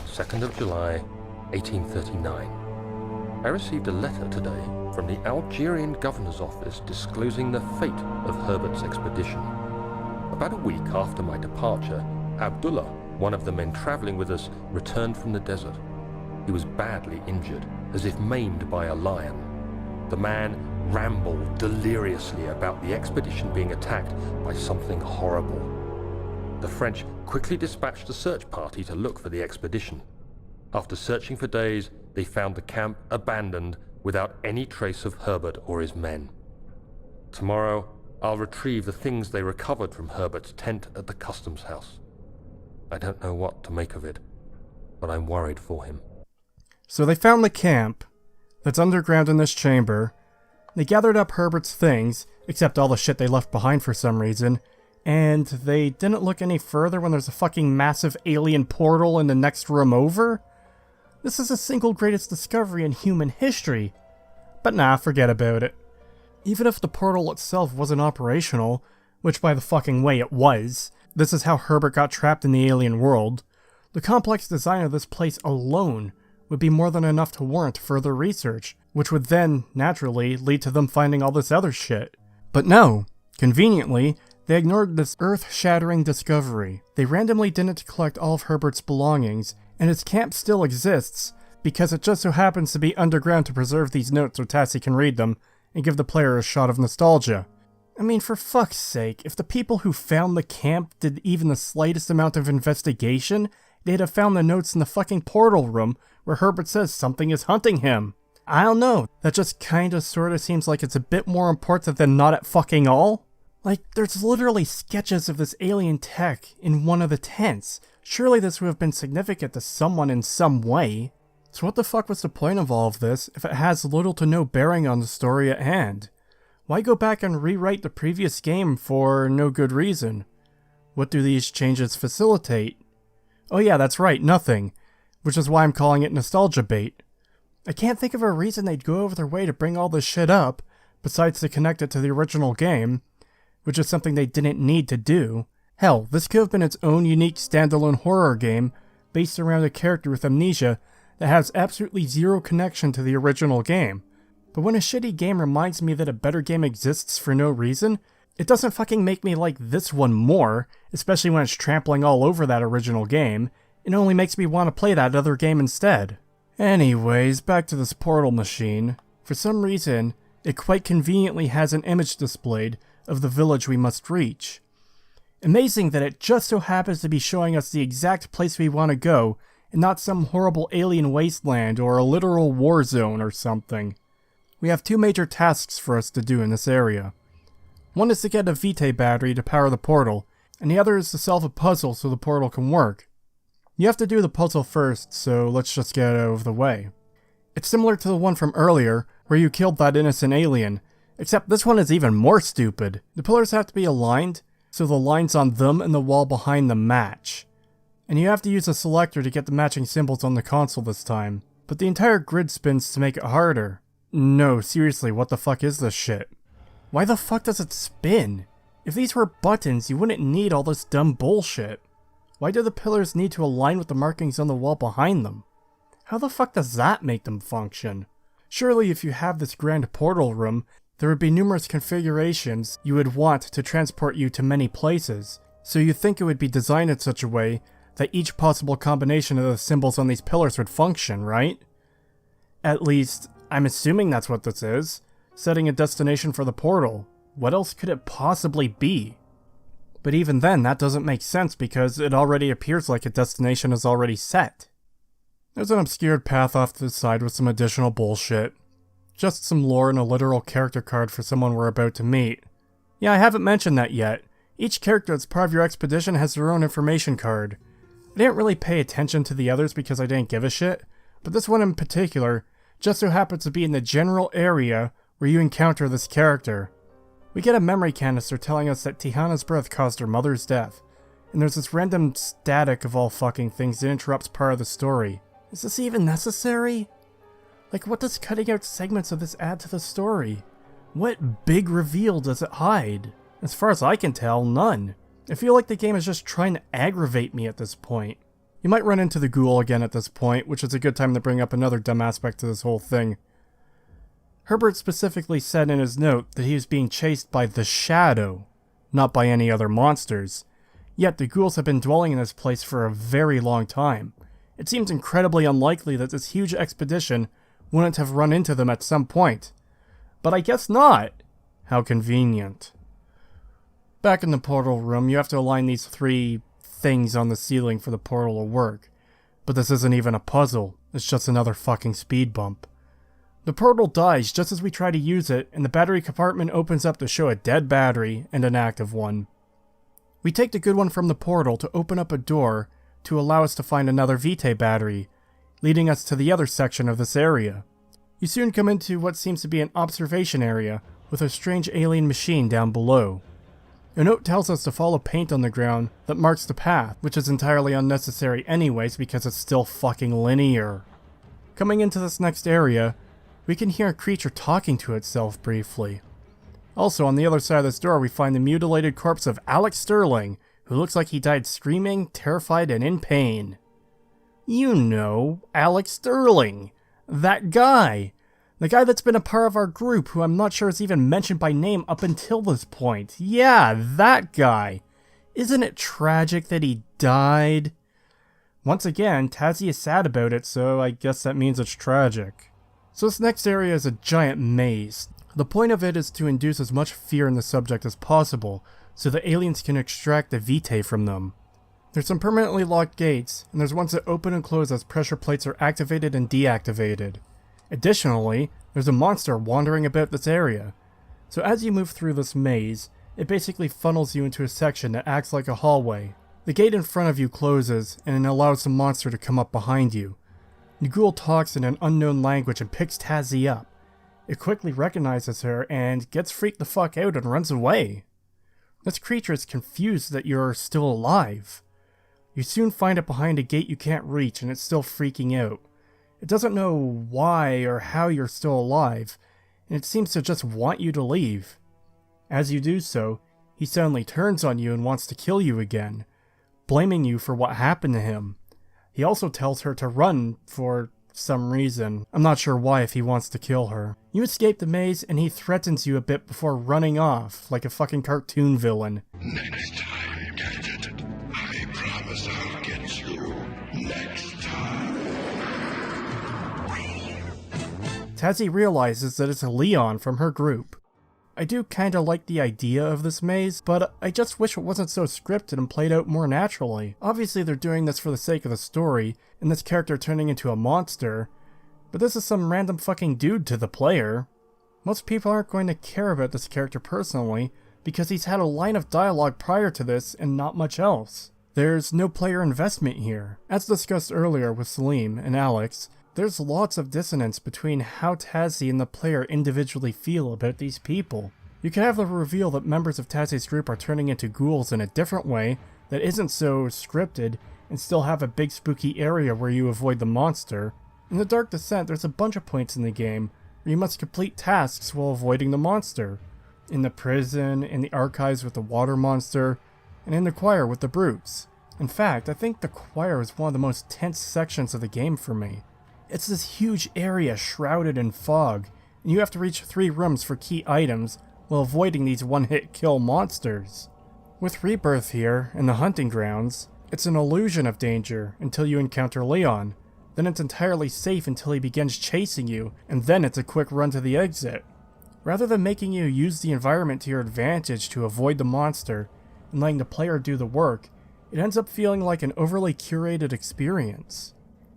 2nd of July, 1839. I received a letter today from the Algerian governor's office disclosing the fate of Herbert's expedition. About a week after my departure, Abdullah, one of the men traveling with us, returned from the desert. He was badly injured, as if maimed by a lion. The man rambled deliriously about the expedition being attacked by something horrible. The French quickly dispatched a search party to look for the expedition. After searching for days, they found the camp abandoned without any trace of Herbert or his men. Tomorrow, I'll retrieve the things they recovered from Herbert's tent at the customs house. I don't know what to make of it, but I'm worried for him. So they found the camp that's underground in this chamber. They gathered up Herbert's things, except all the shit they left behind for some reason, and they didn't look any further when there's a fucking massive alien portal in the next room over? This is the single greatest discovery in human history. But nah, forget about it. Even if the portal itself wasn't operational, which by the fucking way it was, this is how Herbert got trapped in the alien world, the complex design of this place alone would be more than enough to warrant further research, which would then, naturally, lead to them finding all this other shit. But no, conveniently, they ignored this earth-shattering discovery. They randomly didn't collect all of Herbert's belongings, and his camp still exists, because it just so happens to be underground to preserve these notes so Tasi can read them, and give the player a shot of nostalgia. I mean, for fuck's sake, if the people who found the camp did even the slightest amount of investigation, they'd have found the notes in the fucking portal room where Herbert says something is hunting him. I don't know, that just kinda sorta seems like it's a bit more important than not at fucking all. Like, there's literally sketches of this alien tech in one of the tents. Surely this would have been significant to someone in some way. So what the fuck was the point of all of this if it has little to no bearing on the story at hand? Why go back and rewrite the previous game for no good reason? What do these changes facilitate? Oh yeah, that's right, nothing. Which is why I'm calling it nostalgia bait. I can't think of a reason they'd go over their way to bring all this shit up, besides to connect it to the original game, which is something they didn't need to do. Hell, this could have been its own unique standalone horror game, based around a character with amnesia that has absolutely zero connection to the original game. But when a shitty game reminds me that a better game exists for no reason, it doesn't fucking make me like this one more, especially when it's trampling all over that original game. It only makes me want to play that other game instead. Anyways, back to this portal machine. For some reason, it quite conveniently has an image displayed of the village we must reach. Amazing that it just so happens to be showing us the exact place we want to go, and not some horrible alien wasteland or a literal war zone or something. We have two major tasks for us to do in this area. One is to get a Vitae battery to power the portal, and the other is to solve a puzzle so the portal can work. You have to do the puzzle first, so let's just get it out of the way. It's similar to the one from earlier, where you killed that innocent alien, except this one is even more stupid. The pillars have to be aligned, so the lines on them and the wall behind them match. And you have to use a selector to get the matching symbols on the console this time, but the entire grid spins to make it harder. No, seriously, what the fuck is this shit? Why the fuck does it spin? If these were buttons, you wouldn't need all this dumb bullshit. Why do the pillars need to align with the markings on the wall behind them? How the fuck does that make them function? Surely if you have this grand portal room, there would be numerous configurations you would want to transport you to many places, so you'd think it would be designed in such a way that each possible combination of the symbols on these pillars would function, right? At least, I'm assuming that's what this is, setting a destination for the portal. What else could it possibly be? But even then, that doesn't make sense because it already appears like a destination is already set. There's an obscured path off to the side with some additional bullshit. Just some lore and a literal character card for someone we're about to meet. Yeah, I haven't mentioned that yet. Each character that's part of your expedition has their own information card. I didn't really pay attention to the others because I didn't give a shit, but this one in particular just so happens to be in the general area where you encounter this character. We get a memory canister telling us that Tihana's birth caused her mother's death, and there's this random static of all fucking things that interrupts part of the story. Is this even necessary? Like, what does cutting out segments of this add to the story? What big reveal does it hide? As far as I can tell, none. I feel like the game is just trying to aggravate me at this point. You might run into the Ghoul again at this point, which is a good time to bring up another dumb aspect to this whole thing. Herbert specifically said in his note that he was being chased by the Shadow, not by any other monsters. Yet the ghouls have been dwelling in this place for a very long time. It seems incredibly unlikely that this huge expedition wouldn't have run into them at some point. But I guess not. How convenient. Back in the portal room, you have to align these 3 things on the ceiling for the portal to work. But this isn't even a puzzle, it's just another fucking speed bump. The portal dies just as we try to use it, and the battery compartment opens up to show a dead battery and an active one. We take the good one from the portal to open up a door to allow us to find another Vitae battery, leading us to the other section of this area. You soon come into what seems to be an observation area with a strange alien machine down below. A note tells us to follow paint on the ground that marks the path, which is entirely unnecessary anyways because it's still fucking linear. Coming into this next area, we can hear a creature talking to itself briefly. Also, on the other side of this door, we find the mutilated corpse of Alex Sterling, who looks like he died screaming, terrified, and in pain. You know, Alex Sterling. That guy. The guy that's been a part of our group, who I'm not sure is even mentioned by name up until this point. Yeah, that guy. Isn't it tragic that he died? Once again, Tasi is sad about it, so I guess that means it's tragic. So this next area is a giant maze. The point of it is to induce as much fear in the subject as possible, so the aliens can extract the Vitae from them. There's some permanently locked gates, and there's ones that open and close as pressure plates are activated and deactivated. Additionally, there's a monster wandering about this area. So as you move through this maze, it basically funnels you into a section that acts like a hallway. The gate in front of you closes, and it allows the monster to come up behind you. The ghoul talks in an unknown language and picks Tasi up. It quickly recognizes her and gets freaked the fuck out and runs away. This creature is confused that you're still alive. You soon find it behind a gate you can't reach and it's still freaking out. It doesn't know why or how you're still alive, and it seems to just want you to leave. As you do so, he suddenly turns on you and wants to kill you again, blaming you for what happened to him. He also tells her to run for some reason. I'm not sure why if he wants to kill her. You escape the maze and he threatens you a bit before running off, like a fucking cartoon villain. Next time, Gadget. I promise I'll get you next time. Tasi realizes that it's Leon from her group. I do kinda like the idea of this maze, but I just wish it wasn't so scripted and played out more naturally. Obviously they're doing this for the sake of the story, and this character turning into a monster, but this is some random fucking dude to the player. Most people aren't going to care about this character personally, because he's had a line of dialogue prior to this and not much else. There's no player investment here. As discussed earlier with Salim and Alex, there's lots of dissonance between how Tasi and the player individually feel about these people. You can have the reveal that members of Tasi's group are turning into ghouls in a different way that isn't so scripted, and still have a big spooky area where you avoid the monster. In the Dark Descent, there's a bunch of points in the game where you must complete tasks while avoiding the monster. In the prison, in the archives with the water monster, and in the choir with the brutes. In fact, I think the choir is one of the most tense sections of the game for me. It's this huge area shrouded in fog, and you have to reach 3 rooms for key items while avoiding these one-hit kill monsters. With Rebirth here, in the hunting grounds, it's an illusion of danger until you encounter Leon. Then it's entirely safe until he begins chasing you, and then it's a quick run to the exit. Rather than making you use the environment to your advantage to avoid the monster, and letting the player do the work, it ends up feeling like an overly curated experience.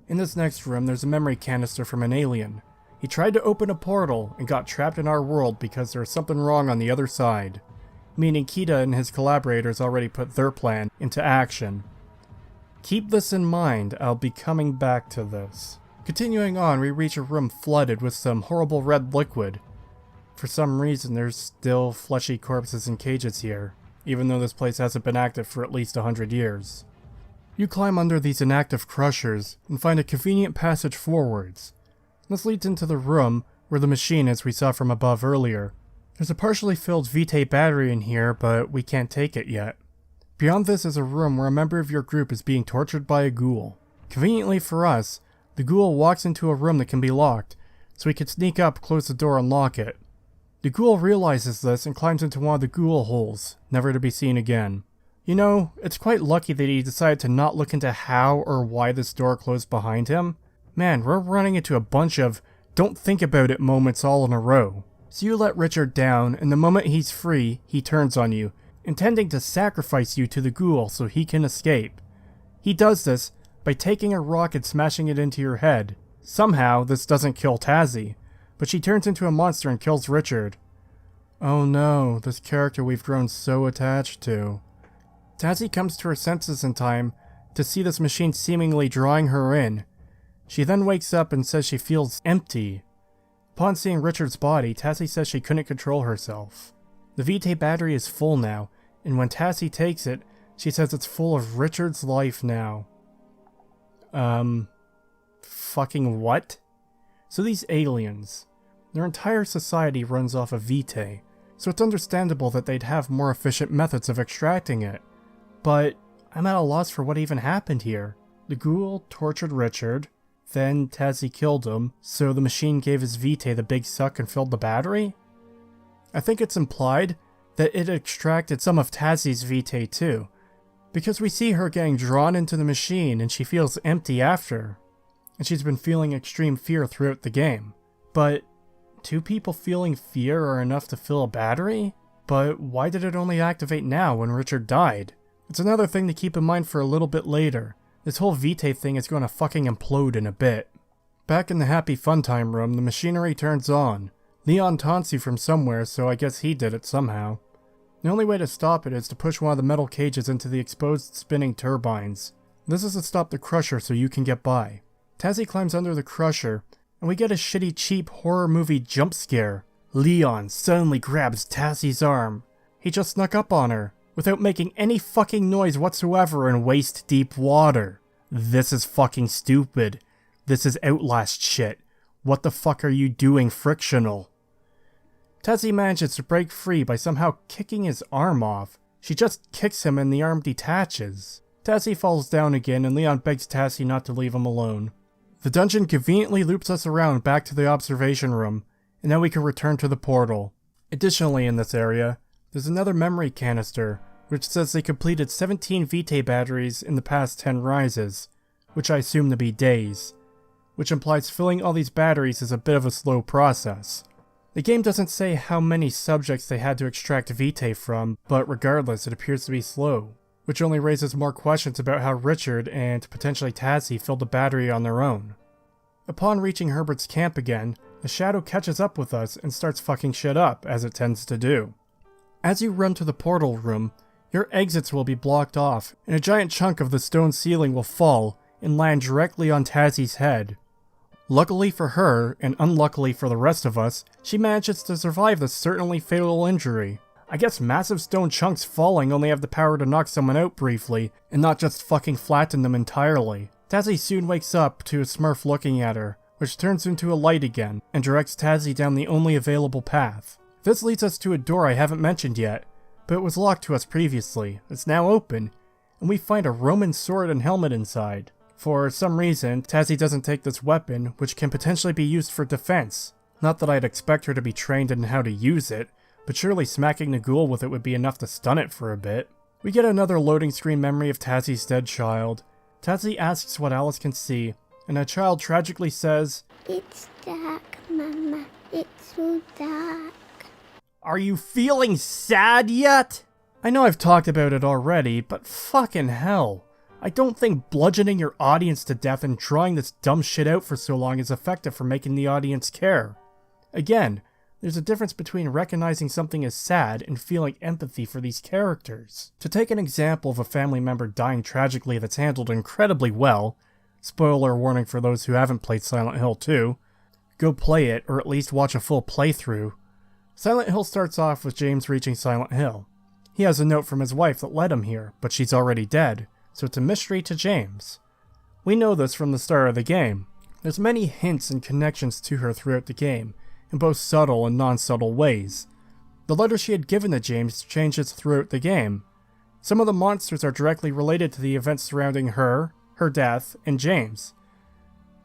In this next room, there's a memory canister from an alien. He tried to open a portal and got trapped in our world because there's something wrong on the other side. Meaning Kita and his collaborators already put their plan into action. Keep this in mind, I'll be coming back to this. Continuing on, we reach a room flooded with some horrible red liquid. For some reason, there's still fleshy corpses in cages here, even though this place hasn't been active for at least 100 years. You climb under these inactive crushers and find a convenient passage forwards. This leads into the room where the machine is we saw from above earlier. There's a partially filled Vitae battery in here, but we can't take it yet. Beyond this is a room where a member of your group is being tortured by a ghoul. Conveniently for us, the ghoul walks into a room that can be locked, so he could sneak up, close the door, and lock it. The ghoul realizes this and climbs into one of the ghoul holes, never to be seen again. You know, it's quite lucky that he decided to not look into how or why this door closed behind him. Man, we're running into a bunch of don't think about it moments all in a row. So you let Richard down, and the moment he's free, he turns on you, intending to sacrifice you to the ghoul so he can escape. He does this by taking a rock and smashing it into your head. Somehow, this doesn't kill Tasi, but she turns into a monster and kills Richard. Oh no, this character we've grown so attached to. Tasi comes to her senses in time to see this machine seemingly drawing her in. She then wakes up and says she feels empty. Upon seeing Richard's body, Tasi says she couldn't control herself. The Vitae battery is full now, and when Tasi takes it, she says it's full of Richard's life now. Fucking what? So these aliens, their entire society runs off of Vitae, so it's understandable that they'd have more efficient methods of extracting it. But I'm at a loss for what even happened here. The ghoul tortured Richard, then Tasi killed him, so the machine gave his Vitae the big suck and filled the battery? I think it's implied that it extracted some of Tasi's Vitae too, because we see her getting drawn into the machine and she feels empty after, and she's been feeling extreme fear throughout the game. But two people feeling fear are enough to fill a battery? But why did it only activate now when Richard died? It's another thing to keep in mind for a little bit later. This whole Vitae thing is going to fucking implode in a bit. Back in the happy fun time room, the machinery turns on. Leon taunts you from somewhere, so I guess he did it somehow. The only way to stop it is to push one of the metal cages into the exposed spinning turbines. This is to stop the crusher so you can get by. Tasi climbs under the crusher, and we get a shitty cheap horror movie jump scare. Leon suddenly grabs Tasi's arm. He just snuck up on her, without making any fucking noise whatsoever in waist-deep water. This is fucking stupid. This is Outlast shit. What the fuck are you doing, Frictional? Tasi manages to break free by somehow kicking his arm off. She just kicks him and the arm detaches. Tasi falls down again and Leon begs Tasi not to leave him alone. The dungeon conveniently loops us around back to the observation room, and now we can return to the portal. Additionally in this area, there's another memory canister, which says they completed 17 Vitae batteries in the past 10 rises, which I assume to be days, which implies filling all these batteries is a bit of a slow process. The game doesn't say how many subjects they had to extract Vitae from, but regardless, it appears to be slow, which only raises more questions about how Richard and potentially Tasi filled the battery on their own. Upon reaching Herbert's camp again, the shadow catches up with us and starts fucking shit up, as it tends to do. As you run to the portal room, your exits will be blocked off, and a giant chunk of the stone ceiling will fall and land directly on Tasi's head. Luckily for her, and unluckily for the rest of us, she manages to survive this certainly fatal injury. I guess massive stone chunks falling only have the power to knock someone out briefly, and not just fucking flatten them entirely. Tasi soon wakes up to a Smurf looking at her, which turns into a light again, and directs Tasi down the only available path. This leads us to a door I haven't mentioned yet, but it was locked to us previously. It's now open, and we find a Roman sword and helmet inside. For some reason, Tasi doesn't take this weapon, which can potentially be used for defense. Not that I'd expect her to be trained in how to use it, but surely smacking the ghoul with it would be enough to stun it for a bit. We get another loading screen memory of Tasi's dead child. Tasi asks what Alys can see, and a child tragically says, "It's dark, Mama. It's so dark." Are you feeling sad yet? I know I've talked about it already, but fucking hell. I don't think bludgeoning your audience to death and drawing this dumb shit out for so long is effective for making the audience care. Again, there's a difference between recognizing something as sad and feeling empathy for these characters. To take an example of a family member dying tragically that's handled incredibly well, spoiler warning for those who haven't played Silent Hill 2, go play it or at least watch a full playthrough. Silent Hill starts off with James reaching Silent Hill. He has a note from his wife that led him here, but she's already dead, so it's a mystery to James. We know this from the start of the game. There's many hints and connections to her throughout the game, in both subtle and non-subtle ways. The letter she had given to James changes throughout the game. Some of the monsters are directly related to the events surrounding her, her death, and James.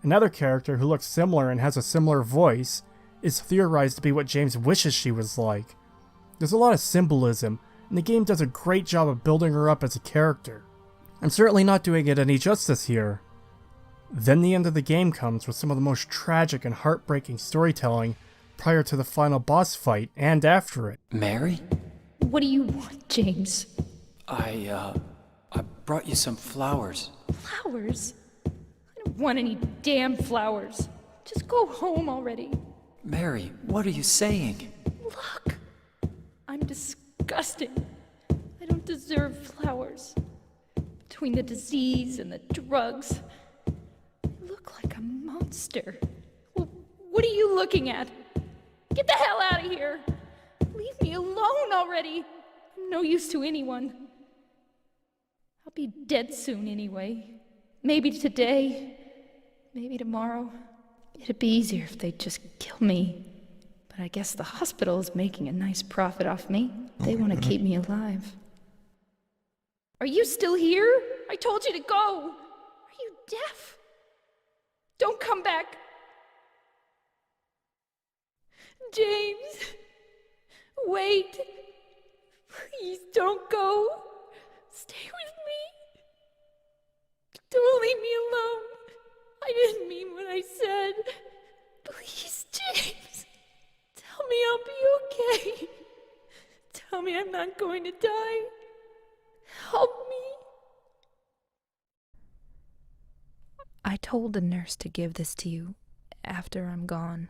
Another character who looks similar and has a similar voice is theorized to be what James wishes she was like. There's a lot of symbolism, and the game does a great job of building her up as a character. I'm certainly not doing it any justice here. Then the end of the game comes with some of the most tragic and heartbreaking storytelling prior to the final boss fight and after it. Mary? What do you want, James? I brought you some flowers. Flowers? I don't want any damn flowers. Just go home already. Mary, what are you saying? Look, I'm disgusting. I don't deserve flowers. Between the disease and the drugs, I look like a monster. Well, what are you looking at? Get the hell out of here! Leave me alone already! I'm no use to anyone. I'll be dead soon anyway. Maybe today, maybe tomorrow. It'd be easier if they'd just kill me. But I guess the hospital is making a nice profit off me. They want to keep me alive. Are you still here? I told you to go! Are you deaf? Don't come back! James! Wait! Please don't go! Stay with me! Don't leave me alone! I didn't mean what I said! Please, James! Tell me I'll be okay! Tell me I'm not going to die! Help me! I told the nurse to give this to you after I'm gone.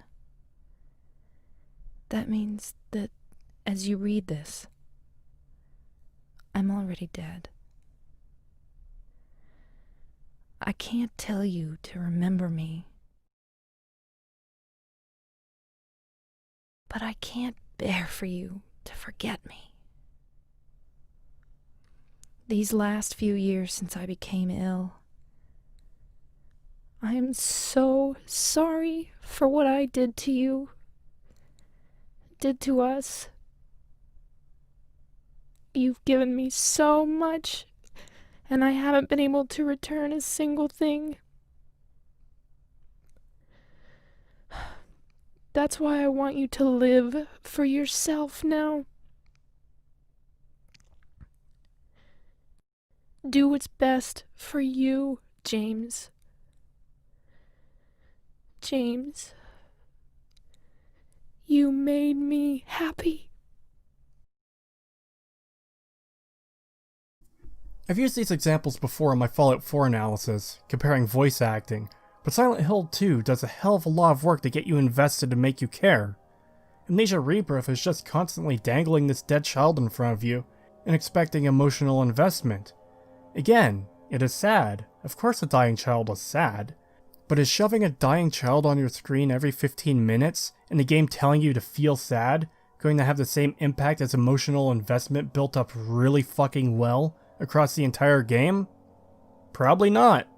That means that as you read this, I'm already dead. I can't tell you to remember me, but I can't bear for you to forget me. These last few years since I became ill, I am so sorry for what I did to you, did to us. You've given me so much, and I haven't been able to return a single thing. That's why I want you to live for yourself now. Do what's best for you, James. James, you made me happy. I've used these examples before in my Fallout 4 analysis, comparing voice acting, but Silent Hill 2 does a hell of a lot of work to get you invested and make you care. Amnesia Rebirth is just constantly dangling this dead child in front of you and expecting emotional investment. Again, it is sad. Of course a dying child is sad. But is shoving a dying child on your screen every 15 minutes and the game telling you to feel sad going to have the same impact as emotional investment built up really fucking well across the entire game? Probably not.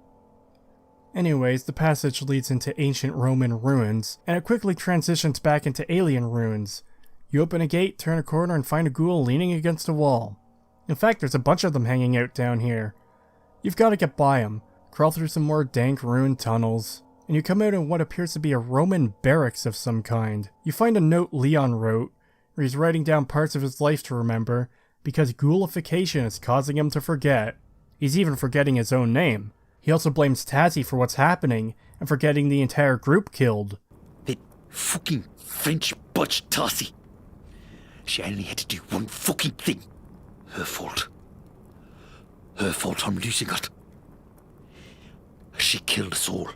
Anyways, the passage leads into ancient Roman ruins, and it quickly transitions back into alien ruins. You open a gate, turn a corner, and find a ghoul leaning against a wall. In fact, there's a bunch of them hanging out down here. You've got to get by them, crawl through some more dank ruined tunnels, and you come out in what appears to be a Roman barracks of some kind. You find a note Leon wrote, where he's writing down parts of his life to remember, because ghoulification is causing him to forget. He's even forgetting his own name. He also blames Tasi for what's happening, and for getting the entire group killed. That fucking French butch Tasi. She only had to do one fucking thing. Her fault. Her fault I'm losing it. She killed us all.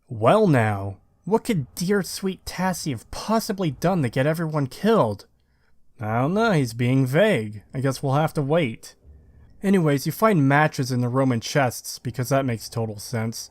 Well now, what could dear sweet Tasi have possibly done to get everyone killed? I don't know, he's being vague. I guess we'll have to wait. Anyways, you find matches in the Roman chests, because that makes total sense.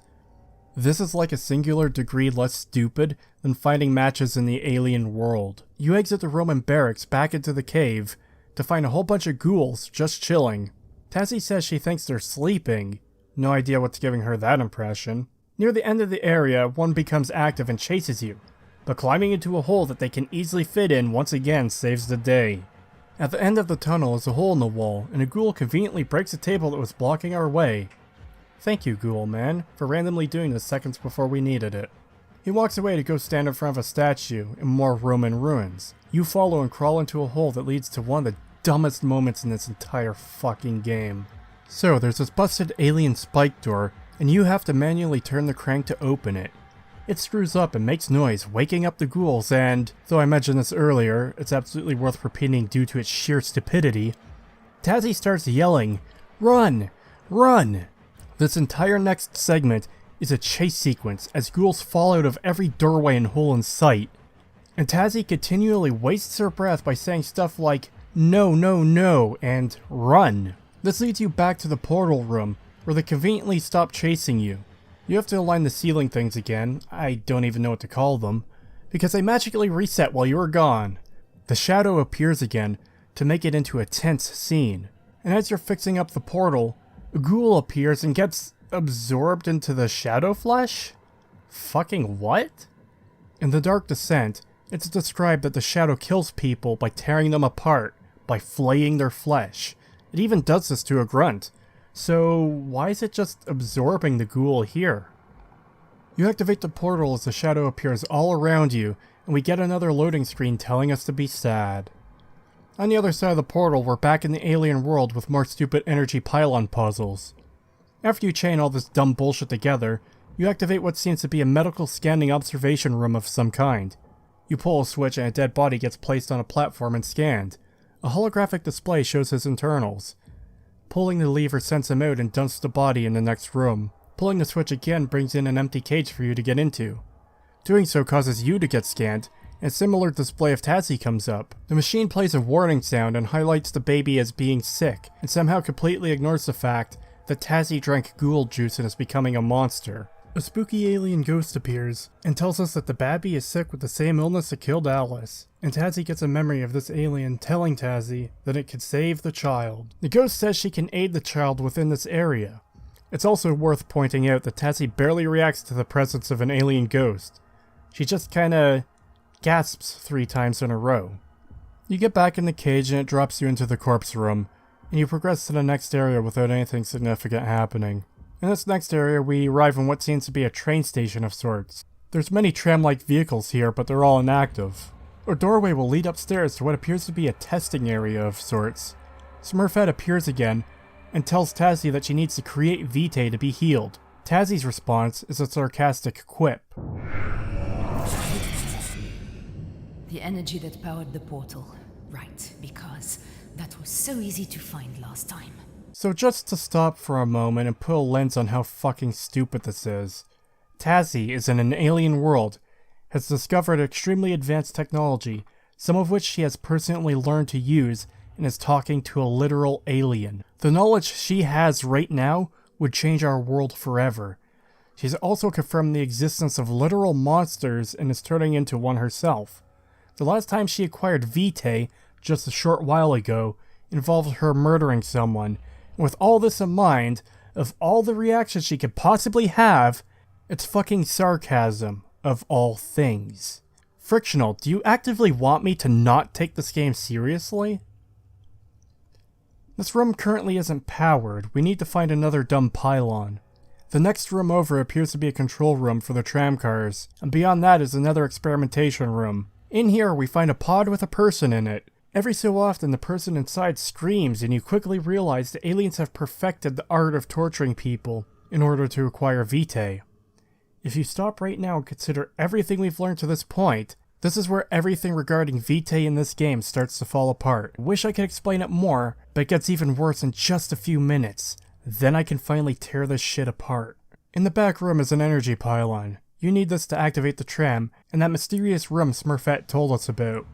This is like a singular degree less stupid than finding matches in the alien world. You exit the Roman barracks back into the cave to find a whole bunch of ghouls just chilling. Tasi says she thinks they're sleeping. No idea what's giving her that impression. Near the end of the area, one becomes active and chases you, but climbing into a hole that they can easily fit in once again saves the day. At the end of the tunnel is a hole in the wall, and a ghoul conveniently breaks a table that was blocking our way. Thank you, Ghoul Man, for randomly doing this seconds before we needed it. He walks away to go stand in front of a statue in more Roman ruins. You follow and crawl into a hole that leads to one of the dumbest moments in this entire fucking game. So, there's this busted alien spike door, and you have to manually turn the crank to open it. It screws up and makes noise, waking up the ghouls, and, though I mentioned this earlier, it's absolutely worth repeating due to its sheer stupidity, Tasi starts yelling, "Run! Run!" This entire next segment is a chase sequence as ghouls fall out of every doorway and hole in sight, and Tasi continually wastes her breath by saying stuff like, "No, no, no," and "Run." This leads you back to the portal room, where they conveniently stop chasing you. You have to align the ceiling things again, I don't even know what to call them, because they magically reset while you were gone. The shadow appears again to make it into a tense scene, and as you're fixing up the portal, a ghoul appears and gets absorbed into the shadow flesh? Fucking what? In the Dark Descent, it's described that the shadow kills people by tearing them apart, by flaying their flesh. It even does this to a grunt. So why is it just absorbing the ghoul here? You activate the portal as the shadow appears all around you, and we get another loading screen telling us to be sad. On the other side of the portal, we're back in the alien world with more stupid energy pylon puzzles. After you chain all this dumb bullshit together, you activate what seems to be a medical scanning observation room of some kind. You pull a switch and a dead body gets placed on a platform and scanned. A holographic display shows his internals. Pulling the lever sends him out and dumps the body in the next room. Pulling the switch again brings in an empty cage for you to get into. Doing so causes you to get scanned, and a similar display of Tasi comes up. The machine plays a warning sound and highlights the baby as being sick, and somehow completely ignores the fact that Tasi drank ghoul juice and is becoming a monster. A spooky alien ghost appears and tells us that the Babby is sick with the same illness that killed Alys, and Tasi gets a memory of this alien telling Tasi that it could save the child. The ghost says she can aid the child within this area. It's also worth pointing out that Tasi barely reacts to the presence of an alien ghost. She just kinda gasps 3 times in a row. You get back in the cage and it drops you into the corpse room, and you progress to the next area without anything significant happening. In this next area, we arrive in what seems to be a train station of sorts. There's many tram-like vehicles here, but they're all inactive. A doorway will lead upstairs to what appears to be a testing area of sorts. Smurfette appears again, and tells Tasi that she needs to create Vitae to be healed. Tazi's response is a sarcastic quip. The energy that powered the portal. Right, because that was so easy to find last time. So just to stop for a moment and put a lens on how fucking stupid this is, Tasi is in an alien world, has discovered extremely advanced technology, some of which she has personally learned to use, and is talking to a literal alien. The knowledge she has right now would change our world forever. She's also confirmed the existence of literal monsters and is turning into one herself. The last time she acquired Vitae, just a short while ago, involved her murdering someone. With all this in mind, of all the reactions she could possibly have, it's fucking sarcasm, of all things. Frictional, do you actively want me to not take this game seriously? This room currently isn't powered, we need to find another dumb pylon. The next room over appears to be a control room for the tram cars, and beyond that is another experimentation room. In here we find a pod with a person in it. Every so often the person inside screams and you quickly realize the aliens have perfected the art of torturing people in order to acquire Vitae. If you stop right now and consider everything we've learned to this point, this is where everything regarding Vitae in this game starts to fall apart. I wish I could explain it more, but it gets even worse in just a few minutes. Then I can finally tear this shit apart. In the back room is an energy pylon. You need this to activate the tram, and that mysterious room Smurfette told us about.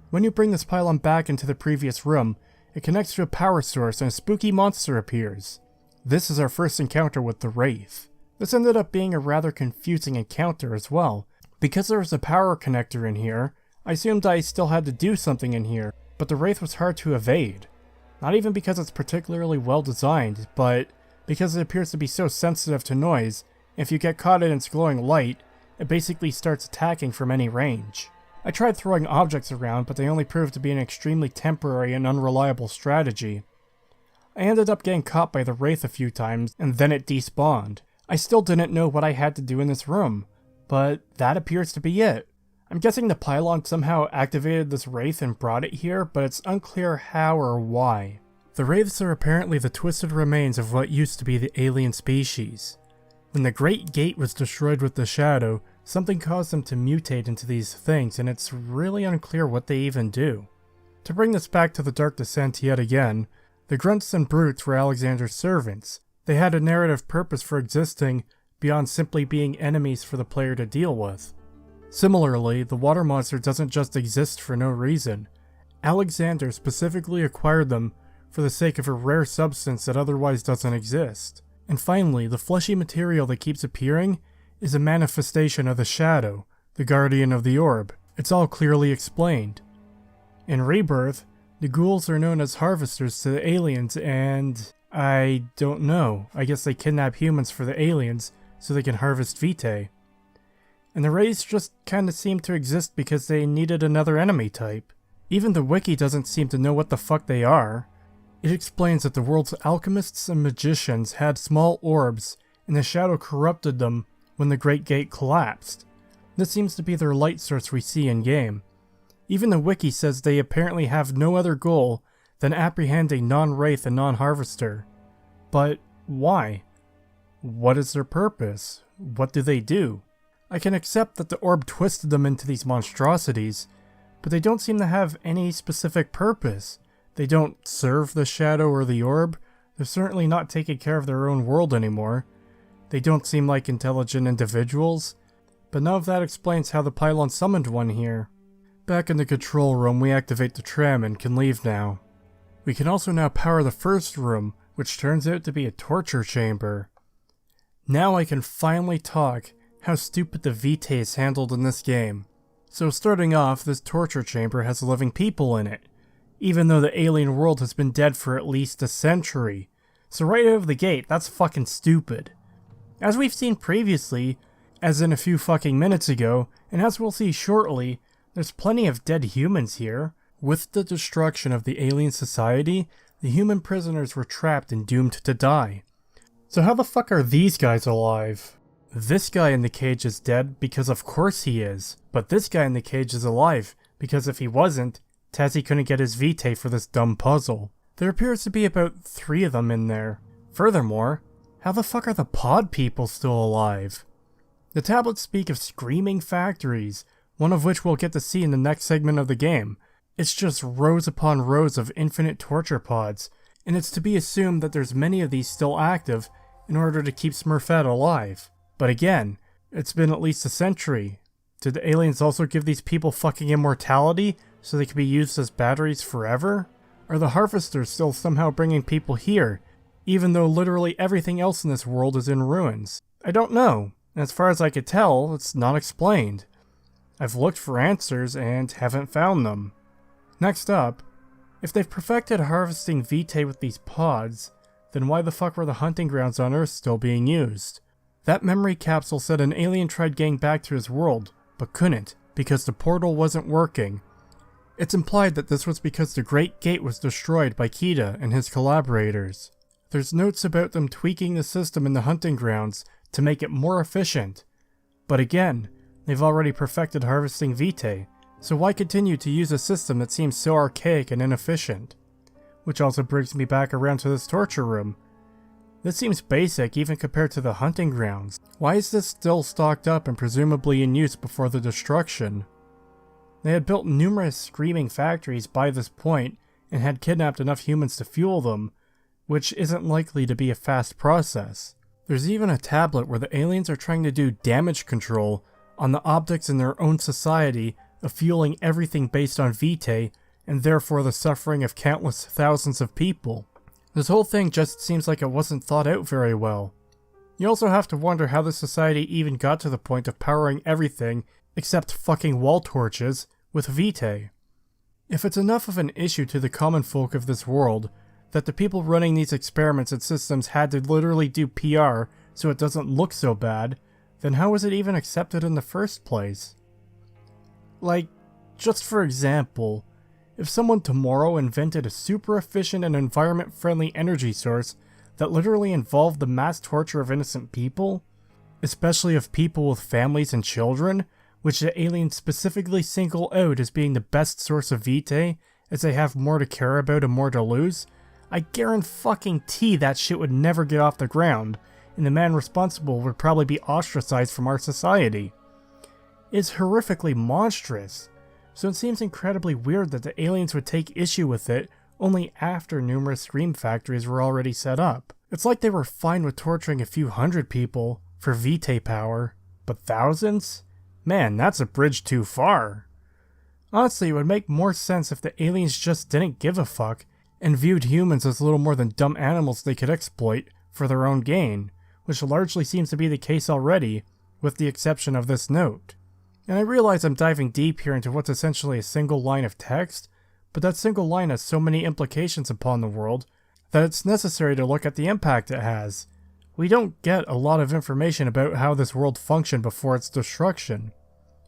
When you bring this pylon back into the previous room, it connects to a power source and a spooky monster appears. This is our first encounter with the Wraith. This ended up being a rather confusing encounter as well. Because there was a power connector in here, I assumed I still had to do something in here, but the Wraith was hard to evade. Not even because it's particularly well designed, but because it appears to be so sensitive to noise, if you get caught in its glowing light, it basically starts attacking from any range. I tried throwing objects around, but they only proved to be an extremely temporary and unreliable strategy. I ended up getting caught by the Wraith a few times, and then it despawned. I still didn't know what I had to do in this room, but that appears to be it. I'm guessing the Pylon somehow activated this Wraith and brought it here, but it's unclear how or why. The Wraiths are apparently the twisted remains of what used to be the alien species. When the Great Gate was destroyed with the Shadow, something caused them to mutate into these things, and it's really unclear what they even do. To bring this back to the Dark Descent yet again, the Grunts and Brutes were Alexander's servants. They had a narrative purpose for existing beyond simply being enemies for the player to deal with. Similarly, the water monster doesn't just exist for no reason. Alexander specifically acquired them for the sake of a rare substance that otherwise doesn't exist. And finally, the fleshy material that keeps appearing is a manifestation of the Shadow, the guardian of the orb. It's all clearly explained. In Rebirth, the Ghouls are known as harvesters to the aliens, and I don't know. I guess they kidnap humans for the aliens so they can harvest Vitae. And the Wraiths just kinda seem to exist because they needed another enemy type. Even the wiki doesn't seem to know what the fuck they are. It explains that the world's alchemists and magicians had small orbs, and the Shadow corrupted them when the Great Gate collapsed. This seems to be their light source we see in-game. Even the wiki says they apparently have no other goal than apprehending non-Wraith and non-Harvester. But why? What is their purpose? What do they do? I can accept that the orb twisted them into these monstrosities, but they don't seem to have any specific purpose. They don't serve the Shadow or the orb. They're certainly not taking care of their own world anymore. They don't seem like intelligent individuals, but none of that explains how the Pylon summoned one here. Back in the control room, we activate the tram and can leave now. We can also now power the first room, which turns out to be a torture chamber. Now I can finally talk how stupid the Vitae is handled in this game. So starting off, this torture chamber has living people in it, even though the alien world has been dead for at least a century. So right out of the gate, that's fucking stupid. As we've seen previously, as in a few fucking minutes ago, and as we'll see shortly, there's plenty of dead humans here. With the destruction of the alien society, the human prisoners were trapped and doomed to die. So how the fuck are these guys alive? This guy in the cage is dead because of course he is, but this guy in the cage is alive because if he wasn't, Tasi couldn't get his Vitae for this dumb puzzle. There appears to be about 3 of them in there. Furthermore, how the fuck are the pod people still alive? The tablets speak of screaming factories, one of which we'll get to see in the next segment of the game. It's just rows upon rows of infinite torture pods, and it's to be assumed that there's many of these still active in order to keep Smurfette alive. But again, it's been at least a century. Did the aliens also give these people fucking immortality so they could be used as batteries forever? Are the harvesters still somehow bringing people here, even though literally everything else in this world is in ruins? I don't know, and as far as I could tell, it's not explained. I've looked for answers and haven't found them. Next up, if they've perfected harvesting Vitae with these pods, then why the fuck were the hunting grounds on Earth still being used? That memory capsule said an alien tried getting back to his world, but couldn't, because the portal wasn't working. It's implied that this was because the Great Gate was destroyed by Kita and his collaborators. There's notes about them tweaking the system in the hunting grounds to make it more efficient. But again, they've already perfected harvesting Vitae, so why continue to use a system that seems so archaic and inefficient? Which also brings me back around to this torture room. This seems basic even compared to the hunting grounds. Why is this still stocked up and presumably in use before the destruction? They had built numerous screaming factories by this point and had kidnapped enough humans to fuel them, which isn't likely to be a fast process. There's even a tablet where the aliens are trying to do damage control on the optics in their own society of fueling everything based on Vitae and therefore the suffering of countless thousands of people. This whole thing just seems like it wasn't thought out very well. You also have to wonder how the society even got to the point of powering everything except fucking wall torches with Vitae. If it's enough of an issue to the common folk of this world that the people running these experiments and systems had to literally do PR so it doesn't look so bad, then how was it even accepted in the first place? Like, just for example, If someone tomorrow invented a super efficient and environment-friendly energy source that literally involved the mass torture of innocent people, especially of people with families and children, which the aliens specifically single out as being the best source of Vitae, as they have more to care about and more to lose, I guarantee that shit would never get off the ground, and the man responsible would probably be ostracized from our society. It's horrifically monstrous, so it seems incredibly weird that the aliens would take issue with it only after numerous scream factories were already set up. It's like they were fine with torturing a few hundred people for Vitae power, but thousands? Man, that's a bridge too far. Honestly, it would make more sense if the aliens just didn't give a fuck and viewed humans as little more than dumb animals they could exploit for their own gain, which largely seems to be the case already, with the exception of this note. And I realize I'm diving deep here into what's essentially a single line of text, but that single line has so many implications upon the world that it's necessary to look at the impact it has. We don't get a lot of information about how this world functioned before its destruction.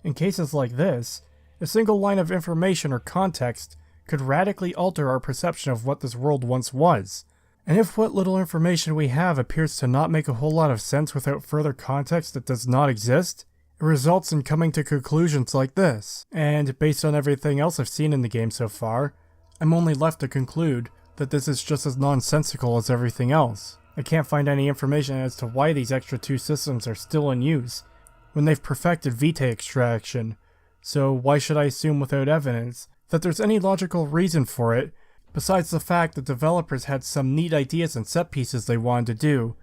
In cases like this, a single line of information or context could radically alter our perception of what this world once was. And if what little information we have appears to not make a whole lot of sense without further context that does not exist, it results in coming to conclusions like this. And based on everything else I've seen in the game so far, I'm only left to conclude that this is just as nonsensical as everything else. I can't find any information as to why these extra two systems are still in use when they've perfected Vitae extraction, so why should I assume without evidence that there's any logical reason for it besides the fact that developers had some neat ideas and set pieces they wanted to do,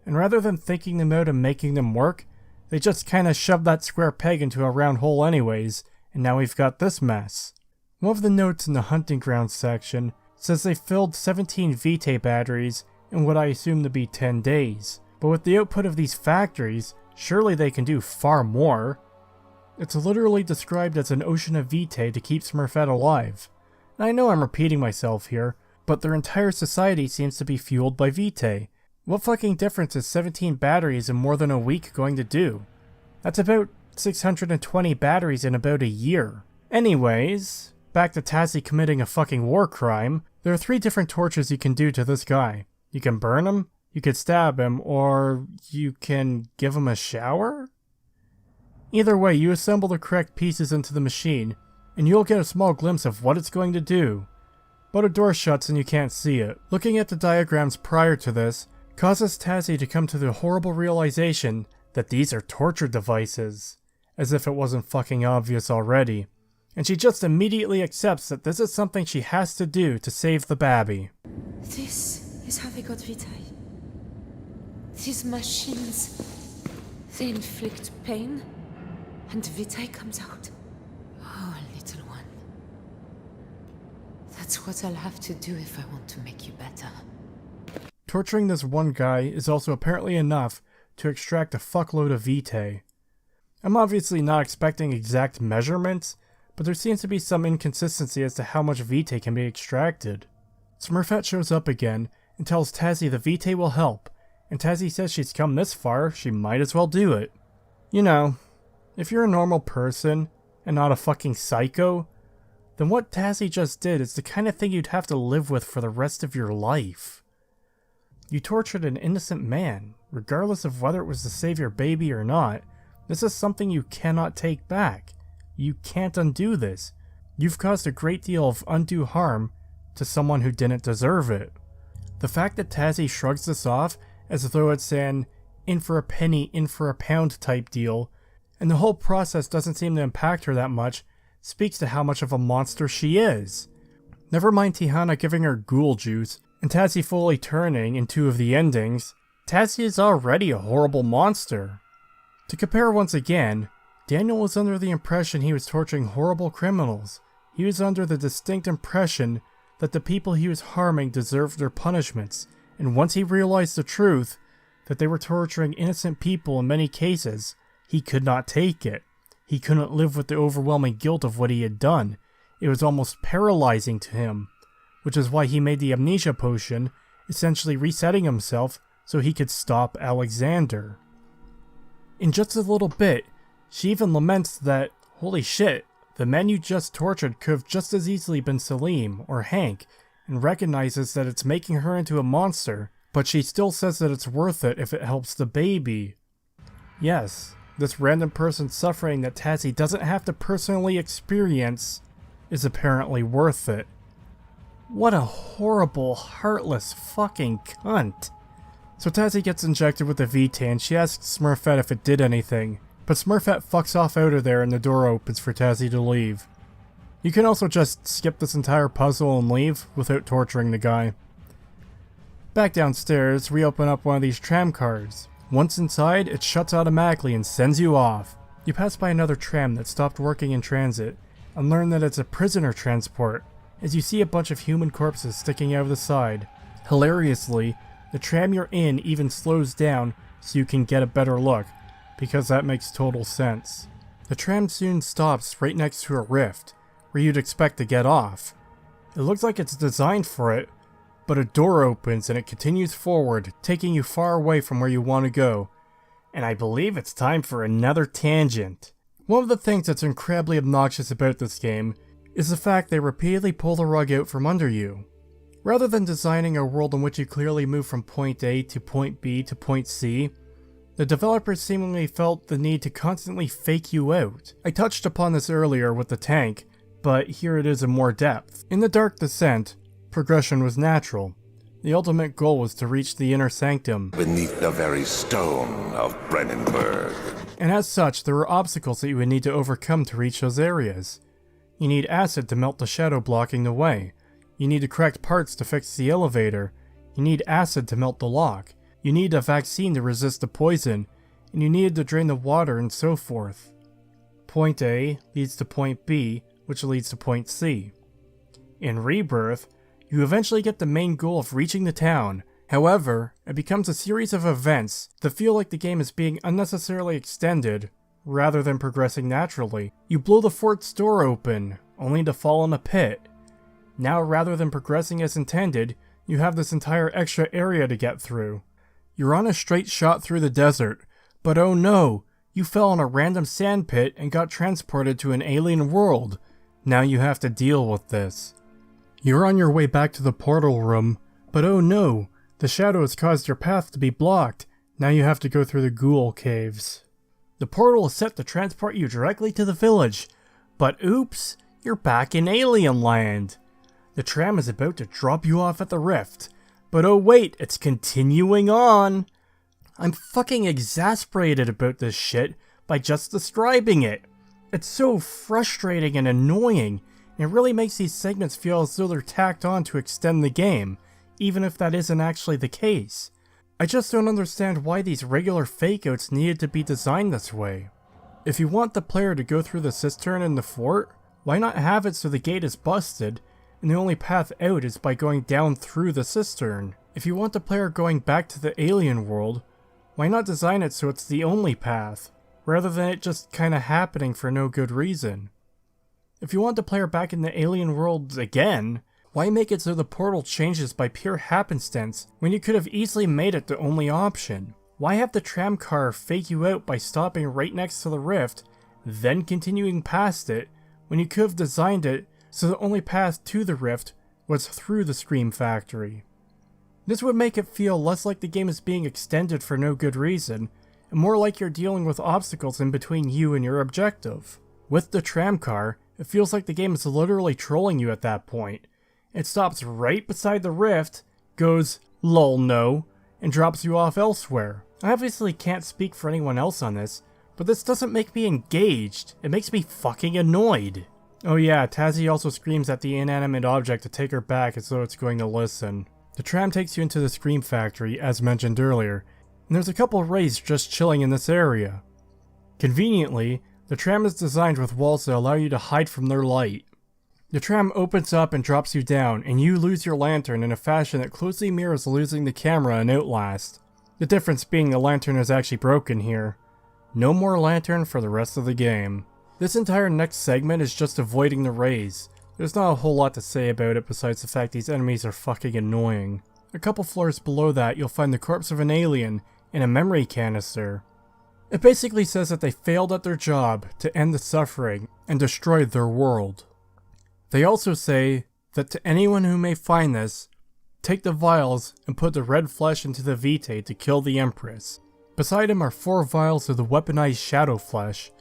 and rather than thinking them out and making them work, they just kinda shoved that square peg into a round hole anyways, and now we've got this mess. One of the notes in the hunting grounds section says they filled 17 Vitae batteries in what I assume to be 10 days, but with the output of these factories, surely they can do far more. It's literally described as an ocean of Vitae to keep Smurfette alive. And I know I'm repeating myself here, but their entire society seems to be fueled by Vitae. What fucking difference is 17 batteries in more than a week going to do? That's about 620 batteries in about a year. Anyways, back to Tasi committing a fucking war crime, there are 3 different tortures you can do to this guy. You can burn him, you could stab him, or you can give him a shower? Either way, you assemble the correct pieces into the machine, and you'll get a small glimpse of what it's going to do. But a door shuts and you can't see it. Looking at the diagrams prior to this causes Tasi to come to the horrible realization that these are torture devices, as if it wasn't fucking obvious already. And she just immediately accepts that this is something she has to do to save the Babby. This is how they got Vitae. These machines, they inflict pain, and Vitae comes out. Oh, little one. That's what I'll have to do if I want to make you better. Torturing this one guy is also apparently enough to extract a fuckload of Vitae. I'm obviously not expecting exact measurements, but there seems to be some inconsistency as to how much Vitae can be extracted. Smurfette shows up again and tells Tasi the Vitae will help, and Tasi says she's come this far, she might as well do it. You know, if you're a normal person and not a fucking psycho, then what Tasi just did is the kind of thing you'd have to live with for the rest of your life. You tortured an innocent man, regardless of whether it was to save your baby or not. This is something you cannot take back. You can't undo this. You've caused a great deal of undue harm to someone who didn't deserve it. The fact that Tasi shrugs this off as though it's an in for a penny, in for a pound type deal, and the whole process doesn't seem to impact her that much, speaks to how much of a monster she is. Never mind Tihana giving her ghoul juice, and Tasi fully turning in 2 of the endings, Tasi is already a horrible monster. To compare once again, Daniel was under the impression he was torturing horrible criminals. He was under the distinct impression that the people he was harming deserved their punishments, and once he realized the truth, that they were torturing innocent people in many cases, he could not take it. He couldn't live with the overwhelming guilt of what he had done. It was almost paralyzing to him, which is why he made the amnesia potion, essentially resetting himself so he could stop Alexander. In just a little bit, she even laments that, holy shit, The man you just tortured could have just as easily been Salim or Hank, and recognizes that it's making her into a monster, but she still says that it's worth it if it helps the baby. Yes, this random person's suffering that Tasi doesn't have to personally experience is apparently worth it. What a horrible, heartless fucking cunt. So Tasi gets injected with the Vitae and she asks Smurfette if it did anything, but Smurfette fucks off out of there and the door opens for Tasi to leave. You can also just skip this entire puzzle and leave without torturing the guy. Back downstairs, we open up one of these tram cars. Once inside, it shuts automatically and sends you off. You pass by another tram that stopped working in transit and learn that it's a prisoner transport, as you see a bunch of human corpses sticking out of the side. Hilariously, the tram you're in even slows down so you can get a better look, because that makes total sense. The tram soon stops right next to a rift, where you'd expect to get off. It looks like it's designed for it, but a door opens and it continues forward, taking you far away from where you want to go. And I believe it's time for another tangent. One of the things that's incredibly obnoxious about this game is the fact they repeatedly pull the rug out from under you. Rather than designing a world in which you clearly move from point A to point B to point C, the developers seemingly felt the need to constantly fake you out. I touched upon this earlier with the tank, but here it is in more depth. In the Dark Descent, progression was natural. The ultimate goal was to reach the inner sanctum, beneath the very stone of Brennenburg. And as such, there were obstacles that you would need to overcome to reach those areas. You need acid to melt the shadow blocking the way. You need the correct parts to fix the elevator. You need acid to melt the lock. You need a vaccine to resist the poison. And you needed to drain the water and so forth. Point A leads to point B, which leads to point C. In Rebirth, you eventually get the main goal of reaching the town. However, it becomes a series of events that feel like the game is being unnecessarily extended, rather than progressing naturally. You blow the fort's door open, only to fall in a pit. Now, rather than progressing as intended, you have this entire extra area to get through. You're on a straight shot through the desert, but oh no, you fell in a random sand pit and got transported to an alien world. Now you have to deal with this. You're on your way back to the portal room, but oh no, the shadow has caused your path to be blocked. Now you have to go through the ghoul caves. The portal is set to transport you directly to the village, but oops, you're back in alien land. The tram is about to drop you off at the rift, but oh wait, it's continuing on. I'm fucking exasperated about this shit by just describing it. It's so frustrating and annoying. It really makes these segments feel as though they're tacked on to extend the game, even if that isn't actually the case. I just don't understand why these regular fake-outs needed to be designed this way. If you want the player to go through the cistern in the fort, why not have it so the gate is busted, and the only path out is by going down through the cistern? If you want the player going back to the alien world, why not design it so it's the only path, rather than it just kinda happening for no good reason? If you want the player back in the alien world again, why make it so the portal changes by pure happenstance when you could have easily made it the only option? Why have the tram car fake you out by stopping right next to the rift, then continuing past it, when you could have designed it so the only path to the rift was through the Scream Factory? This would make it feel less like the game is being extended for no good reason, and more like you're dealing with obstacles in between you and your objective. With the tram car, it feels like the game is literally trolling you at that point. It stops right beside the rift, goes, lol no, and drops you off elsewhere. I obviously can't speak for anyone else on this, but this doesn't make me engaged. It makes me fucking annoyed. Oh yeah, Tasi also screams at the inanimate object to take her back as though it's going to listen. The tram takes you into the Scream Factory, as mentioned earlier, and there's a couple of wraiths just chilling in this area. Conveniently, the tram is designed with walls that allow you to hide from their light. The tram opens up and drops you down, and you lose your lantern in a fashion that closely mirrors losing the camera in Outlast. The difference being the lantern is actually broken here. No more lantern for the rest of the game. This entire next segment is just avoiding the rays. There's not a whole lot to say about it besides the fact these enemies are fucking annoying. A couple floors below that, you'll find the corpse of an alien in a memory canister. It basically says that they failed at their job to end the suffering and destroy their world. They also say that to anyone who may find this, take the vials and put the red flesh into the Vitae to kill the Empress. Beside him are 4 vials of the weaponized shadow flesh,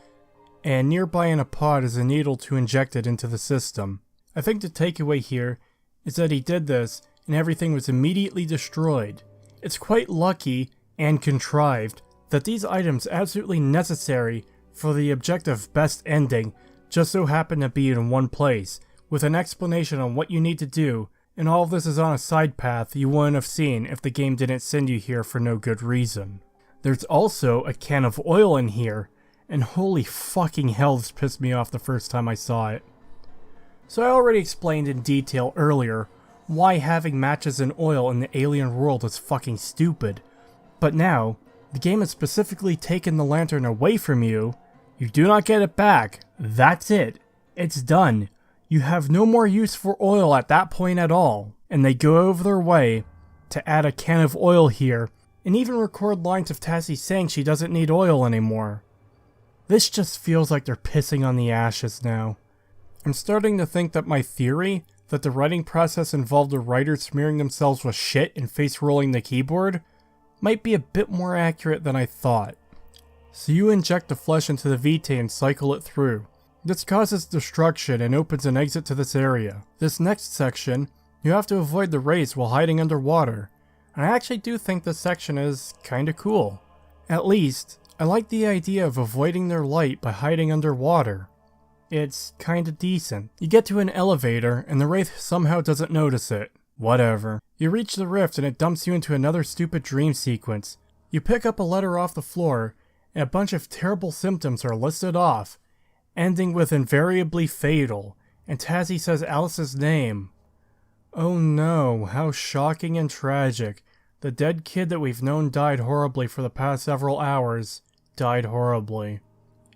and nearby in a pod is a needle to inject it into the system. I think the takeaway here is that he did this and everything was immediately destroyed. It's quite lucky and contrived that these items absolutely necessary for the objective best ending just so happen to be in one place, with an explanation on what you need to do, and all of this is on a side path you wouldn't have seen if the game didn't send you here for no good reason. There's also a can of oil in here, and holy fucking hell, this pissed me off the first time I saw it. So I already explained in detail earlier why having matches in oil in the alien world is fucking stupid, but now, the game has specifically taken the lantern away from you. You do not get it back. That's it. It's done. You have no more use for oil at that point at all. And they go over their way to add a can of oil here, and even record lines of Tasi saying she doesn't need oil anymore. This just feels like they're pissing on the ashes now. I'm starting to think that my theory that the writing process involved the writers smearing themselves with shit and face rolling the keyboard might be a bit more accurate than I thought. So you inject the flesh into the Vitae and cycle it through. This causes destruction and opens an exit to this area. This next section, you have to avoid the rays while hiding underwater. And I actually do think this section is kinda cool. At least, I like the idea of avoiding their light by hiding underwater. It's kinda decent. You get to an elevator and the Wraith somehow doesn't notice it. Whatever. You reach the rift and it dumps you into another stupid dream sequence. You pick up a letter off the floor and a bunch of terrible symptoms are listed off, ending with invariably fatal, and Tasi says Alys's name. Oh no, how shocking and tragic. The dead kid that we've known died horribly for the past several hours, died horribly.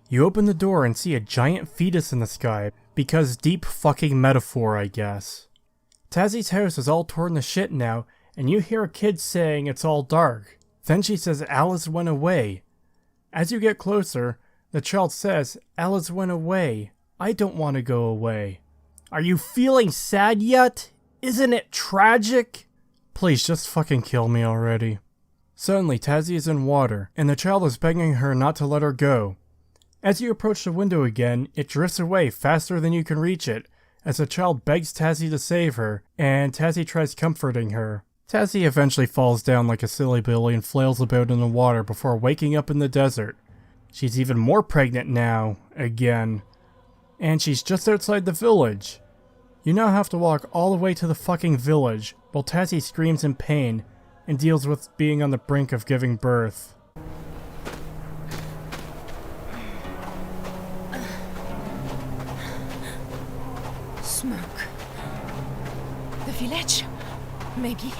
You open the door and see a giant fetus in the sky, because deep fucking metaphor, I guess. Tasi's house is all torn to shit now, and you hear a kid saying it's all dark. Then she says Alys went away. As you get closer, the child says, Alys went away. I don't want to go away. Are you feeling sad yet? Isn't it tragic? Please just fucking kill me already. Suddenly, Tasi is in water, and the child is begging her not to let her go. As you approach the window again, it drifts away faster than you can reach it, as the child begs Tasi to save her, and Tasi tries comforting her. Tasi eventually falls down like a silly billy and flails about in the water before waking up in the desert. She's even more pregnant now, again. And she's just outside the village. You now have to walk all the way to the fucking village, while Tasi screams in pain and deals with being on the brink of giving birth. Smoke. The village? Maybe.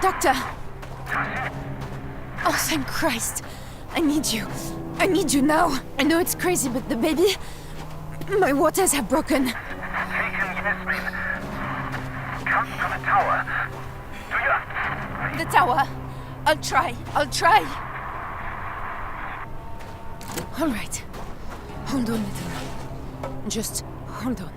Doctor! Oh, thank Christ! I need you. I need you now. I know it's crazy, but the baby... My waters have broken. Taken Smith. Come to the tower. Do you... The tower. I'll try. All right. Hold on, little one. Just hold on.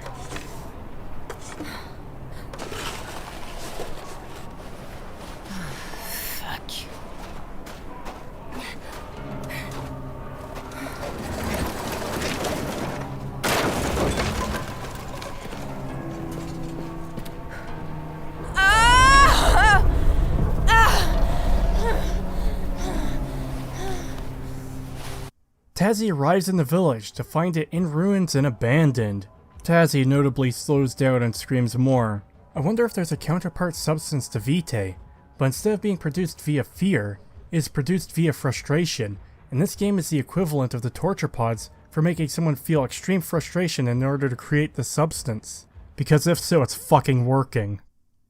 Fuck. Tasi arrives in the village to find it in ruins and abandoned. Tasi notably slows down and screams more. I wonder if there's a counterpart substance to Vitae, but instead of being produced via fear, it is produced via frustration, and this game is the equivalent of the torture pods for making someone feel extreme frustration in order to create the substance. Because if so, it's fucking working.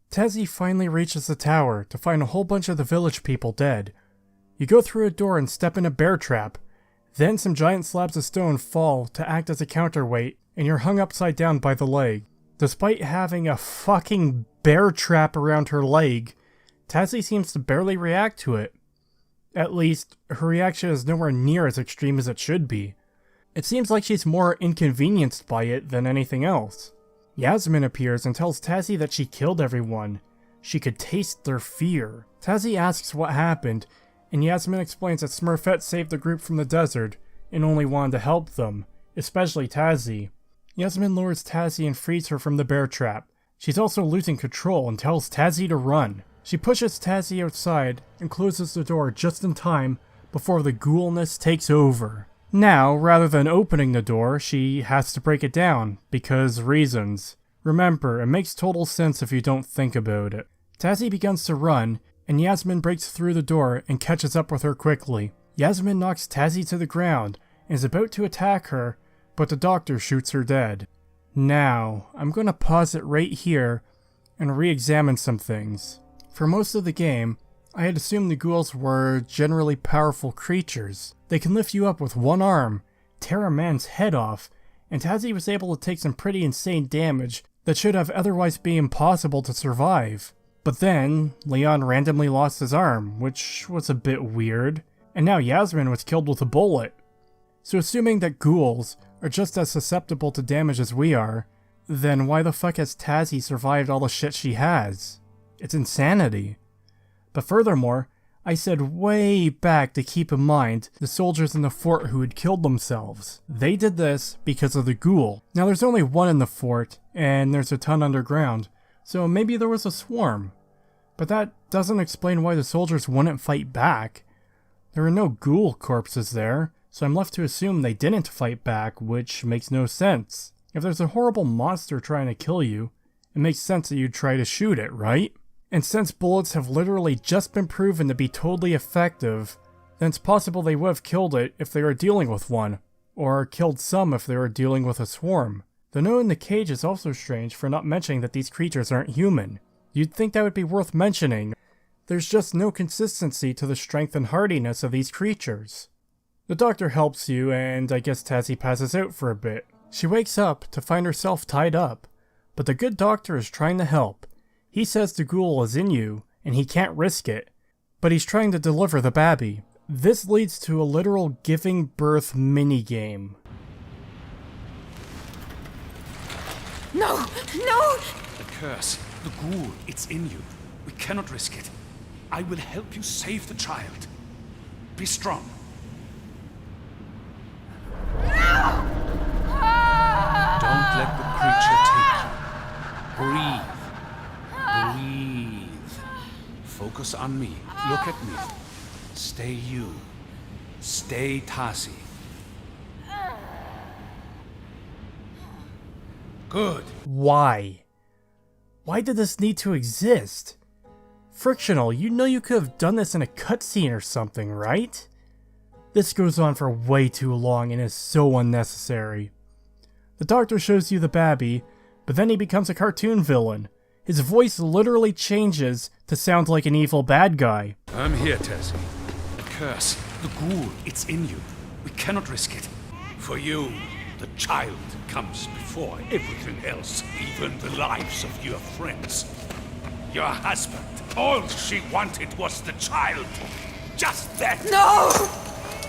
Tasi finally reaches the tower to find a whole bunch of the village people dead. You go through a door and step in a bear trap. Then some giant slabs of stone fall to act as a counterweight, and you're hung upside down by the leg. Despite having a fucking bear trap around her leg, Tasi seems to barely react to it. At least, her reaction is nowhere near as extreme as it should be. It seems like she's more inconvenienced by it than anything else. Yasmin appears and tells Tasi that she killed everyone. She could taste their fear. Tasi asks what happened, and Yasmin explains that Smurfette saved the group from the desert and only wanted to help them, especially Tasi. Yasmin lures Tasi and frees her from the bear trap. She's also losing control and tells Tasi to run. She pushes Tasi outside and closes the door just in time before the ghoulness takes over. Now, rather than opening the door, she has to break it down, because reasons. Remember, it makes total sense if you don't think about it. Tasi begins to run, and Yasmin breaks through the door and catches up with her quickly. Yasmin knocks Tasi to the ground and is about to attack her, but the doctor shoots her dead. Now, I'm gonna pause it right here and re-examine some things. For most of the game, I had assumed the ghouls were generally powerful creatures. They can lift you up with one arm, tear a man's head off, and Tasi was able to take some pretty insane damage that should have otherwise been impossible to survive. But then, Leon randomly lost his arm, which was a bit weird, and now Yasmin was killed with a bullet. So assuming that ghouls are just as susceptible to damage as we are, then why the fuck has Tasi survived all the shit she has? It's insanity. But furthermore, I said way back to keep in mind the soldiers in the fort who had killed themselves. They did this because of the ghoul. Now there's only one in the fort, and there's a ton underground, so maybe there was a swarm. But that doesn't explain why the soldiers wouldn't fight back. There are no ghoul corpses there, so I'm left to assume they didn't fight back, which makes no sense. If there's a horrible monster trying to kill you, it makes sense that you'd try to shoot it, right? And since bullets have literally just been proven to be totally effective, then it's possible they would have killed it if they were dealing with one, or killed some if they were dealing with a swarm. The note in the cage is also strange for not mentioning that these creatures aren't human. You'd think that would be worth mentioning. There's just no consistency to the strength and hardiness of these creatures. The doctor helps you, and I guess Tasi passes out for a bit. She wakes up to find herself tied up, but the good doctor is trying to help. He says the ghoul is in you, and he can't risk it, but he's trying to deliver the Babby. This leads to a literal giving birth minigame. No! No! The curse, the ghoul, it's in you. We cannot risk it. I will help you save the child. Be strong. No! Don't let the creature take you. Breathe. Breathe. Focus on me. Look at me. Stay you. Stay Tasi. Good. Why? Why did this need to exist? Frictional, you know you could have done this in a cutscene or something, right? This goes on for way too long and is so unnecessary. The doctor shows you the Babby, but then he becomes a cartoon villain. His voice literally changes to sound like an evil bad guy. I'm here, Tasi. The curse, the ghoul, it's in you. We cannot risk it. For you, the child comes before everything else, even the lives of your friends. Your husband, all she wanted was the child. Just that. No!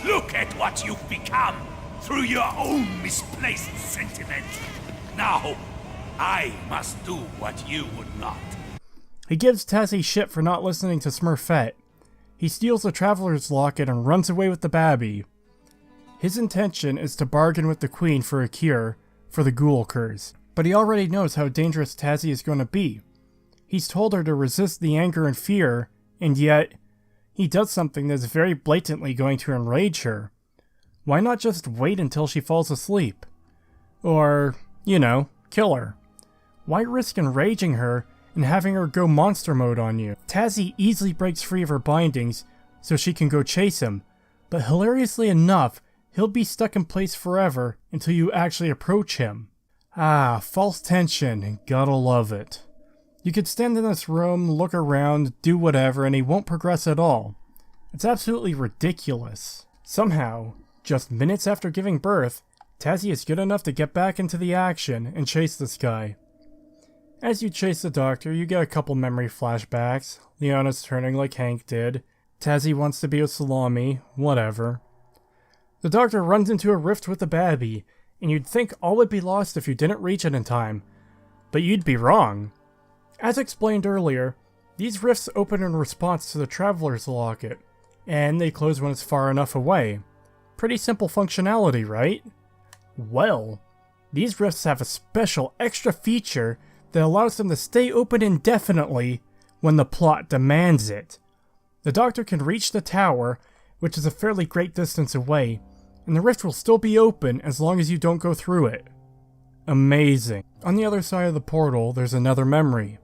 Look at what you've become through your own misplaced sentiment. Now, I must do what you would not. He gives Tasi shit for not listening to Smurfette. He steals the Traveler's Locket and runs away with the Babby. His intention is to bargain with the Queen for a cure for the ghoul curse, but he already knows how dangerous Tasi is going to be. He's told her to resist the anger and fear, and yet he does something that's very blatantly going to enrage her. Why not just wait until she falls asleep? Or, you know, kill her. Why risk enraging her and having her go monster mode on you? Tasi easily breaks free of her bindings so she can go chase him, but hilariously enough, he'll be stuck in place forever until you actually approach him. Ah, false tension, gotta love it. You could stand in this room, look around, do whatever, and he won't progress at all. It's absolutely ridiculous. Somehow, just minutes after giving birth, Tasi is good enough to get back into the action and chase this guy. As you chase the doctor, you get a couple memory flashbacks. Leona's turning like Hank did. Tasi wants to be with Salami, whatever. The doctor runs into a rift with the Babby, and you'd think all would be lost if you didn't reach it in time. But you'd be wrong. As explained earlier, these rifts open in response to the Traveler's Locket, and they close when it's far enough away. Pretty simple functionality, right? Well, these rifts have a special extra feature that allows them to stay open indefinitely when the plot demands it. The Doctor can reach the tower, which is a fairly great distance away, and the rift will still be open as long as you don't go through it. Amazing. On the other side of the portal, there's another memory.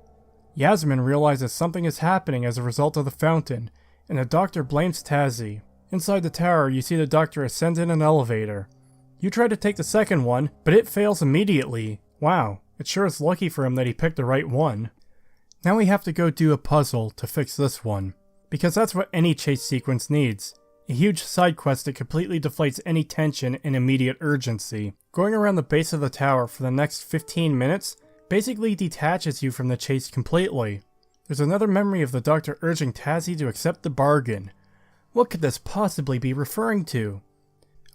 Yasmin realizes something is happening as a result of the fountain, and the Doctor blames Tasi. Inside the tower, you see the Doctor ascend in an elevator. You try to take the second one, but it fails immediately. Wow, it sure is lucky for him that he picked the right one. Now we have to go do a puzzle to fix this one, because that's what any chase sequence needs. A huge side quest that completely deflates any tension and immediate urgency. Going around the base of the tower for the next 15 minutes basically detaches you from the chase completely. There's another memory of the Doctor urging Tasi to accept the bargain. What could this possibly be referring to?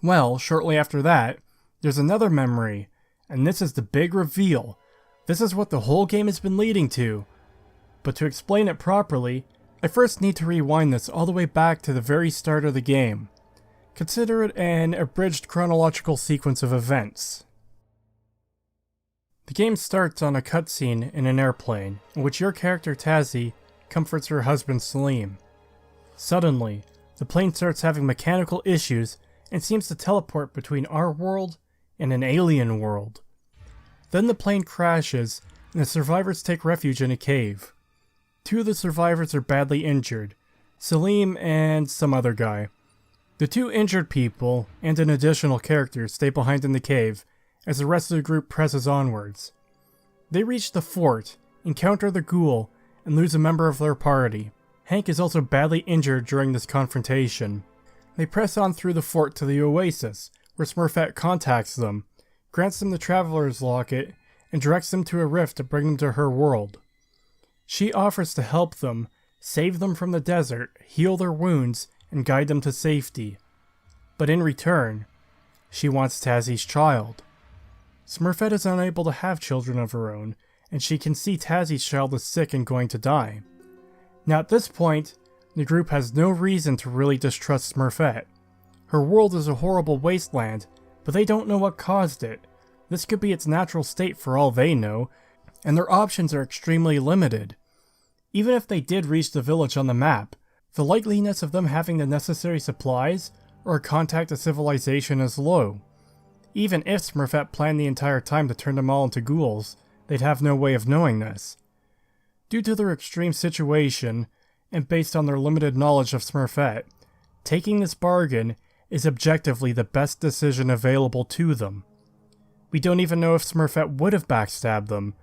Well, shortly after that, there's another memory, and this is the big reveal. This is what the whole game has been leading to. But to explain it properly, I first need to rewind this all the way back to the very start of the game. Consider it an abridged chronological sequence of events. The game starts on a cutscene in an airplane, in which your character Tasi comforts her husband Salim. Suddenly, the plane starts having mechanical issues and seems to teleport between our world and an alien world. Then the plane crashes, and the survivors take refuge in a cave. Two of the survivors are badly injured, Salim and some other guy. The two injured people and an additional character stay behind in the cave as the rest of the group presses onwards. They reach the fort, encounter the ghoul, and lose a member of their party. Hank is also badly injured during this confrontation. They press on through the fort to the Oasis, where Smurfette contacts them, grants them the Traveler's Locket, and directs them to a rift to bring them to her world. She offers to help them, save them from the desert, heal their wounds, and guide them to safety. But in return, she wants Tasi's child. Smurfette is unable to have children of her own, and she can see Tasi's child is sick and going to die. Now at this point, the group has no reason to really distrust Smurfette. Her world is a horrible wasteland, but they don't know what caused it. This could be its natural state for all they know, and their options are extremely limited. Even if they did reach the village on the map, the likeliness of them having the necessary supplies or contact a civilization is low. Even if Smurfette planned the entire time to turn them all into ghouls, they'd have no way of knowing this. Due to their extreme situation, and based on their limited knowledge of Smurfette, taking this bargain is objectively the best decision available to them. We don't even know if Smurfette would have backstabbed them.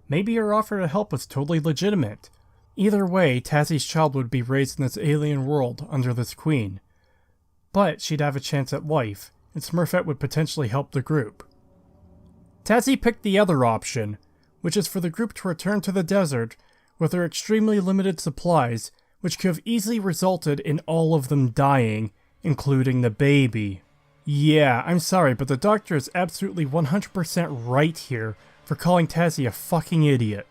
Maybe her offer to help was totally legitimate. Either way, Tasi's child would be raised in this alien world under this queen. But she'd have a chance at life, and Smurfette would potentially help the group. Tasi picked the other option, which is for the group to return to the desert with their extremely limited supplies, which could have easily resulted in all of them dying, including the baby. Yeah, I'm sorry, but the Doctor is absolutely 100% right here for calling Tasi a fucking idiot.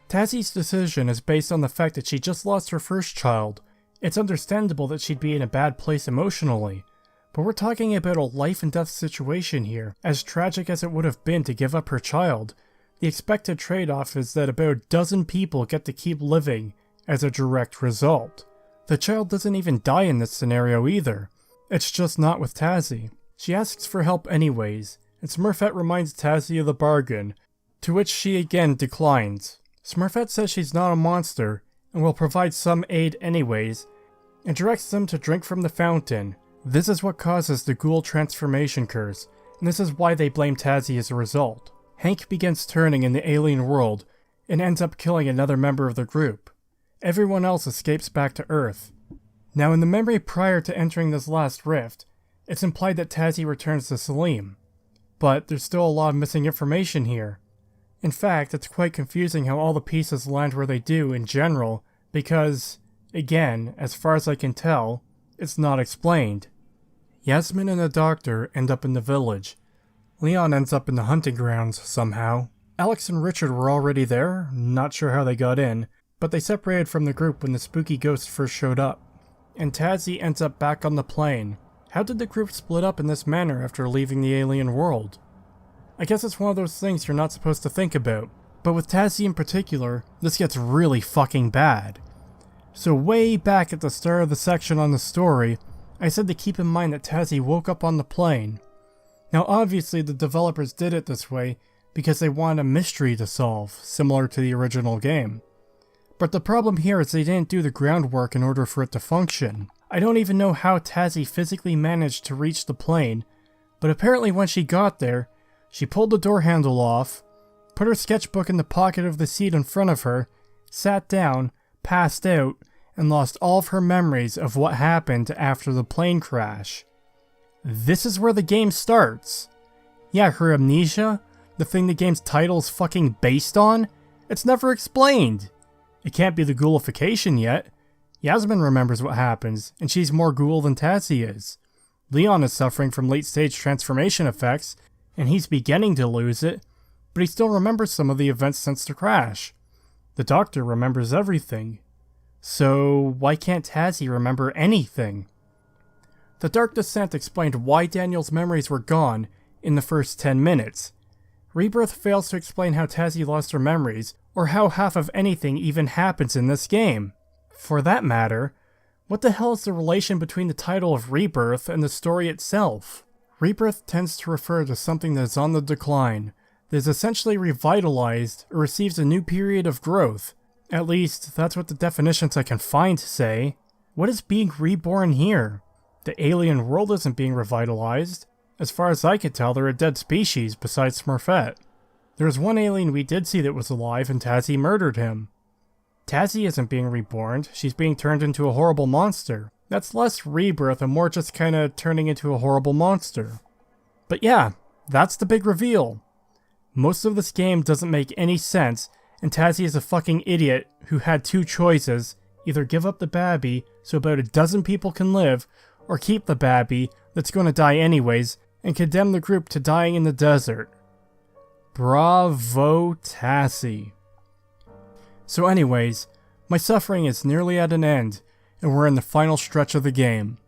Tasi's decision is based on the fact that she just lost her first child. It's understandable that she'd be in a bad place emotionally, but we're talking about a life and death situation here. As tragic as it would have been to give up her child, the expected trade-off is that about a dozen people get to keep living as a direct result. The child doesn't even die in this scenario either. It's just not with Tasi. She asks for help anyways, and Smurfette reminds Tasi of the bargain, to which she again declines. Smurfette says she's not a monster, and will provide some aid anyways, and directs them to drink from the fountain. This is what causes the ghoul transformation curse, and this is why they blame Tasi as a result. Hank begins turning in the alien world, and ends up killing another member of the group. Everyone else escapes back to Earth. Now, in the memory prior to entering this last rift, it's implied that Tasi returns to Salim. But there's still a lot of missing information here. In fact, it's quite confusing how all the pieces land where they do in general, because, again, as far as I can tell, it's not explained. Yasmin and the doctor end up in the village. Leon ends up in the hunting grounds somehow. Alex and Richard were already there, not sure how they got in, but they separated from the group when the spooky ghost first showed up. And Tasi ends up back on the plane. How did the group split up in this manner after leaving the alien world? I guess it's one of those things you're not supposed to think about, but with Tasi in particular, this gets really fucking bad. So way back at the start of the section on the story, I said to keep in mind that Tasi woke up on the plane. Now obviously the developers did it this way because they wanted a mystery to solve, similar to the original game. But the problem here is they didn't do the groundwork in order for it to function. I don't even know how Tasi physically managed to reach the plane, but apparently when she got there, she pulled the door handle off, put her sketchbook in the pocket of the seat in front of her, sat down, passed out, and lost all of her memories of what happened after the plane crash. This is where the game starts. Yeah, her amnesia, the thing the game's title is fucking based on, it's never explained. It can't be the ghoulification yet. Yasmin remembers what happens, and she's more ghoul than Tasi is. Leon is suffering from late-stage transformation effects, and he's beginning to lose it, but he still remembers some of the events since the crash. The doctor remembers everything. So why can't Tasi remember anything? The Dark Descent explained why Daniel's memories were gone in the first 10 minutes. Rebirth fails to explain how Tasi lost her memories, or how half of anything even happens in this game. For that matter, what the hell is the relation between the title of Rebirth and the story itself? Rebirth tends to refer to something that is on the decline, that is essentially revitalized or receives a new period of growth. At least, that's what the definitions I can find say. What is being reborn here? The alien world isn't being revitalized. As far as I can tell, they're a dead species besides Smurfette. There was one alien we did see that was alive and Tasi murdered him. Tasi isn't being reborn, she's being turned into a horrible monster. That's less rebirth and more just kinda turning into a horrible monster. But yeah, that's the big reveal. Most of this game doesn't make any sense, and Tasi is a fucking idiot who had two choices: either give up the Babby so about a dozen people can live, or keep the Babby that's gonna die anyways, and condemn the group to dying in the desert. Bravo, Tasi. So anyways, my suffering is nearly at an end, and we're in the final stretch of the game.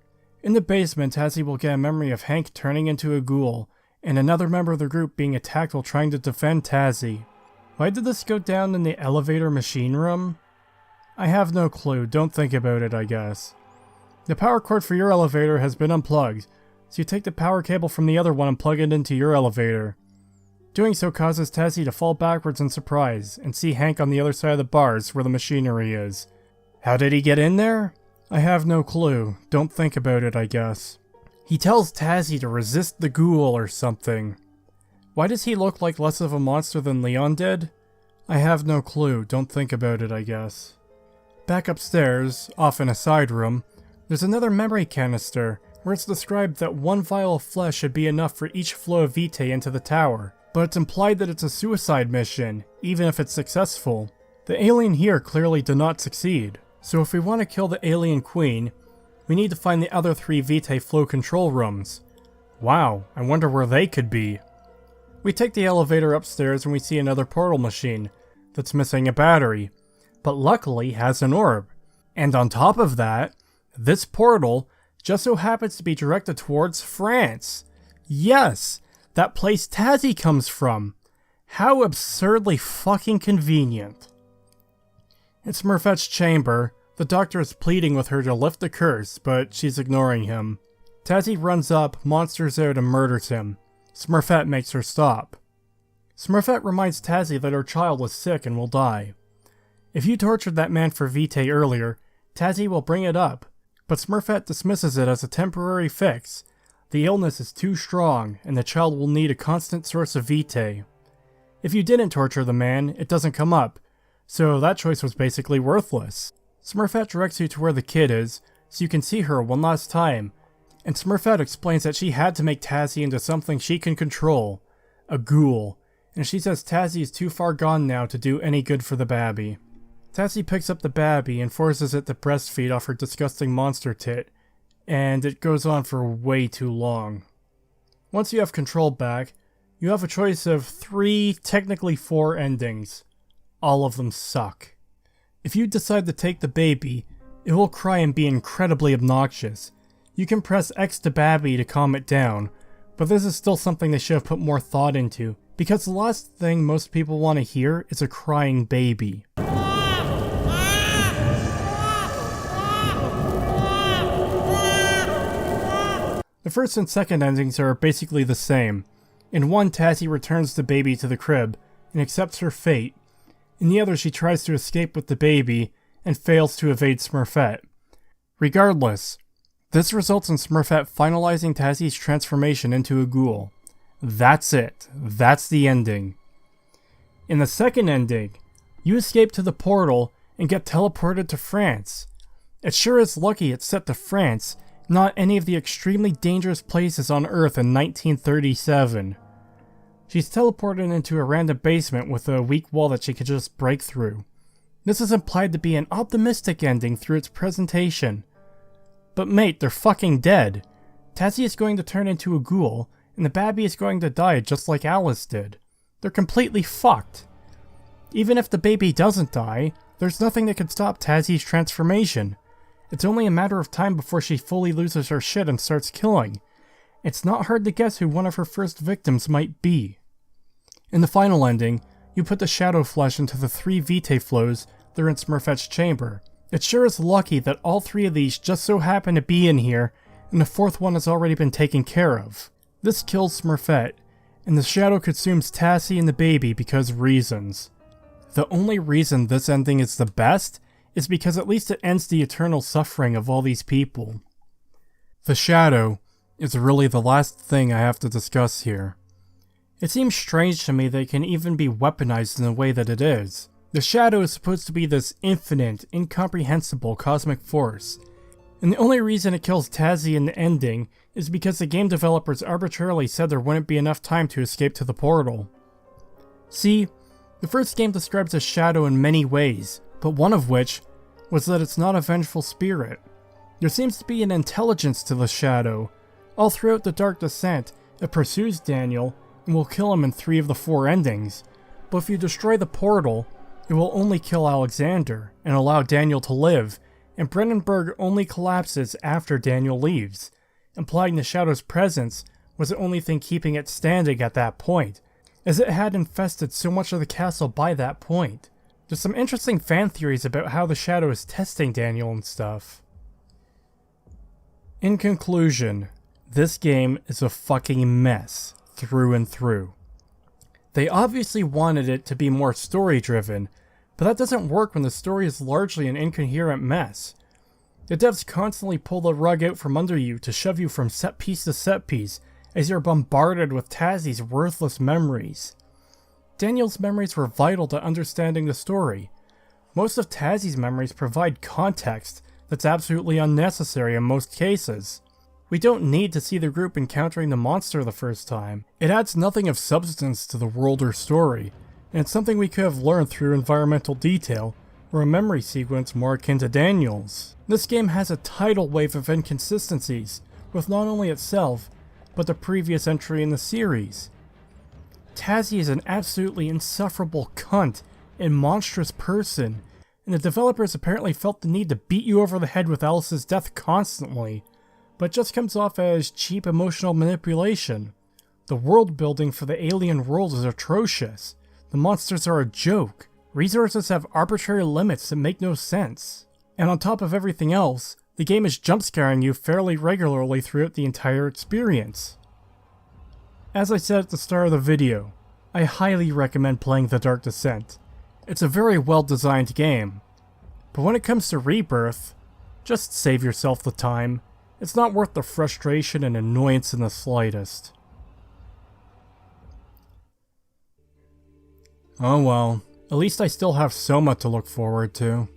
In the basement, Tasi will get a memory of Hank turning into a ghoul, and another member of the group being attacked while trying to defend Tasi. Why did this go down in the elevator machine room? I have no clue, don't think about it, I guess. The power cord for your elevator has been unplugged, so you take the power cable from the other one and plug it into your elevator. Doing so causes Tasi to fall backwards in surprise, and see Hank on the other side of the bars where the machinery is. How did he get in there? I have no clue, don't think about it, I guess. He tells Tasi to resist the ghoul or something. Why does he look like less of a monster than Leon did? I have no clue, don't think about it, I guess. Back upstairs, off in a side room, there's another memory canister, where it's described that one vial of flesh should be enough for each flow of Vitae into the tower, but it's implied that it's a suicide mission, even if it's successful. The alien here clearly did not succeed, so if we want to kill the alien queen, we need to find the other 3 Vitae flow control rooms. Wow, I wonder where they could be. We take the elevator upstairs and we see another portal machine that's missing a battery, but luckily has an orb. And on top of that, this portal just so happens to be directed towards France. Yes, that place Tasi comes from. How absurdly fucking convenient. In Smurfette's chamber, the doctor is pleading with her to lift the curse, but she's ignoring him. Tasi runs up, monsters out, and murders him. Smurfette makes her stop. Smurfette reminds Tasi that her child is sick and will die. If you tortured that man for Vitae earlier, Tasi will bring it up, but Smurfette dismisses it as a temporary fix. The illness is too strong, and the child will need a constant source of Vitae. If you didn't torture the man, it doesn't come up, so that choice was basically worthless. Smurfette directs you to where the kid is, so you can see her one last time, and Smurfette explains that she had to make Tasi into something she can control, a ghoul, and she says Tasi is too far gone now to do any good for the Babby. Tasi picks up the Babby and forces it to breastfeed off her disgusting monster tit, and it goes on for way too long. Once you have control back, you have a choice of 3, technically 4 endings. All of them suck. If you decide to take the baby, it will cry and be incredibly obnoxious. You can press X to Babby to calm it down, but this is still something they should have put more thought into, because the last thing most people want to hear is a crying baby. The first and second endings are basically the same. In one, Tasi returns the baby to the crib and accepts her fate. In the other, she tries to escape with the baby and fails to evade Smurfette. Regardless, this results in Smurfette finalizing Tasi's transformation into a ghoul. That's it. That's the ending. In the second ending, you escape to the portal and get teleported to France. It sure is lucky it's set to France, not any of the extremely dangerous places on Earth in 1937. She's teleported into a random basement with a weak wall that she could just break through. This is implied to be an optimistic ending through its presentation. But mate, they're fucking dead. Tasi is going to turn into a ghoul, and the Babby is going to die just like Alys did. They're completely fucked. Even if the baby doesn't die, there's nothing that can stop Tasi's transformation. It's only a matter of time before she fully loses her shit and starts killing. It's not hard to guess who one of her first victims might be. In the final ending, you put the shadow flesh into the 3 Vitae flows that are in Smurfette's chamber. It sure is lucky that all 3 of these just so happen to be in here, and the 4th one has already been taken care of. This kills Smurfette, and the shadow consumes Tasi and the baby because reasons. The only reason this ending is the best is because at least it ends the eternal suffering of all these people. The shadow is really the last thing I have to discuss here. It seems strange to me that it can even be weaponized in the way that it is. The shadow is supposed to be this infinite, incomprehensible cosmic force, and the only reason it kills Tasi in the ending is because the game developers arbitrarily said there wouldn't be enough time to escape to the portal. See, the first game describes a shadow in many ways, but one of which was that it's not a vengeful spirit. There seems to be an intelligence to the shadow. All throughout the Dark Descent, it pursues Daniel and will kill him in 3 of the 4 endings, but if you destroy the portal, it will only kill Alexander and allow Daniel to live, and Brandenburg only collapses after Daniel leaves, implying the shadow's presence was the only thing keeping it standing at that point, as it had infested so much of the castle by that point. There's some interesting fan theories about how the shadow is testing Daniel and stuff. In conclusion, this game is a fucking mess through and through. They obviously wanted it to be more story-driven, but that doesn't work when the story is largely an incoherent mess. The devs constantly pull the rug out from under you to shove you from set piece to set piece as you're bombarded with Tasi's worthless memories. Daniel's memories were vital to understanding the story. Most of Tasi's memories provide context that's absolutely unnecessary in most cases. We don't need to see the group encountering the monster the first time. It adds nothing of substance to the world or story, and it's something we could have learned through environmental detail, or a memory sequence more akin to Daniel's. This game has a tidal wave of inconsistencies, with not only itself, but the previous entry in the series. Tasi is an absolutely insufferable cunt and monstrous person, and the developers apparently felt the need to beat you over the head with Alys's death constantly, but it just comes off as cheap emotional manipulation. The world building for the alien world is atrocious. The monsters are a joke. Resources have arbitrary limits that make no sense. And on top of everything else, the game is jumpscaring you fairly regularly throughout the entire experience. As I said at the start of the video, I highly recommend playing The Dark Descent. It's a very well designed game. But when it comes to Rebirth, just save yourself the time. It's not worth the frustration and annoyance in the slightest. Oh well, at least I still have Soma to look forward to.